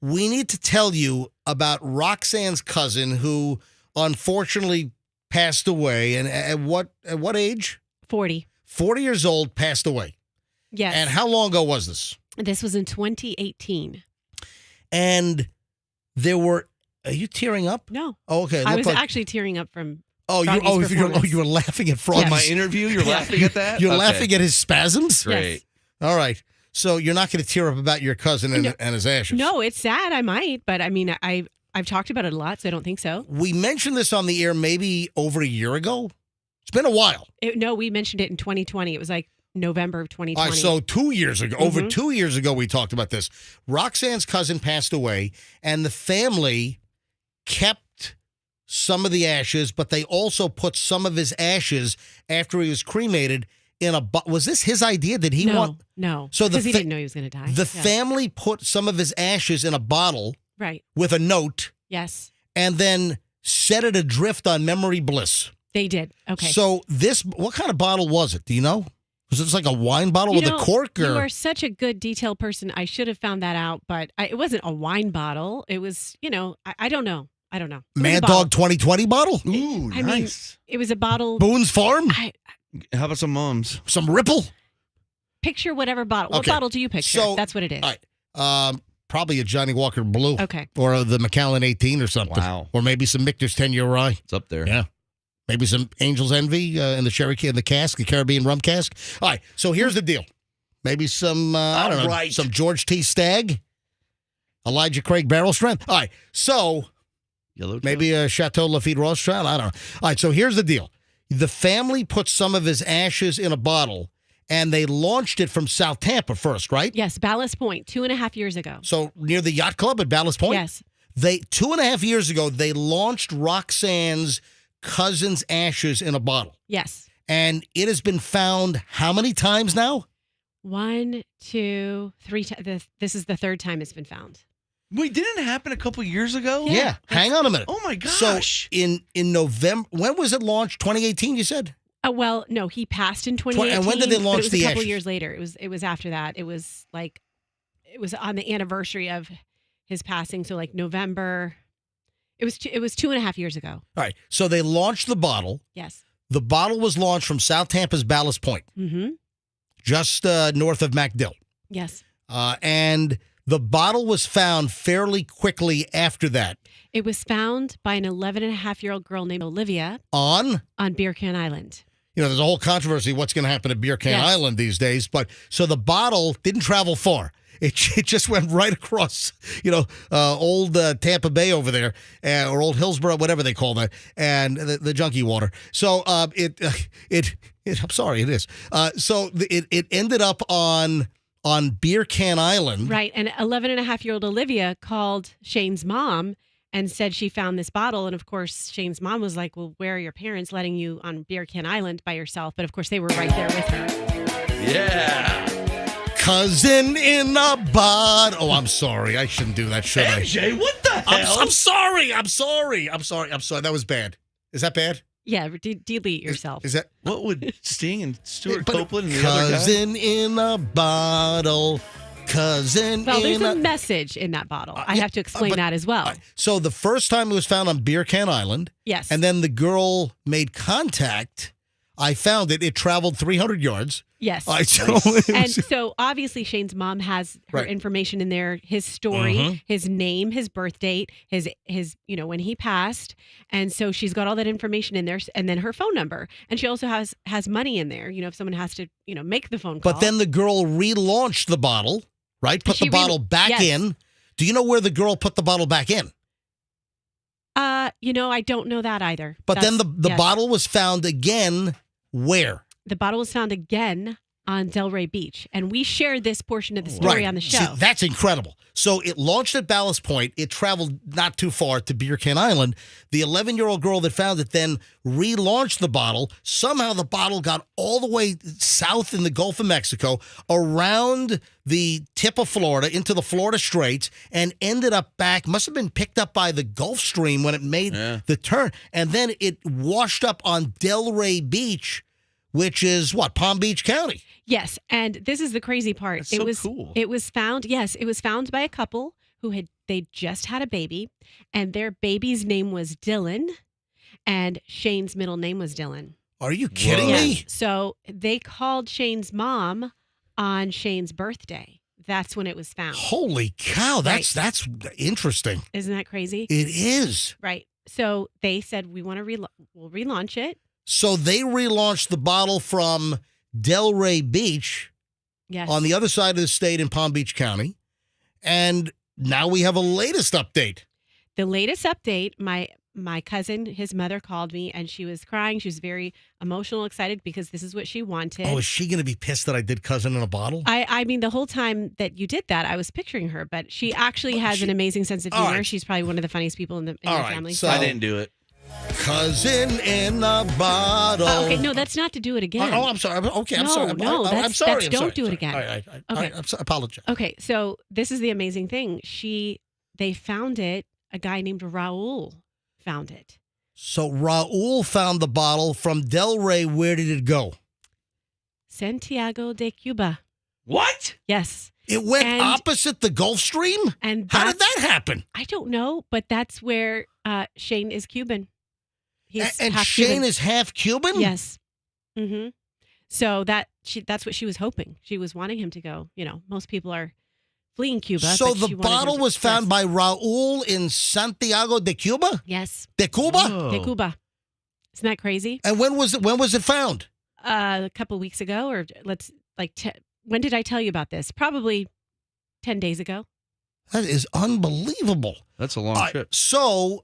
We need to tell you about Roxanne's cousin who unfortunately passed away. And at what age? 40. 40 years old, passed away. Yes. And how long ago was this? This was in 2018. And there were, are you tearing up? No. Oh, okay. I was actually tearing up from you performance. were laughing at Froggy. My interview, you're laughing at that? You're Okay. laughing at his spasms? Great. Yes. All right. So you're not going to tear up about your cousin and his ashes? No, it's sad. I might, but I mean, I've talked about it a lot, so I don't think so. We mentioned this on the air maybe over a year ago. It's been a while. No, we mentioned it in 2020. It was like November of 2020. All right, so 2 years ago, over 2 years ago, we talked about this. Roxanne's cousin passed away, and the family kept some of the ashes, but they also put some of his ashes after he was cremated in a. Was this his idea? Did he want? No. So because he didn't know he was going to die. The family put some of his ashes in a bottle, right? With a note, Yes, and then set it adrift on Memory Bliss. they did. Okay. So what kind of bottle was it? Do you know? Was it like a wine bottle with a cork? Or? You are such a good detail person. I should have found that out, but it wasn't a wine bottle. It was, I don't know. It was Mad a bottle. Dog 2020 bottle? Ooh, I nice. mean, it was a bottle. Boone's Farm? How about some mums? Some Ripple? Picture whatever bottle. Okay. What bottle do you picture? So, that's what it is. All right. Probably a Johnny Walker Blue. Okay. Or the Macallan 18 or something. Wow. Or maybe some Michter's 10-year rye. It's up there. Yeah. Maybe some Angel's Envy in the sherry in the cask, the Caribbean rum cask. All right. So here's the deal. Maybe some, I don't know, some George T. Stagg, Elijah Craig Barrel Strength. All right. So maybe a Chateau Lafite Rothschild. I don't know. All right. So here's the deal. The family put some of his ashes in a bottle, and they launched it from South Tampa first, right? Yes, Ballast Point, 2.5 years ago. So near the yacht club at Ballast Point? Yes. 2.5 years ago, they launched Roxanne's cousin's ashes in a bottle. Yes. And it has been found how many times now? 1, 2, 3 times. This is the third time it's been found. Wait, didn't it happen a couple years ago? Yeah. Hang on a minute. Oh my gosh. So in November, when was it launched? 2018, you said? Well, no, he passed in 2018. And when did they launch but it was the a couple Ashes? years later. It was after that. It was on the anniversary of his passing. So like November. It was 2.5 years ago. All right. So they launched the bottle. Yes. The bottle was launched from South Tampa's Ballast Point, just north of MacDill. Yes. And the bottle was found fairly quickly after that. It was found by an 11-and-a-half-year-old girl named Olivia On Beer Can Island. there's a whole controversy what's going to happen at Beer Can Yes. Island these days. But so the bottle didn't travel far. It just went right across, old Tampa Bay over there, or old Hillsborough, whatever they call that, and the junkie water. So I'm sorry, it is. It ended up on Beer Can Island. Right. And 11-and-a-half-year-old Olivia called Shane's mom and said she found this bottle. And of course, Shane's mom was like, well, where are your parents letting you on Beer Can Island by yourself? But of course, they were right there with her. Yeah. Cousin in a bottle. Oh, I'm sorry. I shouldn't do that, should I? MJ, what the hell? I'm sorry. That was bad. Is that bad? Yeah, delete yourself. Is that What would Sting and Stuart But Copeland and the other guy? cousin in a bottle? Cousin Well, there's in a message in that bottle. I have to explain but- that as well. So the first time it was found on Beer Can Island, Yes. and then the girl made contact. I found it. It traveled 300 yards. Yes. So it And was- so obviously Shane's mom has her Right. information in there, his story, Mhm. his name, his birth date, his when he passed. And so she's got all that information in there, and then her phone number. And she also has money in there, if someone has to, make the phone call. But then the girl relaunched the bottle, right? Put She the bottle back yes. in. Do you know where the girl put the bottle back in? I don't know that either. But then the Yes. bottle was found again where? The bottle was found again on Delray Beach. And we shared this portion of the story on the show. See, that's incredible. So it launched at Ballast Point. It traveled not too far to Beer Can Island. The 11-year-old girl that found it then relaunched the bottle. Somehow the bottle got all the way south in the Gulf of Mexico, around the tip of Florida, into the Florida Straits, and ended up back, must have been picked up by the Gulf Stream when it made the turn. And then it washed up on Delray Beach, which is what, Palm Beach County. Yes, and this is the crazy part. That's so cool. It was found. Yes, it was found by a couple who they just had a baby, and their baby's name was Dylan, and Shane's middle name was Dylan. Are you kidding Yes. me? So they called Shane's mom on Shane's birthday. That's when it was found. Holy cow, that's interesting. Isn't that crazy? It is. Right. So they said we want to we'll relaunch it. So they relaunched the bottle from Delray Beach Yes. on the other side of the state in Palm Beach County. And now we have a latest update. The latest update, my cousin, his mother called me and she was crying. She was very emotional, excited because this is what she wanted. Oh, is she going to be pissed that I did Cousin in a Bottle? I mean, the whole time that you did that, I was picturing her, but she actually has an amazing sense of All humor. right. She's probably one of the funniest people in the All right, family. so- I didn't do it. Cousin in a Bottle. Okay, no, that's not to do it again. Oh, I'm sorry. Okay, I'm No, sorry. no, I'm that's- sorry. that's I'm don't sorry. do it Sorry. again. All right. Okay. I'm sorry. Apologize. Okay, so this is the amazing thing. They found it. A guy named Raul found it. So Raul found the bottle from Delray. Where did it go? Santiago de Cuba. What? Yes. It went And- opposite the Gulf Stream? And How did that happen? I don't know, but that's where Shane is Cuban. He's And half Shane Cuban. is half Cuban? Yes. Mm-hmm. So that's what she was hoping. She was wanting him to go. Most people are fleeing Cuba. So but the she wanted him bottle to- was found Yes. by Raul in Santiago de Cuba? Yes. De Cuba? Whoa. De Cuba. Isn't that crazy? And when was it found? A couple weeks ago, or when did I tell you about this? Probably 10 days ago. That is unbelievable. That's a long trip. So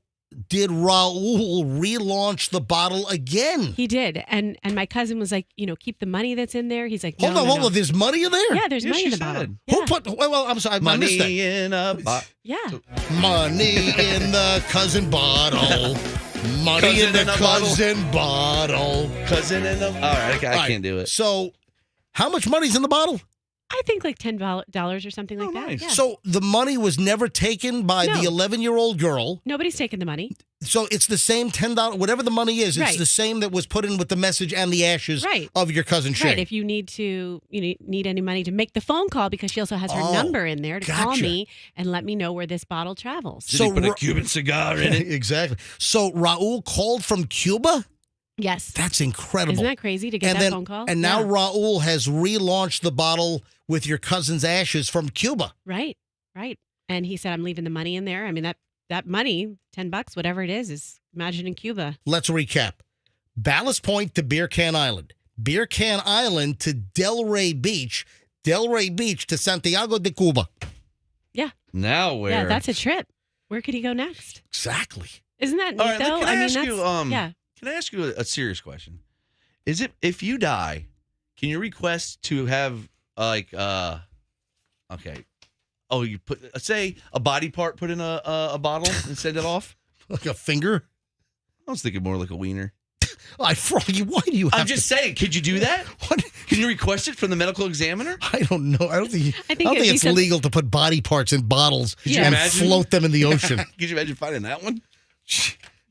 did Raul relaunch the bottle again? He did, and my cousin was like, keep the money that's in there. He's like, no, Hold no. on. There's money in there? Yeah, there's money in the bottle. said. Yeah. Who put? Well, I'm sorry. I missed that. Money in a box. Yeah. Money in the cousin bottle. Money Cousin in the in a bottle. cousin bottle. Cousin in a. All right, I can't do it. So, how much money's in the bottle? I think like $10 or something like that. nice. Yeah. So the money was never taken by No. the 11-year-old girl. Nobody's taking the money. So it's the same $10, whatever the money is. It's Right. the same that was put in with the message and the ashes Right. of your cousin Shay. Right. If you need any money to make the phone call, because she also has her number in there to call gotcha. me and let me know where this bottle travels. Did he put a Cuban cigar in it? Exactly. So Raul called from Cuba? Yes. That's incredible. Isn't that crazy to get that phone call? And now Yeah. Raul has relaunched the bottle with your cousin's ashes from Cuba. Right. And he said, I'm leaving the money in there. I mean, that money, $10, whatever it is imagine in Cuba. Let's recap. Ballast Point to Beer Can Island. Beer Can Island to Delray Beach. Delray Beach to Santiago de Cuba. Yeah. Now where? Yeah, that's a trip. Where could he go next? Exactly. Isn't that neat, All right, though? can I ask you, yeah. Can I ask you a serious question? Is it if you die, can you request to have okay. Oh, you put say a body part put in a bottle and send it off? Like a finger? I was thinking more like a wiener. Froggy, why do you have I'm just saying, could you do that? What? Can you request it from the medical examiner? I don't know. I don't think I think it's legal to put body parts in bottles you and imagine? float them in the ocean. Could you imagine finding that one?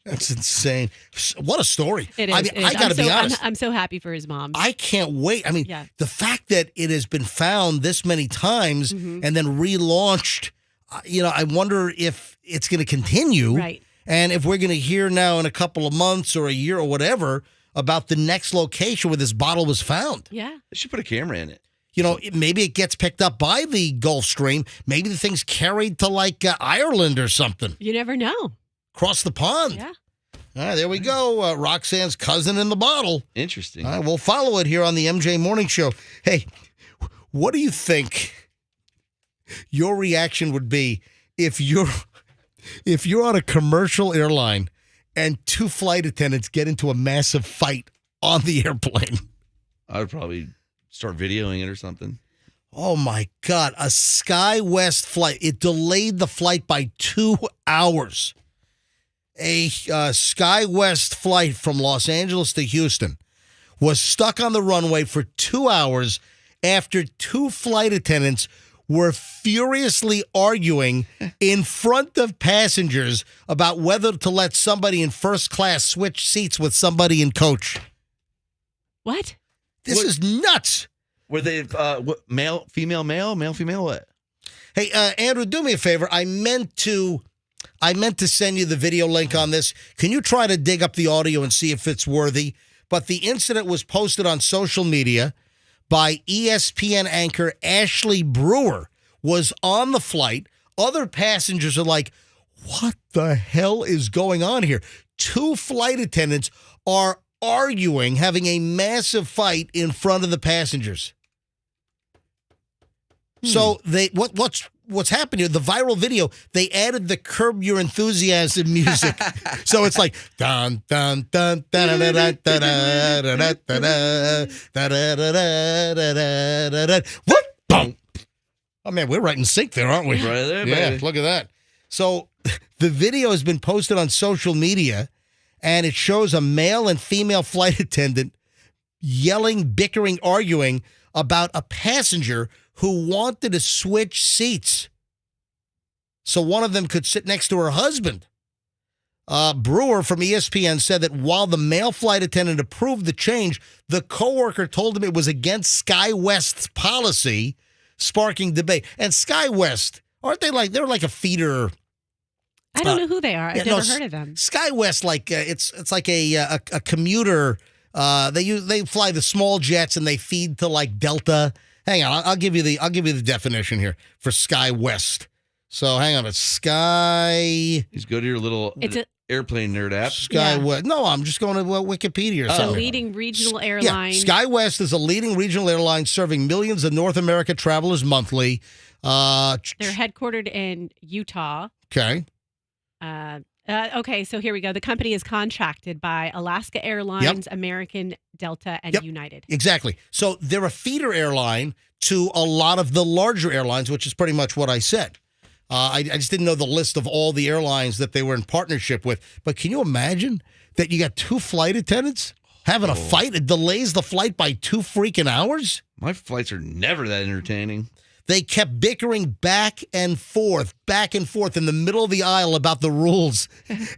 That's insane. What a story. It is. I mean, it is. I got to be honest. I'm so happy for his mom. I can't wait. I mean, Yeah. the fact that it has been found this many times Mm-hmm. and then relaunched, I wonder if it's going to continue. Right. And if we're going to hear now in a couple of months or a year or whatever about the next location where this bottle was found. Yeah. They should put a camera in it. Maybe it gets picked up by the Gulf Stream. Maybe the thing's carried to like Ireland or something. You never know. Across the pond. Yeah. All right, there we go. Roxanne's cousin in the bottle. Interesting. All right, we'll follow it here on the MJ Morning Show. Hey, what do you think your reaction would be if you're on a commercial airline and two flight attendants get into a massive fight on the airplane? I would probably start videoing it or something. Oh, my God. A SkyWest flight. It delayed the flight by 2 hours. A SkyWest flight from Los Angeles to Houston was stuck on the runway for 2 hours after two flight attendants were furiously arguing in front of passengers about whether to let somebody in first class switch seats with somebody in coach. What? This is nuts. Were they male, female, what? Hey, Andrew, do me a favor. I meant to send you the video link on this. Can you try to dig up the audio and see if it's worthy? But the incident was posted on social media by ESPN anchor Ashley Brewer, was on the flight. Other passengers are like, what the hell is going on here? Two flight attendants are arguing, having a massive fight in front of the passengers. So what's happened here? The viral video, they added the Curb Your Enthusiasm music, so it's like dun dun dun dun dun dun dun dun dun dun. What? Oh man, we're right in sync there, aren't we? Right there, yeah. baby. Look at that. So the video has been posted on social media, and it shows a male and female flight attendant yelling, bickering, arguing about a passenger who wanted to switch seats so one of them could sit next to her husband. Brewer from ESPN said that while the male flight attendant approved the change, the coworker told him it was against SkyWest's policy, sparking debate. And SkyWest, aren't they they're like a feeder? I don't know who they are. I've never heard of them. SkyWest, it's like a commuter. They fly the small jets and they feed to like Delta. Hang on, I'll give you the definition here for SkyWest. So hang on, it's Sky. Just go to your little airplane nerd app. SkyWest. Yeah. No, I'm just going to Wikipedia or something. A leading regional airline. Yeah, SkyWest is a leading regional airline serving millions of North America travelers monthly. They're headquartered in Utah. Okay. Okay, so here we go. The company is contracted by Alaska Airlines, American, Delta, and United. Exactly. So they're a feeder airline to a lot of the larger airlines, which is pretty much what I said. I just didn't know the list of all the airlines that they were in partnership with. But can you imagine that you got two flight attendants Having a fight, it delays the flight by 2 freaking hours? My flights are never that entertaining. They kept bickering back and forth in the middle of the aisle about the rules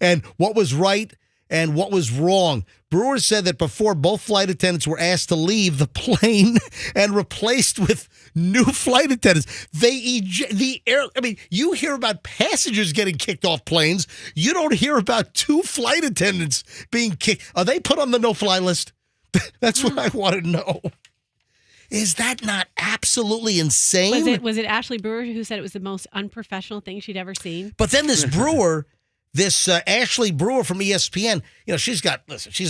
and what was right and what was wrong. Brewer said that before both flight attendants were asked to leave the plane and replaced with new flight attendants, you hear about passengers getting kicked off planes. You don't hear about 2 flight attendants being kicked. Are they put on the no-fly list? That's what I want to know. Is that not absolutely insane? Was it Ashley Brewer who said it was the most unprofessional thing she'd ever seen? But then this Brewer, Ashley Brewer from ESPN, she's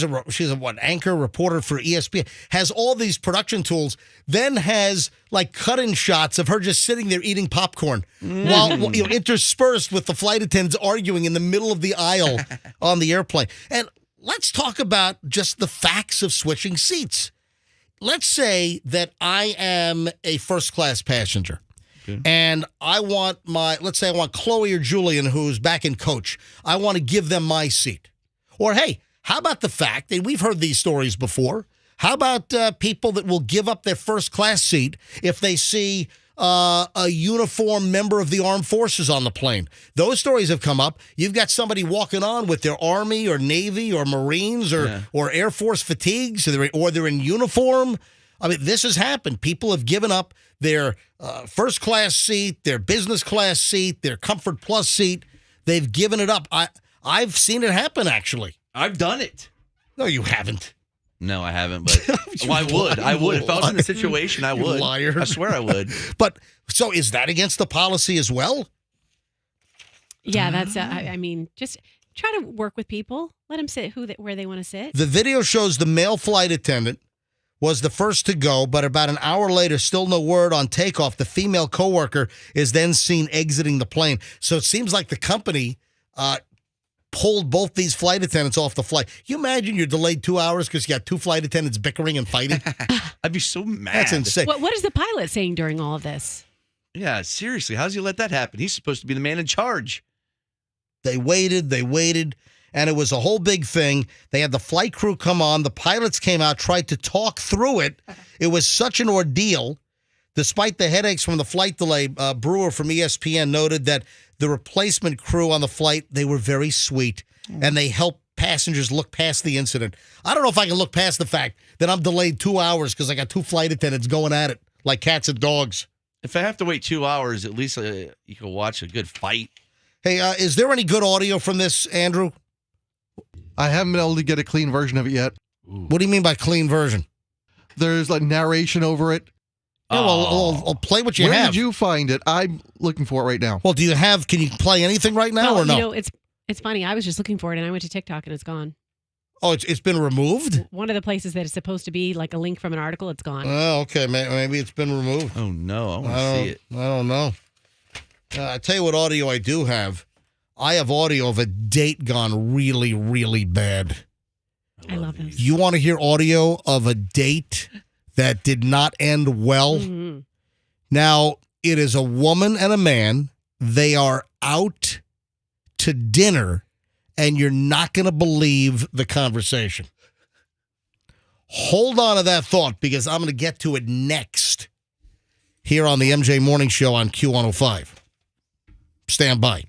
a anchor reporter for ESPN, has all these production tools, then has like cut-in shots of her just sitting there eating popcorn while interspersed with the flight attendants arguing in the middle of the aisle on the airplane. And let's talk about just the facts of switching seats. Let's say that I am a first-class passenger. Okay. And let's say I want Chloe or Julian, who's back in coach. I want to give them my seat. Or, hey, how about the fact that we've heard these stories before? How about people that will give up their first-class seat if they see a uniformed member of the armed forces on the plane? Those stories have come up. You've got somebody walking on with their Army or Navy or Marines or Air Force fatigues, or they're in uniform. I mean, this has happened. People have given up their first-class seat, their business class seat, their Comfort Plus seat. They've given it up. I've seen it happen, actually. I've done it. No, you haven't. No, I haven't, but I would. I would. If I was in the situation, I would. Liar. I swear I would. But, so is that against the policy as well? Yeah, that's, just try to work with people. Let them sit where they want to sit. The video shows the male flight attendant was the first to go, but about an hour later, still no word on takeoff. The female coworker is then seen exiting the plane. So it seems like the company pulled both these flight attendants off the flight. You imagine you're delayed 2 hours because you got 2 flight attendants bickering and fighting? I'd be so mad. That's insane. What is the pilot saying during all of this? Yeah, seriously. How's he let that happen? He's supposed to be the man in charge. They waited, and it was a whole big thing. They had the flight crew come on. The pilots came out, tried to talk through it. It was such an ordeal. Despite the headaches from the flight delay, Brewer from ESPN noted that the replacement crew on the flight, they were very sweet, and they helped passengers look past the incident. I don't know if I can look past the fact that I'm delayed 2 hours because I got 2 flight attendants going at it like cats and dogs. If I have to wait 2 hours, at least you can watch a good fight. Hey, is there any good audio from this, Andrew? I haven't been able to get a clean version of it yet. Ooh. What do you mean by clean version? There's like narration over it. Yeah, well, I'll play what you have. Where did you find it? I'm looking for it right now. Well, can you play anything right now or no? It's funny. I was just looking for it, and I went to TikTok, and it's gone. Oh, it's been removed? One of the places that is supposed to be like a link from an article, it's gone. Oh, okay. Maybe it's been removed. Oh, no. I want to see it. I don't know. I tell you what audio I do have. I have audio of a date gone really, really bad. I love this. You want to hear audio of a date that did not end well? Mm-hmm. Now, it is a woman and a man. They are out to dinner, and you're not going to believe the conversation. Hold on to that thought, because I'm going to get to it next here on the MJ Morning Show on Q105. Stand by.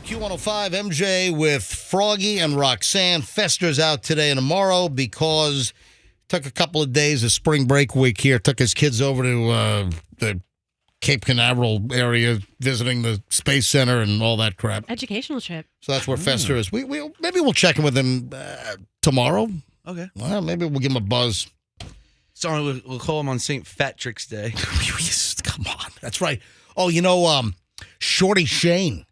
Q105 MJ with Froggy and Roxanne. Fester's out today and tomorrow because took a couple of days of spring break week here. Took his kids over to the Cape Canaveral area, visiting the Space Center and all that crap. Educational trip. So that's where Fester is. Maybe we'll check in with him tomorrow. Okay. Well, maybe we'll give him a buzz. Sorry, we'll call him on St. Patrick's Day. Come on. That's right. Oh, Shorty Shane,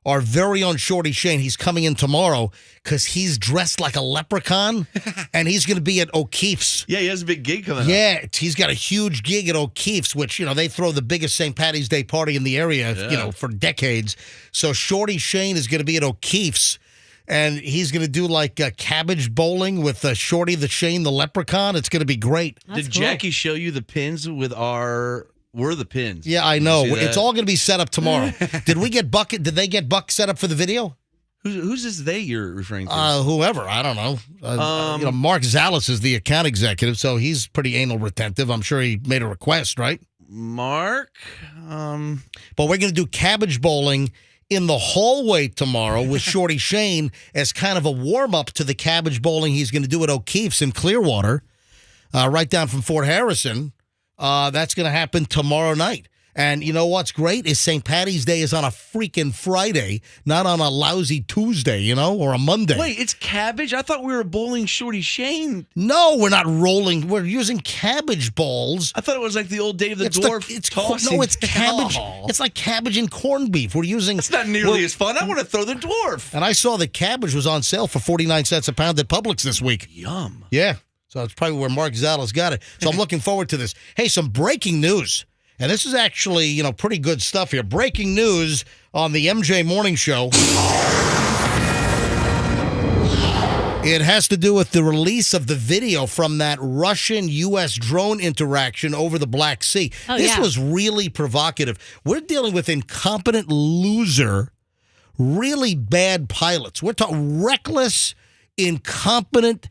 our very own Shorty Shane, he's coming in tomorrow because he's dressed like a leprechaun and he's going to be at O'Keefe's. Yeah, he has a big gig coming up. Yeah, he's got a huge gig at O'Keefe's, which, they throw the biggest St. Patty's Day party in the area, for decades. So Shorty Shane is going to be at O'Keefe's. And he's going to do like cabbage bowling with Shorty the Shane, the leprechaun. It's going to be great. That's Did cool. Jackie show you the pins with we're the pins? Yeah, I know. See that? It's all going to be set up tomorrow. Did they get Buck set up for the video? Who's this they you're referring to? Whoever. I don't know. Mark Zallis is the account executive, so he's pretty anal retentive. I'm sure he made a request, right? Mark? But we're going to do cabbage bowling in the hallway tomorrow with Shorty Shane as kind of a warm-up to the cabbage bowling he's going to do at O'Keefe's in Clearwater, right down from Fort Harrison. That's going to happen tomorrow night. And you know what's great is St. Patty's Day is on a freaking Friday, not on a lousy Tuesday, or a Monday. Wait, it's cabbage? I thought we were bowling Shorty Shane. No, we're not rolling. We're using cabbage balls. I thought it was like the old Dave the Dwarf. It's cabbage. Oh. It's like cabbage and corned beef. We're using. It's not nearly as fun. I want to throw the dwarf. And I saw the cabbage was on sale for 49 cents a pound at Publix this week. Yum. Yeah. So that's probably where Mark Zallis got it. So I'm looking forward to this. Hey, some breaking news. And this is actually, pretty good stuff here. Breaking news on the MJ Morning Show. It has to do with the release of the video from that Russian-U.S. drone interaction over the Black Sea. This was really provocative. We're dealing with incompetent loser, really bad pilots. We're talking reckless, incompetent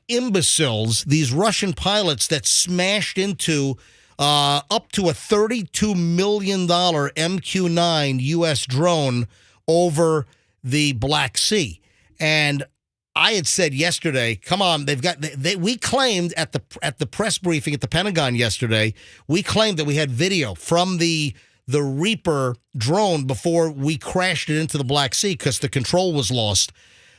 imbeciles, these Russian pilots that smashed into up to a $32 million MQ-9 U.S. drone over the Black Sea. And I had said yesterday, come on, we claimed at the press briefing at the Pentagon yesterday, we claimed that we had video from the Reaper drone before we crashed it into the Black Sea because the control was lost.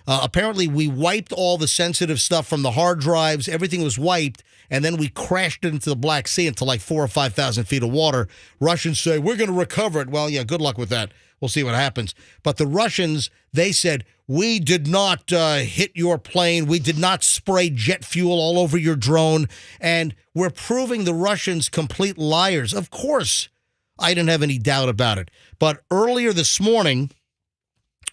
Apparently, we wiped all the sensitive stuff from the hard drives. Everything was wiped, and then we crashed it into the Black Sea into like 4,000 or 5,000 feet of water. Russians say, we're going to recover it. Well, yeah, good luck with that. We'll see what happens. But the Russians, they said, we did not hit your plane. We did not spray jet fuel all over your drone. And we're proving the Russians complete liars. Of course, I didn't have any doubt about it. But earlier this morning,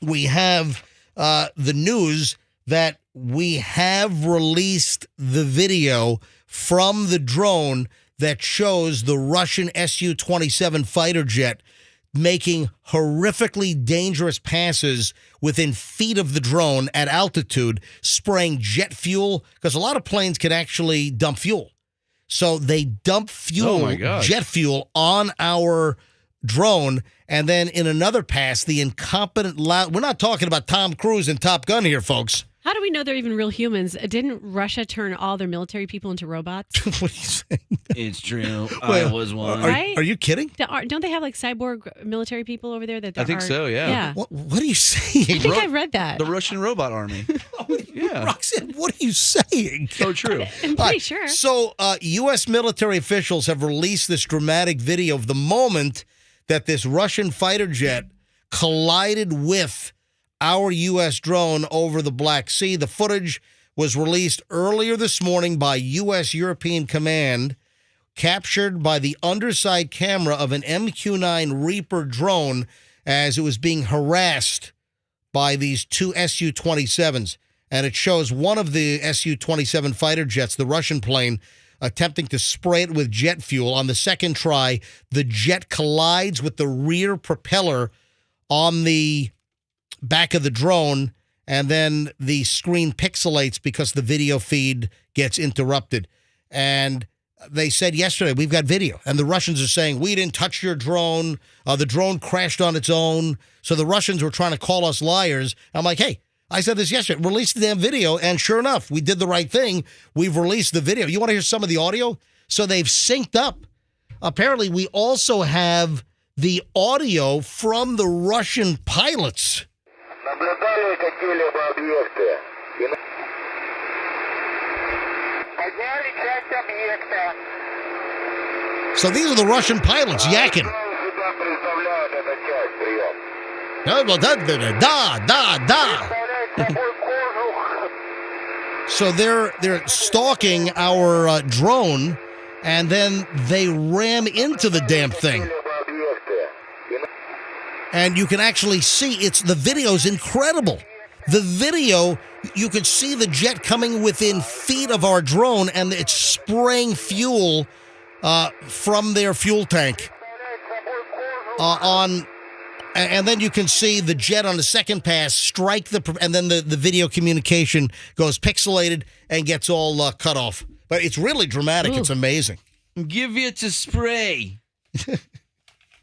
we have the news that we have released the video from the drone that shows the Russian Su-27 fighter jet making horrifically dangerous passes within feet of the drone at altitude, spraying jet fuel, because a lot of planes can actually dump fuel. So they dump fuel, jet fuel, on our drone, and then in another pass, the incompetent we're not talking about Tom Cruise and Top Gun here, folks. How do we know they're even real humans? Didn't Russia turn all their military people into robots? What are you saying? It's true. I was one. Right? Are you kidding? Don't they have like cyborg military people over there? I think so, yeah. Yeah. What are you saying? I think I read that. The Russian robot army. Yeah. Roxanne, what are you saying? So true. I'm pretty sure. So U.S. military officials have released this dramatic video of the moment that this Russian fighter jet collided with our U.S. drone over the Black Sea. The footage was released earlier this morning by U.S. European Command, captured by the underside camera of an MQ-9 Reaper drone as it was being harassed by these two Su-27s. And it shows one of the Su-27 fighter jets, the Russian plane, attempting to spray it with jet fuel. On the second try, the jet collides with the rear propeller on the back of the drone, and then the screen pixelates because the video feed gets interrupted. And they said yesterday, we've got video. And the Russians are saying, we didn't touch your drone. The drone crashed on its own. So the Russians were trying to call us liars. I'm like, hey, I said this yesterday. Release the damn video. And sure enough, we did the right thing. We've released the video. You want to hear some of the audio? So they've synced up. Apparently, we also have the audio from the Russian pilots. So these are the Russian pilots yakking. So they're stalking our drone, and then they ram into the damn thing. And you can actually see the video's incredible. The video, you could see the jet coming within feet of our drone, and it's spraying fuel from their fuel tank and then you can see the jet on the second pass strike and then the video communication goes pixelated and gets all cut off. But it's really dramatic. Ooh. It's amazing. Give it a spray. Well,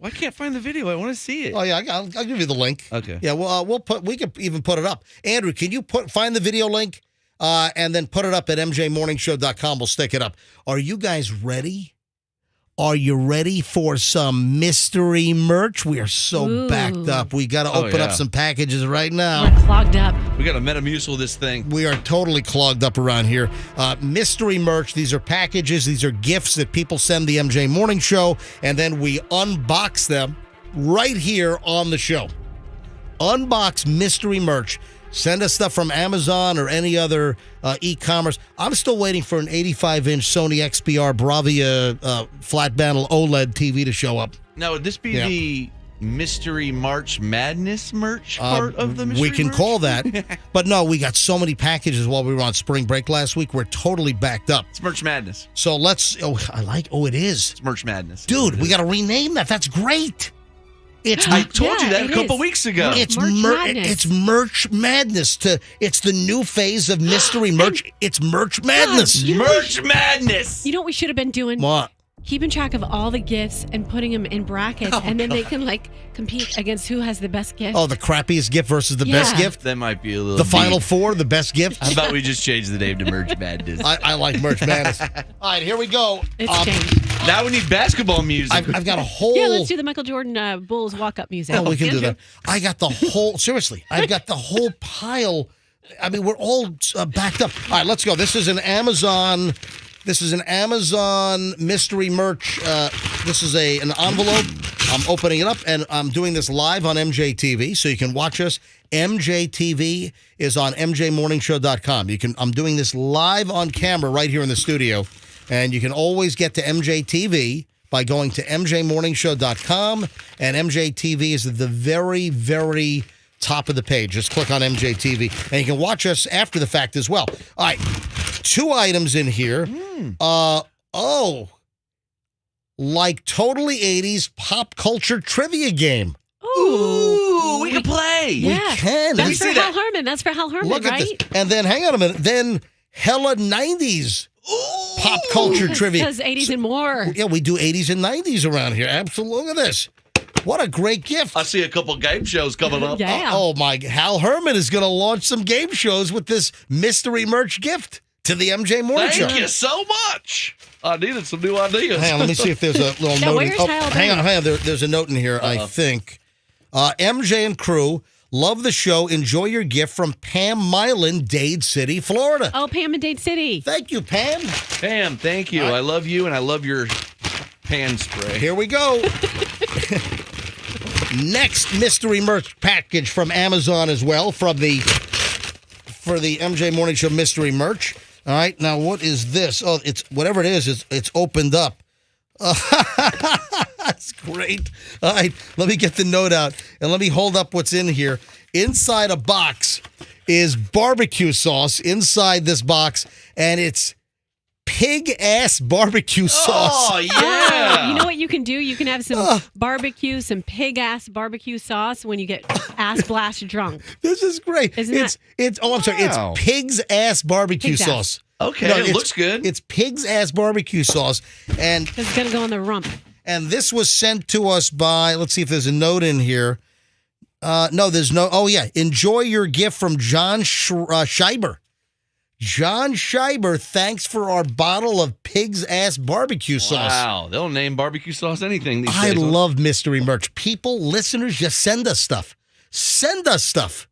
I can't find the video. I want to see it. Oh yeah, I'll give you the link. Okay. Yeah, well, we can even put it up. Andrew, can you find the video link and then put it up at mjmorningshow.com? We'll stick it up. Are you guys ready? Are you ready for some mystery merch? We are so backed up. We got to open up some packages right now. We're clogged up. We got to Metamucil this thing. We are totally clogged up around here. Mystery merch. These are packages. These are gifts that people send the MJ Morning Show, and then we unbox them right here on the show. Unbox mystery merch. Send us stuff from Amazon or any other e-commerce. I'm still waiting for an 85-inch Sony XPR Bravia flat panel OLED TV to show up. Now, would this be the Mystery March Madness merch part of the mystery We can merch? call that. But no, we got so many packages while we were on spring break last week. We're totally backed up. It's Merch Madness. So it is. It's Merch Madness. Dude, we got to rename that. That's great. I told you that a couple weeks ago. It's Merch Madness. It's the new phase of mystery merch. It's Merch Madness. Merch Madness. You know what we should have been doing? What? Keeping track of all the gifts and putting them in brackets, and then they can compete against who has the best gift. Oh, the crappiest gift versus the best gift? That might be a little The Final Four, the best gift? How about we just change the name to Merch Madness? I like Merch Madness. All right, here we go. It's changed. Now we need basketball music. I've got a whole... Yeah, let's do the Michael Jordan Bulls walk-up music. Oh, we can do that. I got the whole... Seriously, I've got the whole pile. I mean, we're all backed up. All right, let's go. This is an Amazon mystery merch. This is an envelope. I'm opening it up, and I'm doing this live on MJTV, so you can watch us. MJTV is on mjmorningshow.com. I'm doing this live on camera right here in the studio, and you can always get to MJTV by going to mjmorningshow.com, and MJTV is at the very, very top of the page. Just click on MJTV, and you can watch us after the fact as well. All right, 2 items in here. Like totally 80s pop culture trivia game. Ooh, we can play. Yeah. We can. That's for Hal Herman. That's for Hal Herman, Look right? at this. And then, hang on a minute, then hella 90s pop culture trivia. Because 80s and more. Yeah, we do 80s and 90s around here. Absolutely. Look at this. What a great gift. I see a couple game shows coming up. Yeah. Oh, my. Hal Herman is going to launch some game shows with this mystery merch gift to the MJ Morning Show. Thank you so much. I needed some new ideas. Hang on, let me see if there's a little note. Where's Hal hang on. There's a note in here, I think. MJ and crew, love the show. Enjoy your gift from Pam Mylan, Dade City, Florida. Oh, Pam in Dade City. Thank you, Pam. Pam, thank you. I love you, and I love your pan spray. Here we go. Next mystery merch package from Amazon as well, for the MJ Morning Show mystery merch. All right, now what is this? Oh, it's whatever it is. It's opened up. That's great. All right, let me get the note out and let me hold up what's in here. Inside a box is barbecue sauce. Inside this box, and it's pig-ass barbecue sauce. Oh, yeah. You know what you can do? You can have some barbecue, some pig-ass barbecue sauce when you get ass blast drunk. This is great. Isn't I'm sorry. It's pig's ass barbecue Pig's sauce. Okay, No, it it's- looks good. It's pig's ass barbecue sauce, and It's going to go on the rump. this was sent to us by. Let's see if there's a note in here. No, there's no. Oh yeah, enjoy your gift from John Scheiber. John Scheiber, thanks for our bottle of pig's ass barbecue sauce. Wow, they'll name barbecue sauce anything these I days. love mystery merch. People, listeners, just send us stuff. Send us stuff.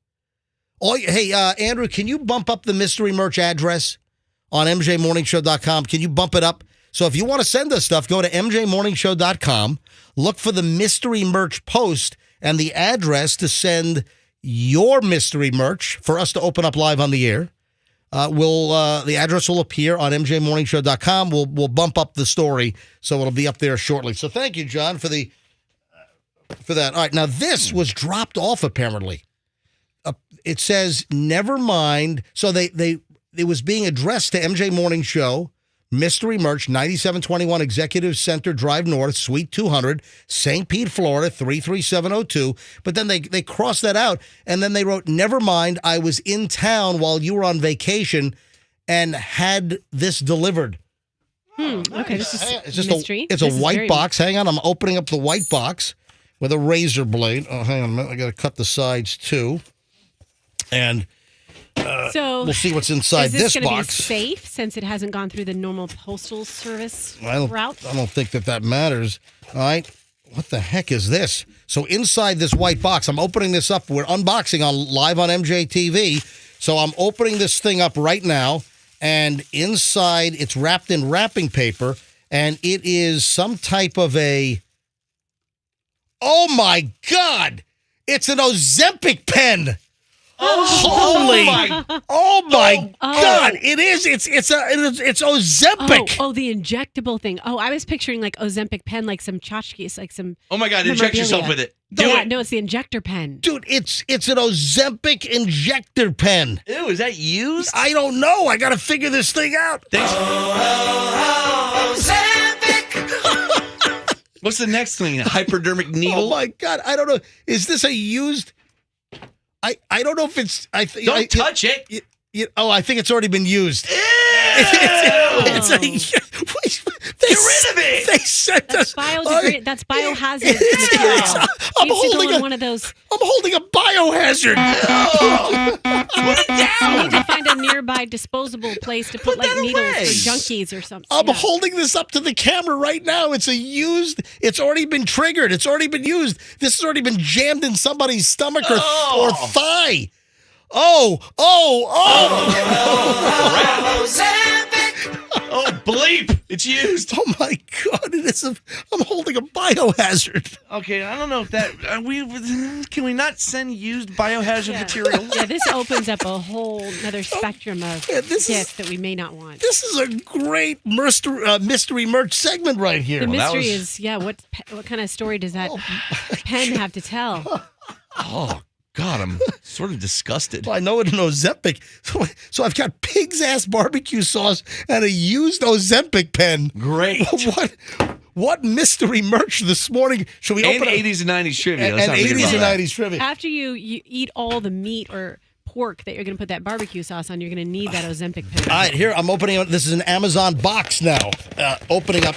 Oh, hey, Andrew, can you bump up the mystery merch address on mjmorningshow.com? Can you bump it up? So if you want to send us stuff, go to mjmorningshow.com, look for the mystery merch post and the address to send your mystery merch for us to open up live on the air. The address will appear on mjmorningshow.com. We'll bump up the story, so it'll be up there shortly. So thank you, John, for that. All right, now this was dropped off apparently. It says never mind. So it was being addressed to MJ Morning Show, Mystery Merch, 9721 Executive Center Drive North, Suite 200, St. Pete, Florida, 33702. But then they crossed that out, and then they wrote, never mind, I was in town while you were on vacation and had this delivered. Okay, this is It's just mystery. It's This a is white very- box. Hang on, I'm opening up the white box with a razor blade. Oh, hang on a minute. I got to cut the sides too. And So we'll see what's inside is this this going to be box. safe since it hasn't gone through the normal postal service route? I don't think that matters. All right. What the heck is this? So inside this white box, I'm opening this up. We're unboxing live on MJTV. So I'm opening this thing up right now. And inside, it's wrapped in wrapping paper. And it is some type of a... Oh, my God! It's an Ozempic pen! Holy! Oh my God! It is. It's Ozempic. Oh, the injectable thing. Oh, I was picturing like Ozempic pen, like some tchotchkes, like some. Oh my God, inject yourself with it. Do yeah, it. no, it's the injector pen. Dude, it's an Ozempic injector pen. Ew, is that used? I don't know. I got to figure this thing out. What's the next thing? A hypodermic needle? Oh my God! I don't know. Is this a used? I don't know if it's. Don't touch it. I think it's already been used. Ew! It's a, Get rid of it. They sent us. That's biohazard material. I'm Needs to go holding in one of those. I'm holding a biohazard. Put it You down. need to find a nearby disposable place to put like that needles away. for junkies or something. I'm Yeah. holding this up to the camera right now. It's It's already been triggered. It's already been used. This has already been jammed in somebody's stomach or thigh. Oh, bleep. It's used. Oh my God. I'm holding a biohazard. Okay, I don't know if that can we not send used biohazard material? Yeah, this opens up a whole another spectrum of gifts that we may not want. This is a great mystery merch segment right here. The mystery is, what kind of story does that pen have to tell? Oh God, I'm sort of disgusted. Well, I know it in Ozempic. So I've got pig's ass barbecue sauce and a used Ozempic pen. Great. What mystery merch this morning? Should we open 80s and 90s trivia. And Let's not forget 80s about and that. 90s trivia. After you eat all the meat or pork that you're going to put that barbecue sauce on, you're going to need that Ozempic pen. All right, here I'm opening. This is an Amazon box now. Opening up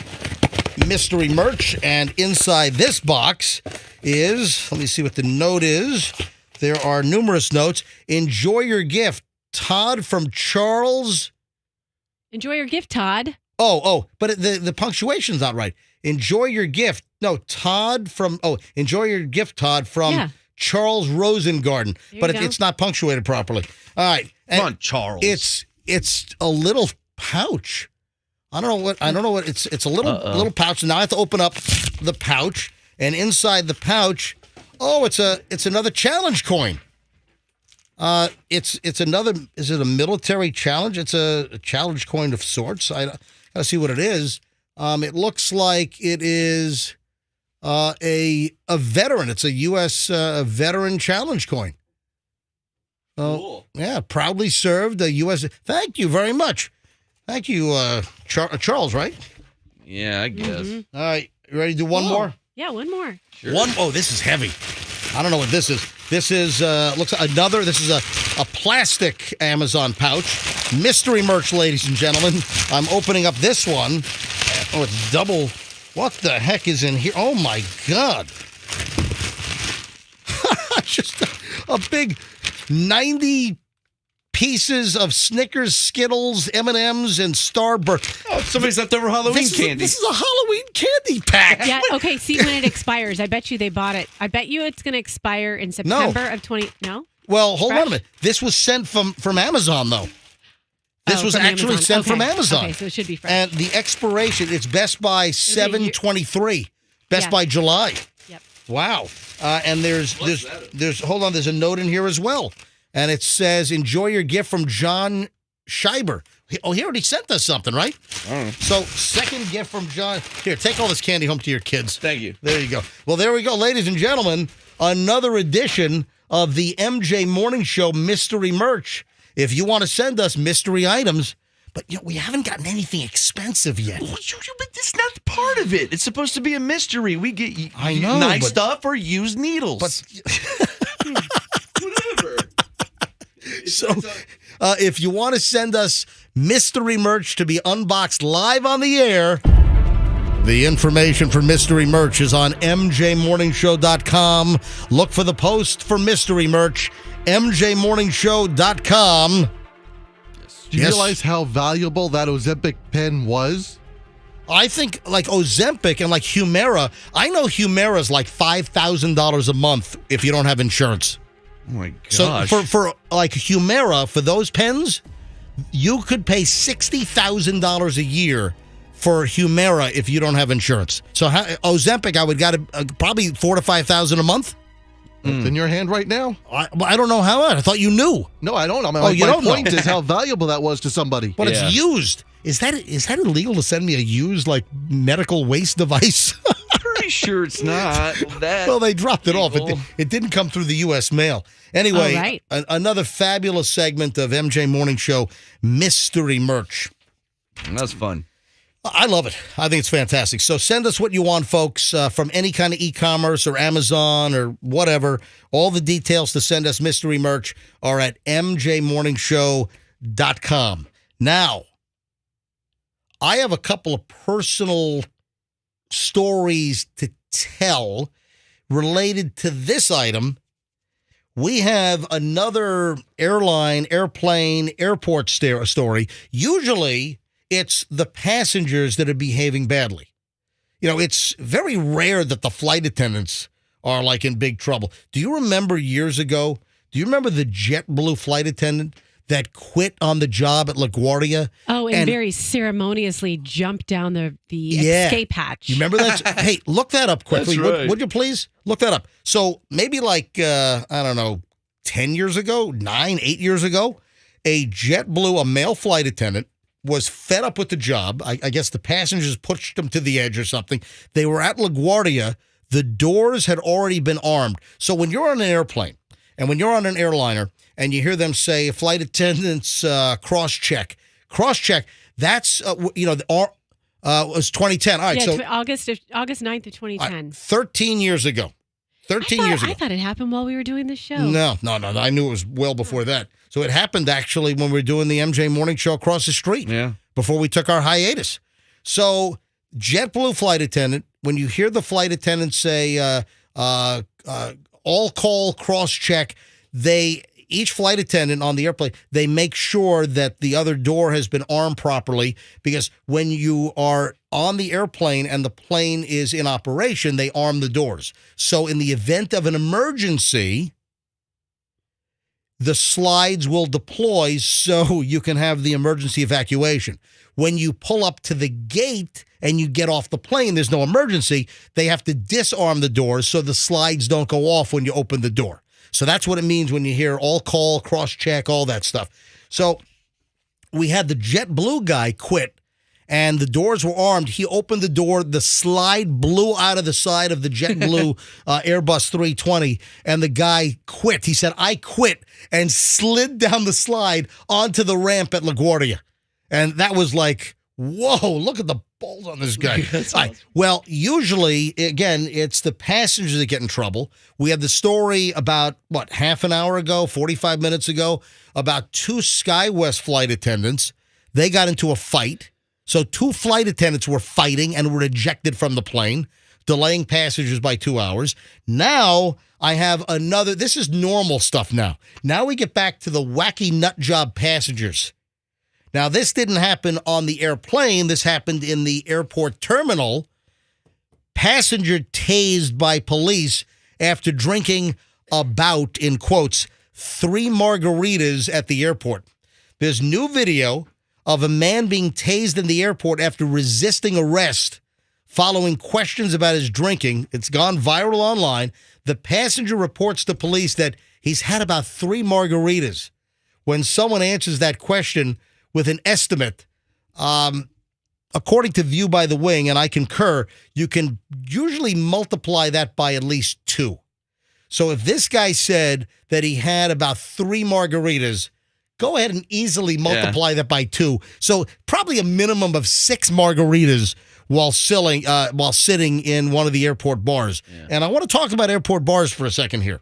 mystery merch, and inside this box is. Let me see what the note is. There are numerous notes. Enjoy your gift, Todd from Charles. Enjoy your gift, Todd. Oh, but the punctuation's not right. Enjoy your gift. No, Todd from. Enjoy your gift, Todd from Charles Rosengarten. But it's not punctuated properly. All right, come on, Charles. It's a little pouch. I don't know what. It's a little pouch. Now I have to open up the pouch, and inside the pouch. Oh, it's another challenge coin. It's another. Is it a military challenge? It's a challenge coin of sorts. I gotta see what it is. It looks like it is a veteran. It's a U.S. Veteran challenge coin. Cool. Yeah, proudly served a U.S. Thank you very much. Thank you, Charles. Right? Yeah, I guess. All right, you ready to do one more? Yeah, one more. Sure. Oh, this is heavy. I don't know what this is. This is looks like another. This is a plastic Amazon pouch. Mystery merch, ladies and gentlemen. I'm opening up this one. Oh, it's double. What the heck is in here? Oh my God! Just a big 90 pieces of Snickers, Skittles, M&Ms, and Starburst. Oh, somebody's leftover Halloween candy. This is a Halloween candy pack. Yeah, okay, see when it expires. I bet you they bought it. I bet you it's going to expire in September of 20... No? Well, hold on a minute. This was sent from Amazon, though. This was from actually Amazon. sent from Okay. Amazon. Okay, so it should be fresh. And the expiration, it's Best Buy 7/23. Best Yeah. Buy July. Yep. Wow. And there's hold on, there's a note in here as well. And it says, enjoy your gift from John Scheiber. Oh, he already sent us something, right? So, second gift from John. Here, take all this candy home to your kids. Thank you. There you go. Well, there we go, ladies and gentlemen. Another edition of the MJ Morning Show mystery merch. If you want to send us mystery items, but we haven't gotten anything expensive yet. But it's not part of it. It's supposed to be a mystery. We get I know, nice but- stuff or used needles. But whatever. so, if you want to send us mystery merch to be unboxed live on the air, the information for mystery merch is on mjmorningshow.com. Look for the post for mystery merch, mjmorningshow.com. Do you realize how valuable that Ozempic pen was? I think like Ozempic and like Humira. I know Humira's like $5,000 a month if you don't have insurance. Oh my So gosh. for like Humira, for those pens, you could pay $60,000 a year for Humira if you don't have insurance. So Ozempic, I would got probably $4,000 to $5,000 a month. It's in your hand right now. I don't know how. I thought you knew. No, I don't. Oh, you my don't know. point is how valuable that was to somebody. But Yeah. it's used. Is that illegal to send me a used like medical waste device? Pretty sure it's not that. Well, they dropped it off. legal. It didn't come through the U.S. mail. Anyway, All right. Another fabulous segment of MJ Morning Show mystery merch. That's fun. I love it. I think it's fantastic. So send us what you want, folks, from any kind of e-commerce or Amazon or whatever. All the details to send us mystery merch are at mjmorningshow.com. Now, I have a couple of personal stories to tell related to this item. We have another airplane, airport story. Usually, it's the passengers that are behaving badly. You know, it's very rare that the flight attendants are like in big trouble. Do you remember years ago? Do you remember the JetBlue flight attendant that quit on the job at LaGuardia? Oh, and very ceremoniously jumped down the escape hatch. You remember that? Hey, look that up quickly. That's right. Would you please? Look that up. So maybe like, I don't know, 10 years ago, 8 years ago, a JetBlue, a male flight attendant, was fed up with the job. I guess the passengers pushed them to the edge or something. They were at LaGuardia. The doors had already been armed. So when you're on an airplane and when you're on an airliner and you hear them say, flight attendants, cross-check, that's, it was 2010. All right, Yeah, so August 9th of 2010. 13 years ago. 13 years ago. I thought it happened while we were doing the show. No. I knew it was well before that. So it happened actually when we were doing the MJ Morning Show across the street. Yeah. Before we took our hiatus. So JetBlue flight attendant, when you hear the flight attendant say, all call, cross-check, each flight attendant on the airplane, they make sure that the other door has been armed properly, because when you are on the airplane and the plane is in operation, they arm the doors. So in the event of an emergency, the slides will deploy so you can have the emergency evacuation. When you pull up to the gate and you get off the plane, there's no emergency. They have to disarm the doors so the slides don't go off when you open the door. So that's what it means when you hear all call, cross-check, all that stuff. So we had the JetBlue guy quit, and the doors were armed. He opened the door. The slide blew out of the side of the JetBlue Airbus 320, and the guy quit. He said, I quit, and slid down the slide onto the ramp at LaGuardia. And that was like Whoa, look at the balls on this guy. That's All right. awesome. Well, usually, again, it's the passengers that get in trouble. We had the story about, half an hour ago, 45 minutes ago, about 2 SkyWest flight attendants. They got into a fight. So 2 flight attendants were fighting and were ejected from the plane, delaying passengers by 2 hours. Now I have another. This is normal stuff now. Now we get back to the wacky nut job passengers. Now, this didn't happen on the airplane. This happened in the airport terminal. Passenger tased by police after drinking about, in quotes, 3 margaritas at the airport. There's new video of a man being tased in the airport after resisting arrest following questions about his drinking. It's gone viral online. The passenger reports to police that he's had about 3 margaritas. When someone answers that question with an estimate, according to View by the Wing, and I concur, you can usually multiply that by at least 2. So if this guy said that he had about 3 margaritas, go ahead and easily multiply that by 2. So probably a minimum of 6 margaritas while sitting in one of the airport bars. Yeah. And I want to talk about airport bars for a second here.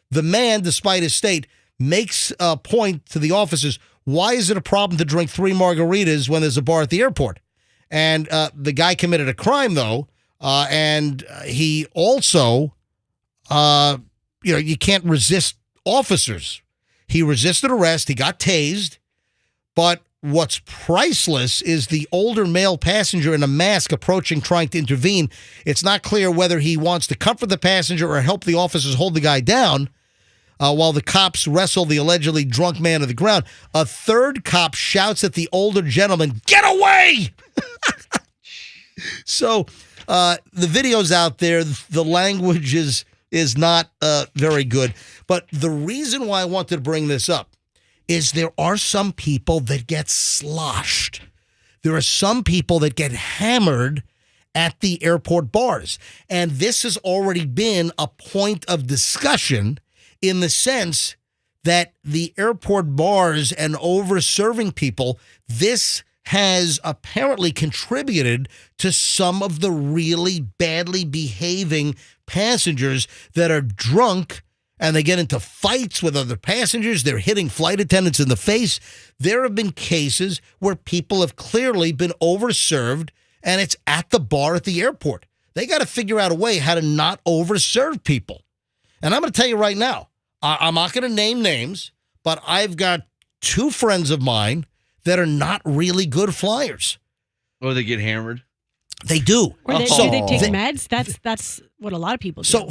The man, despite his state, makes a point to the officers. Why is it a problem to drink 3 margaritas when there's a bar at the airport? And the guy committed a crime, though, and he also, you can't resist officers. He resisted arrest. He got tased. But what's priceless is the older male passenger in a mask approaching, trying to intervene. It's not clear whether he wants to comfort the passenger or help the officers hold the guy down. While the cops wrestle the allegedly drunk man to the ground, a third cop shouts at the older gentleman, "Get away!" So the video's out there. The language is not very good. But the reason why I wanted to bring this up is there are some people that get sloshed. There are some people that get hammered at the airport bars. And this has already been a point of discussion in the sense that the airport bars and over-serving people, this has apparently contributed to some of the really badly behaving passengers that are drunk and they get into fights with other passengers. They're hitting flight attendants in the face. There have been cases where people have clearly been overserved, and it's at the bar at the airport. They got to figure out a way how to not overserve people. And I'm going to tell you right now, I'm not going to name names, but I've got 2 friends of mine that are not really good flyers. Oh, they get hammered? They do. Or do they take meds? That's what a lot of people do. So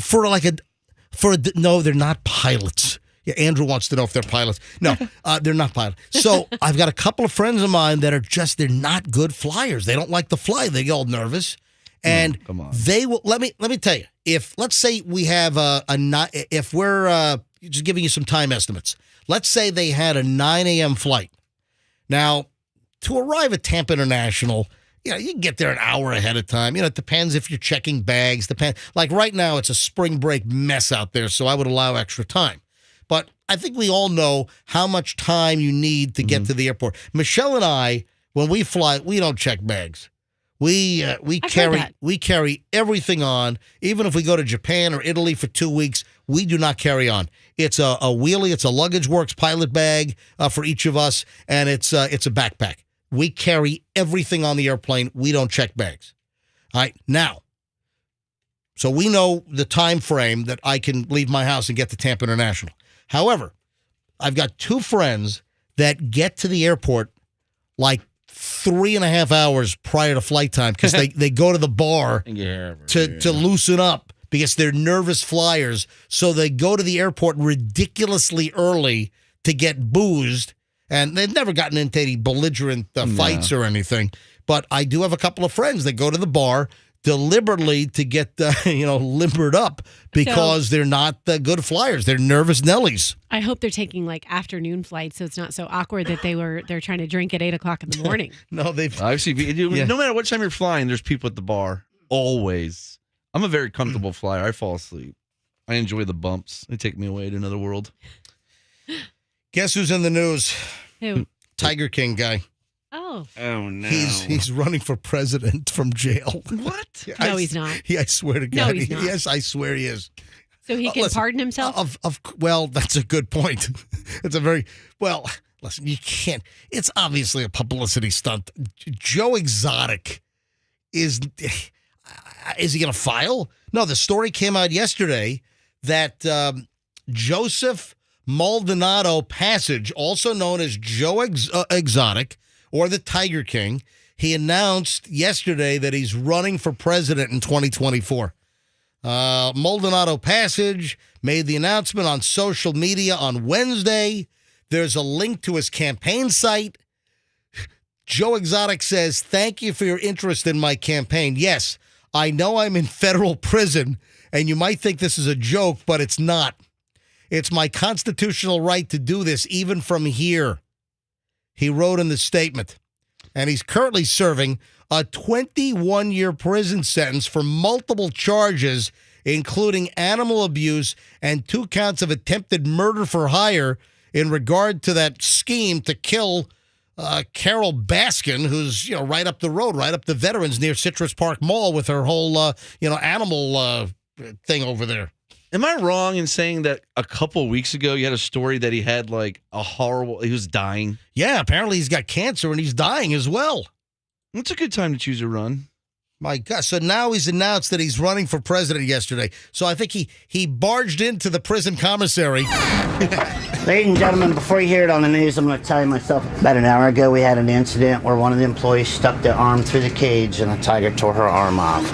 no, they're not pilots. Yeah, Andrew wants to know if they're pilots. No, they're not pilots. So I've got a couple of friends of mine that are they're not good flyers. They don't like to fly. They get all nervous. And come on. They will, let me tell you, if let's say we have if we're just giving you some time estimates, let's say they had a 9 a.m. flight. Now, to arrive at Tampa International, you can get there an hour ahead of time. It depends if you're checking bags. Like right now, it's a spring break mess out there, so I would allow extra time. But I think we all know how much time you need to get to the airport. Michelle and I, when we fly, we don't check bags. We carry everything on. Even if we go to Japan or Italy for 2 weeks, we do not carry on. It's a wheelie. It's a Luggage Works pilot bag for each of us, and it's a backpack. We carry everything on the airplane. We don't check bags. All right, now, so we know the time frame that I can leave my house and get to Tampa International. However, I've got 2 friends that get to the airport like 3.5 hours prior to flight time because they go to the bar to loosen up because they're nervous flyers. So they go to the airport ridiculously early to get boozed. And they've never gotten into any belligerent fights or anything. But I do have a couple of friends that go to the bar deliberately to get limbered up because they're not good flyers. They're nervous Nellies. I hope they're taking like afternoon flights, so it's not so awkward that they're trying to drink at 8:00 in the morning. No, I've seen no matter what time you're flying, there's people at the bar always. I'm a very comfortable flyer. I fall asleep. I enjoy the bumps. They take me away to another world. Guess who's in the news? Who? Tiger King guy. Oh. Oh, no. He's running for president from jail. What? No, he's not. Yeah, I swear to No, God. he's not. Yes, I swear he is. So he can Listen, pardon himself? Well, that's a good point. It's a very, well, listen, you can't, it's obviously a publicity stunt. Joe Exotic is he going to file? No, the story came out yesterday that Joseph Maldonado Passage, also known as Joe Exotic or the Tiger King, he announced yesterday that he's running for president in 2024. Maldonado Passage made the announcement on social media on Wednesday. There's a link to his campaign site. Joe Exotic says, "Thank you for your interest in my campaign. Yes, I know I'm in federal prison, and you might think this is a joke, but it's not. It's my constitutional right to do this, even from here," he wrote in the statement. And he's currently serving a 21-year prison sentence for multiple charges, including animal abuse and 2 counts of attempted murder for hire in regard to that scheme to kill Carol Baskin, who's right up the road, right up the Veterans near Citrus Park Mall with her whole animal thing over there. Am I wrong in saying that a couple weeks ago you had a story that he had like he was dying? Yeah, apparently he's got cancer and he's dying as well. It's a good time to choose a run. My God. So now he's announced that he's running for president yesterday. So I think he barged into the prison commissary. Ladies and gentlemen, before you hear it on the news, I'm going to tell you myself. About an hour ago, we had an incident where one of the employees stuck their arm through the cage and a tiger tore her arm off.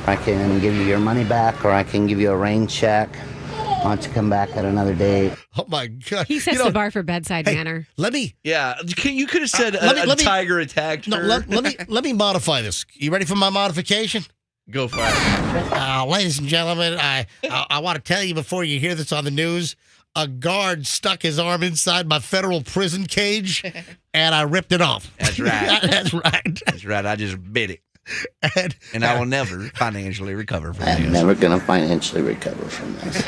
I can give you your money back, or I can give you a rain check. Why don't you come back at another date? Oh, my God. He sets the bar for bedside manner. Let me... Yeah, you could have said a tiger attacked her. Let me modify this. You ready for my modification? Go for it. Ladies and gentlemen, I want to tell you before you hear this on the news, a guard stuck his arm inside my federal prison cage, and I ripped it off. That's right. That's right. That's right. I just bit it. And I will never financially recover from this. I'm never going to financially recover from this.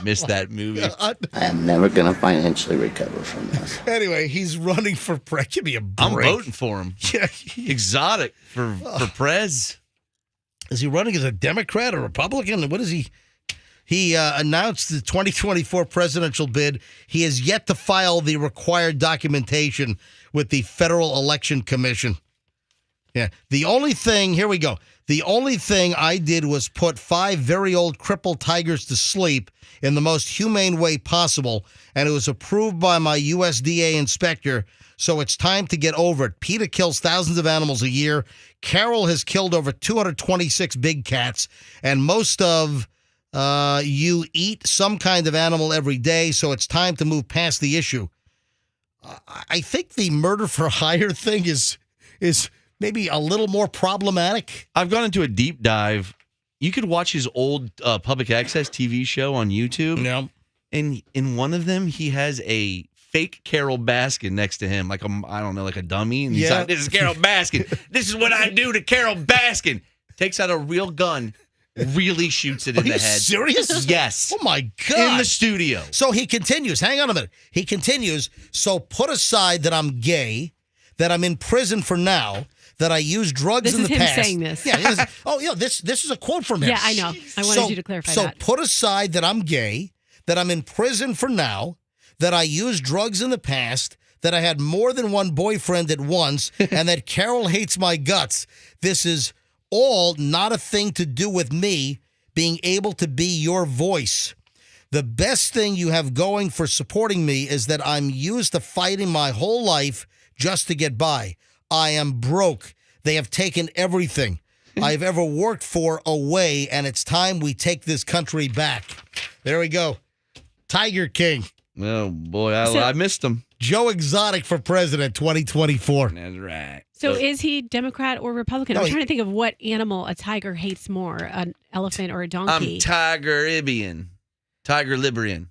Missed that movie. I am never going to financially recover from this. Anyway, he's running for president. Give me a break. I'm voting for him. Yeah. Exotic for prez. Is he running as a Democrat or Republican? What is he? He announced the 2024 presidential bid. He has yet to file the required documentation with the Federal Election Commission. Yeah. The only thing, here we go. The only thing I did was put 5 very old crippled tigers to sleep in the most humane way possible, and it was approved by my USDA inspector, so it's time to get over it. PETA kills thousands of animals a year. Carol has killed over 226 big cats, and most of you eat some kind of animal every day, so it's time to move past the issue. I think the murder for hire thing is maybe a little more problematic. I've gone into a deep dive. You could watch his old public access TV show on YouTube. Yeah. And in one of them, he has a fake Carol Baskin next to him, like a dummy. And he's like, "This is Carol Baskin. This is what I do to Carol Baskin." Takes out a real gun, really shoots it in the head. Are you serious? Yes. Oh, my God. In the studio. So he continues. Hang on a minute. He continues. So put aside that I'm gay, that I'm in prison for now, that I used drugs in the past. This is him saying this. Yeah. This is a quote from him. Yeah, I know. I wanted you to clarify that. So put aside that I'm gay, that I'm in prison for now, that I used drugs in the past, that I had more than one boyfriend at once, and that Carol hates my guts. This is all not a thing to do with me being able to be your voice. The best thing you have going for supporting me is that I'm used to fighting my whole life just to get by. I am broke. They have taken everything I've ever worked for away, and it's time we take this country back. There we go. Tiger King. Oh, boy. I missed him. Joe Exotic for president 2024. That's right. So is he Democrat or Republican? No, I'm trying to think of what animal a tiger hates more, an elephant or a donkey. I'm Tiger-Ibian. Tiger-Librian.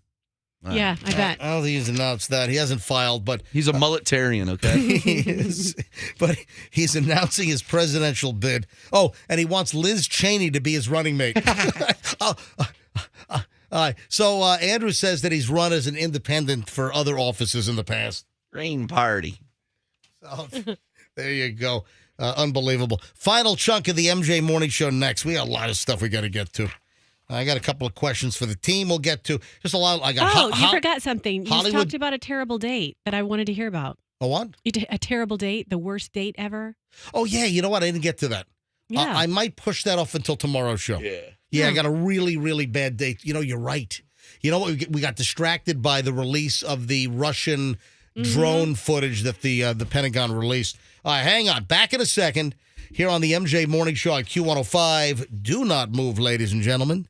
Yeah, I bet. I don't think he's announced that. He hasn't filed, but... He's a mulletarian, okay? He is. But he's announcing his presidential bid. Oh, and he wants Liz Cheney to be his running mate. All right. So Andrew says that he's run as an independent for other offices in the past. Rain party. So, there you go. Unbelievable. Final chunk of the MJ Morning Show next. We got a lot of stuff we got to get to. I got a couple of questions for the team. We'll get to just a lot. I got. You forgot something. You Hollywood- talked about a terrible date that I wanted to hear about. A what? A terrible date, the worst date ever. Oh yeah. You know what? I didn't get to that. Yeah. I might push that off until tomorrow's show. Yeah. I got a really, really bad date. You know, you're right. You know what? We got distracted by the release of the Russian drone footage that the Pentagon released. All right, hang on. Back in a second here on the MJ Morning Show on Q105. Do not move, ladies and gentlemen.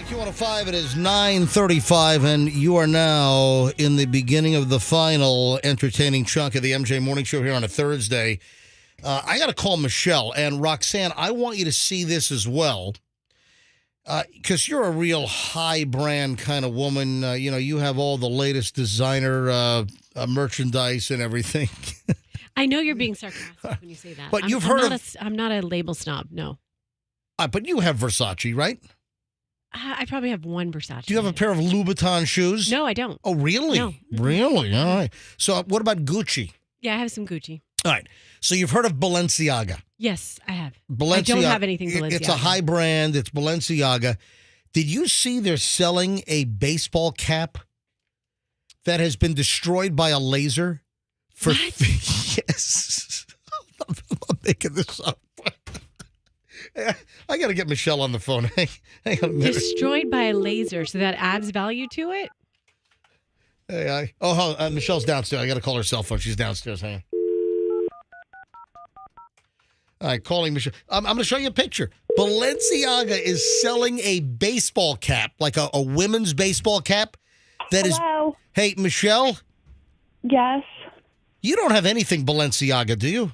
Q105, it is 9:35, and you are now in the beginning of the final entertaining chunk of the MJ Morning Show here on a Thursday. I got to call Michelle, and Roxanne, I want you to see this as well, because you're a real high-brand kind of woman. You have all the latest designer merchandise and everything. I know you're being sarcastic when you say that. But I'm not a label snob, no. But you have Versace, right? I probably have one Versace. Do you have a pair of Louboutin shoes? No, I don't. Oh, really? No. Really? All right. So what about Gucci? Yeah, I have some Gucci. All right. So you've heard of Balenciaga. Yes, I have. Balenciaga. I don't have anything Balenciaga. It's a high brand. It's Balenciaga. Did you see they're selling a baseball cap that has been destroyed by a laser? What? Yes. I'm not making this up. I got to get Michelle on the phone. Hang on a minute. Destroyed by a laser, so that adds value to it? Hey, Michelle's downstairs. I got to call her cell phone. She's downstairs. Hang on. All right, calling Michelle. I'm going to show you a picture. Balenciaga is selling a baseball cap, like a women's baseball cap. Hello? Hey, Michelle? Yes. You don't have anything Balenciaga, do you?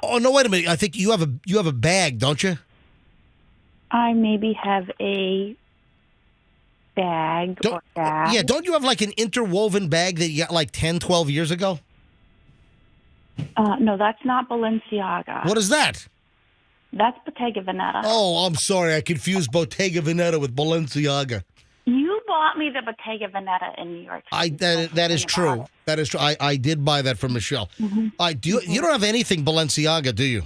Oh, no, wait a minute. I think you have a bag, don't you? I maybe have a bag or bag. Yeah, don't you have like an interwoven bag that you got like 10, 12 years ago? No, that's not Balenciaga. What is that? That's Bottega Veneta. Oh, I'm sorry. I confused Bottega Veneta with Balenciaga. You bought me the Bottega Veneta in New York City. That is true. That is true. I did buy that from Michelle. Mm-hmm. You don't have anything Balenciaga, do you?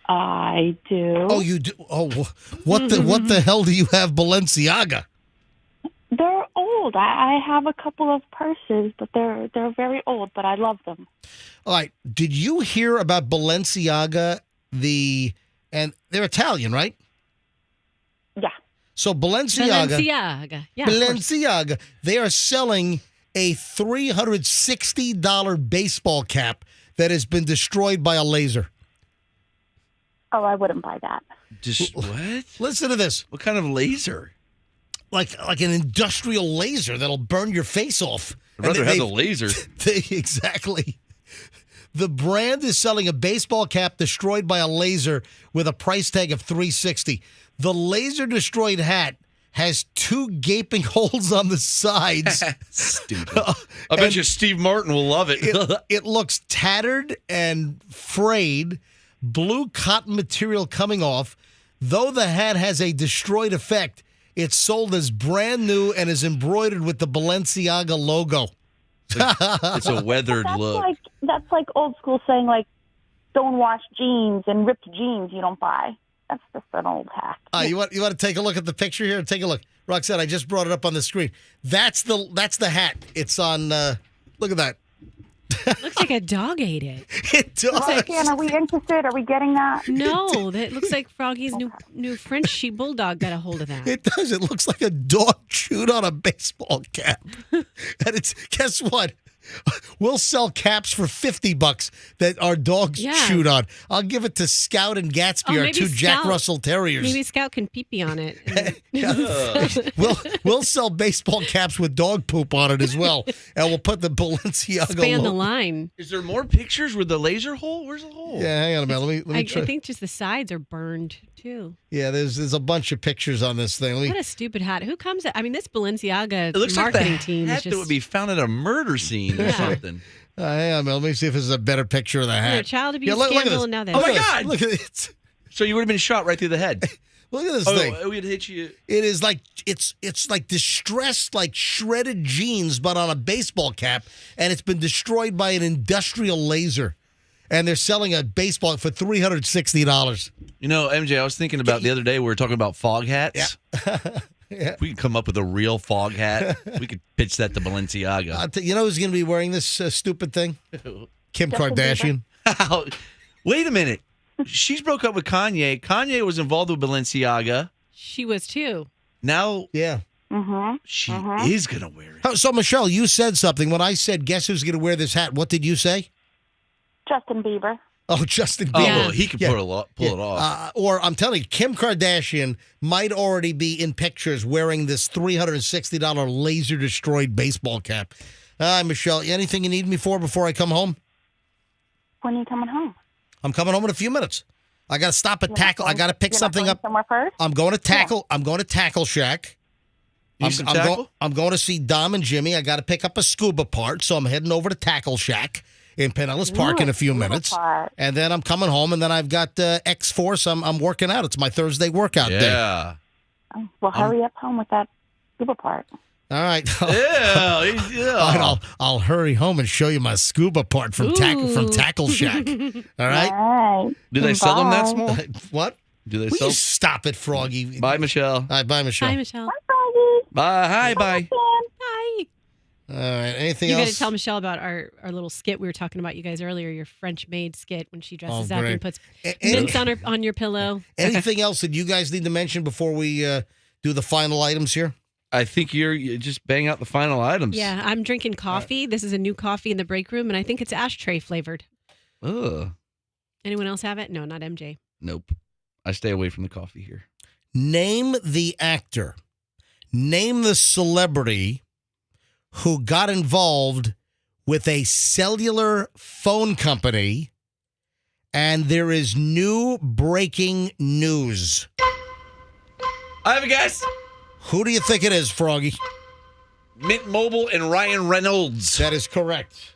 I do. Oh, you do. Oh, what the hell do you have Balenciaga? They're old. I have a couple of purses, but they're very old, but I love them. All right. Did you hear about Balenciaga? And they're Italian, right? Yeah. So Balenciaga. Yeah. Balenciaga. They are selling a $360 baseball cap that has been destroyed by a laser. Oh, I wouldn't buy that. Just what? Listen to this. What kind of laser? Like an industrial laser that'll burn your face off. I'd rather have the laser. Exactly. The brand is selling a baseball cap destroyed by a laser with a price tag of $360. The laser destroyed hat has 2 gaping holes on the sides. Stupid. I bet you Steve Martin will love it. It looks tattered and frayed, blue cotton material coming off. Though the hat has a destroyed effect, it's sold as brand new and is embroidered with the Balenciaga logo. It's a weathered look. That's like old school saying, like, stonewash jeans and ripped jeans you don't buy. That's just an old hack. You want to take a look at the picture here? Take a look. Roxanne, I just brought it up on the screen. That's the hat. It's on, look at that. Looks like a dog ate it. It does. Roxanne, are we interested? Are we getting that? No, that looks like Froggy's new French sheep bulldog got a hold of that. It does. It looks like a dog chewed on a baseball cap. And it's, guess what? We'll sell caps for $50 that our dogs chewed on. I'll give it to Scout and Gatsby, our 2 Jack Russell Terriers. Maybe Scout can pee-pee on it. We'll sell baseball caps with dog poop on it as well. And we'll put the Balenciaga Span the logo. line. Is there more pictures with the laser hole? Where's the hole? Yeah, hang on a minute. Let me try. I think just the sides are burned, too. Yeah, there's a bunch of pictures on this thing. What a stupid hat. Who comes at, I mean, this Balenciaga It looks marketing like the team hat is just... that would be found at a murder scene or something. Hang on a minute. Let me see if this is a better picture of the hat. Child abuse look at scandal, this. and now this. Oh, my God. Look at it. So you would have been shot right through the head. Look at this thing. Oh, we'd hit you. It is like it's like distressed, like shredded jeans, but on a baseball cap, and it's been destroyed by an industrial laser. And they're selling a baseball for $360. You know, MJ, I was thinking about the other day we were talking about fog hats. Yeah. We could come up with a real fog hat. We could pitch that to Balenciaga. You know who's going to be wearing this stupid thing? Kim Kardashian. Wait a minute. She's broke up with Kanye. Kanye was involved with Balenciaga. She was too. Now, yeah, she is going to wear it. So, Michelle, you said something. When I said, guess who's going to wear this hat, what did you say? Justin Bieber. Oh, Justin Oh, Bieber. well, he could pull it off. Or I'm telling you, Kim Kardashian might already be in pictures wearing this $360 laser-destroyed baseball cap. Hi, Michelle. Anything you need me for before I come home? When are you coming home? I'm coming home in a few minutes. I got to stop at Tackle. I got to pick You're not something going up. somewhere first? I'm going to Tackle. I'm going to Tackle Shack. You need some tackle? I'm going to see Dom and Jimmy. I got to pick up a scuba part, so I'm heading over to Tackle Shack in Pinellas Park in a few minutes. And then I'm coming home, and then I've got X-Force. I'm working out. It's my Thursday workout day. Yeah. Well, hurry up home with that scuba part. All right. Yeah. All right, I'll hurry home and show you my scuba part from Tackle Shack. All right? Do they sell them that small? What? Do they Will sell? you stop it, Froggy? Bye, Michelle. All right, bye, Michelle. Hi, Michelle. Bye. Hi, bye. Hi. All right, anything You else? got to tell Michelle about our little skit we were talking about you guys earlier, your French maid skit when she dresses up great. and puts mints on your pillow. Anything else that you guys need to mention before we do the final items here? I think you just bang out the final items. Yeah, I'm drinking coffee. This is a new coffee in the break room, and I think it's ashtray flavored. Ugh. Anyone else have it? No, not MJ. Nope. I stay away from the coffee here. Name the actor. Name the celebrity who got involved with a cellular phone company, and there is new breaking news. I have a guess. Who do you think it is, Froggy? Mint Mobile and Ryan Reynolds. That is correct.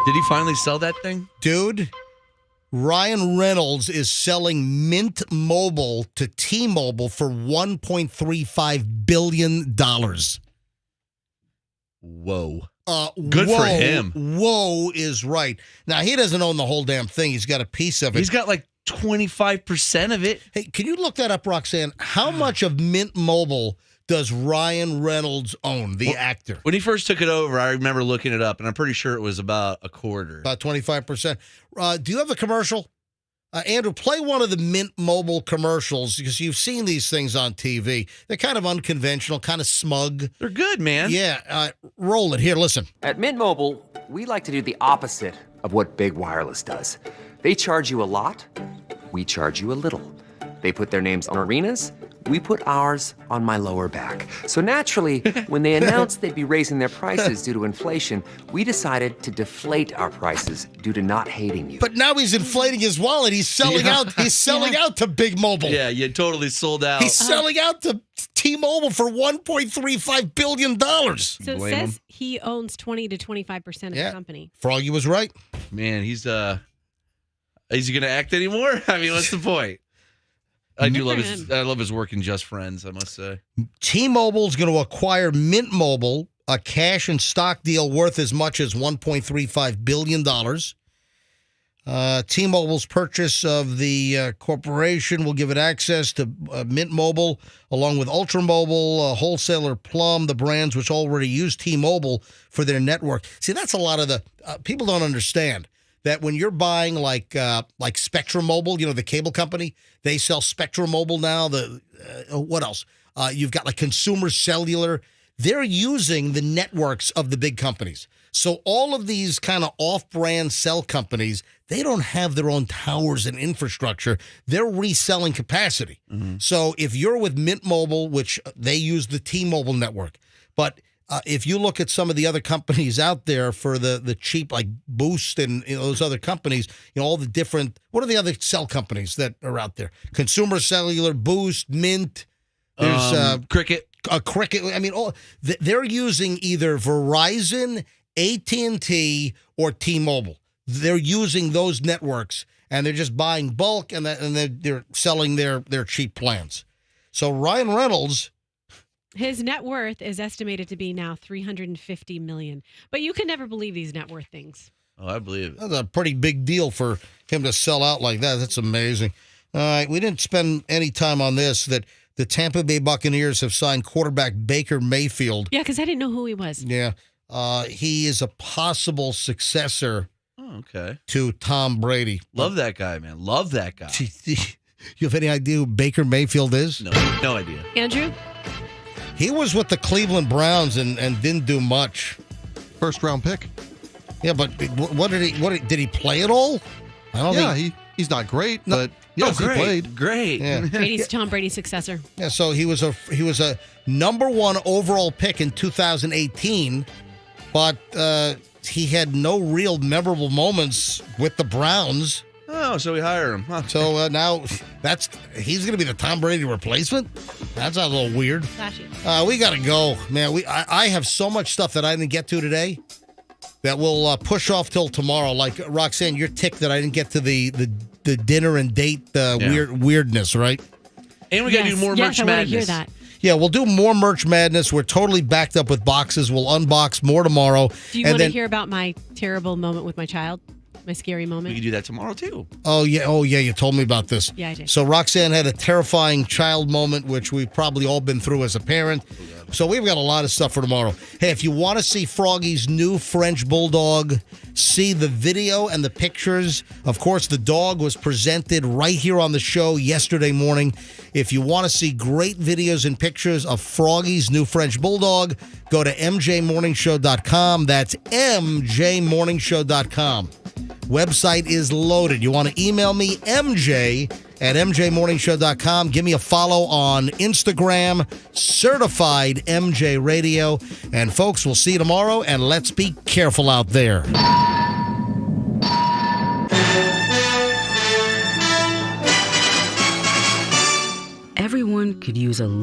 Did he finally sell that thing? Dude, Ryan Reynolds is selling Mint Mobile to T-Mobile for $1.35 billion. Whoa. Good for him. Whoa is right. Now, he doesn't own the whole damn thing. He's got a piece of it. He's got like 25% of it. Hey, can you look that up, Roxanne? How much of Mint Mobile does Ryan Reynolds own, the actor? When he first took it over, I remember looking it up, and I'm pretty sure it was about a quarter. About 25%. Do you have a commercial? Andrew, play one of the Mint Mobile commercials because you've seen these things on TV. They're kind of unconventional, kind of smug. They're good, man. Yeah. Roll it. Here, listen. At Mint Mobile, we like to do the opposite of what Big Wireless does. They charge you a lot, we charge you a little. They put their names on arenas, we put ours on my lower back. So naturally, when they announced they'd be raising their prices due to inflation, we decided to deflate our prices due to not hating you. But now he's inflating his wallet. He's selling out. He's selling out to Big Mobile. Yeah, you totally sold out. He's selling out to T-Mobile for $1.35 billion. So it says he owns 20 to 25% of the company. Froggy was right. Man, is he going to act anymore? I mean, what's the point? I love his work in Just Friends, I must say. T-Mobile's going to acquire Mint Mobile, a cash and stock deal worth as much as $1.35 billion. T-Mobile's purchase of the corporation will give it access to Mint Mobile, along with Ultra Mobile, wholesaler Plum, the brands which already use T-Mobile for their network. See, that's a lot of the people don't understand that when you're buying like Spectrum Mobile, the cable company, they sell Spectrum Mobile now. What else? You've got like Consumer Cellular. They're using the networks of the big companies. So all of these kind of off-brand cell companies, they don't have their own towers and infrastructure. They're reselling capacity. Mm-hmm. So if you're with Mint Mobile, which they use the T-Mobile network, but if you look at some of the other companies out there for the cheap, like Boost and those other companies, all the different, what are the other cell companies that are out there? Consumer Cellular, Boost, Mint, there's Cricket. Cricket. I mean, they're using either Verizon, AT&T, or T-Mobile. They're using those networks, and they're just buying bulk, and they're selling their cheap plans. So Ryan Reynolds, his net worth is estimated to be now $350 million. But you can never believe these net worth things. Oh, I believe it. That's a pretty big deal for him to sell out like that. That's amazing. All right, we didn't spend any time on this, that the Tampa Bay Buccaneers have signed quarterback Baker Mayfield. Yeah, because I didn't know who he was. Yeah. He is a possible successor to Tom Brady. Love that guy, man. Love that guy. You have any idea who Baker Mayfield is? No idea. Andrew? He was with the Cleveland Browns and didn't do much. First round pick. Yeah, but what did he play at all? I don't think. He's not great, but yes, he played. Great. Yeah. Tom Brady's successor. Yeah, so he was a number 1 overall pick in 2018, but he had no real memorable moments with the Browns. Oh, so we hire him. Huh. So now he's going to be the Tom Brady replacement? That sounds a little weird. Flashy. We got to go, man. I have so much stuff that I didn't get to today that we'll push off till tomorrow. Like Roxanne, your tick that I didn't get to the dinner and date weirdness, right? And we got to do more merch I madness. Hear that. Yeah, we'll do more merch madness. We're totally backed up with boxes. We'll unbox more tomorrow. Do you want to hear about my terrible moment with my child? My scary moment? We can do that tomorrow, too. Oh, yeah, you told me about this. Yeah, I did. So Roxanne had a terrifying child moment, which we've probably all been through as a parent. So we've got a lot of stuff for tomorrow. Hey, if you want to see Froggy's new French Bulldog, see the video and the pictures. Of course, the dog was presented right here on the show yesterday morning. If you want to see great videos and pictures of Froggy's new French Bulldog, go to mjmorningshow.com. That's mjmorningshow.com. Website is loaded. You want to email me, MJ at mjmorningshow.com. Give me a follow on Instagram, Certified MJ Radio. And folks, we'll see you tomorrow, and let's be careful out there. Everyone could use a little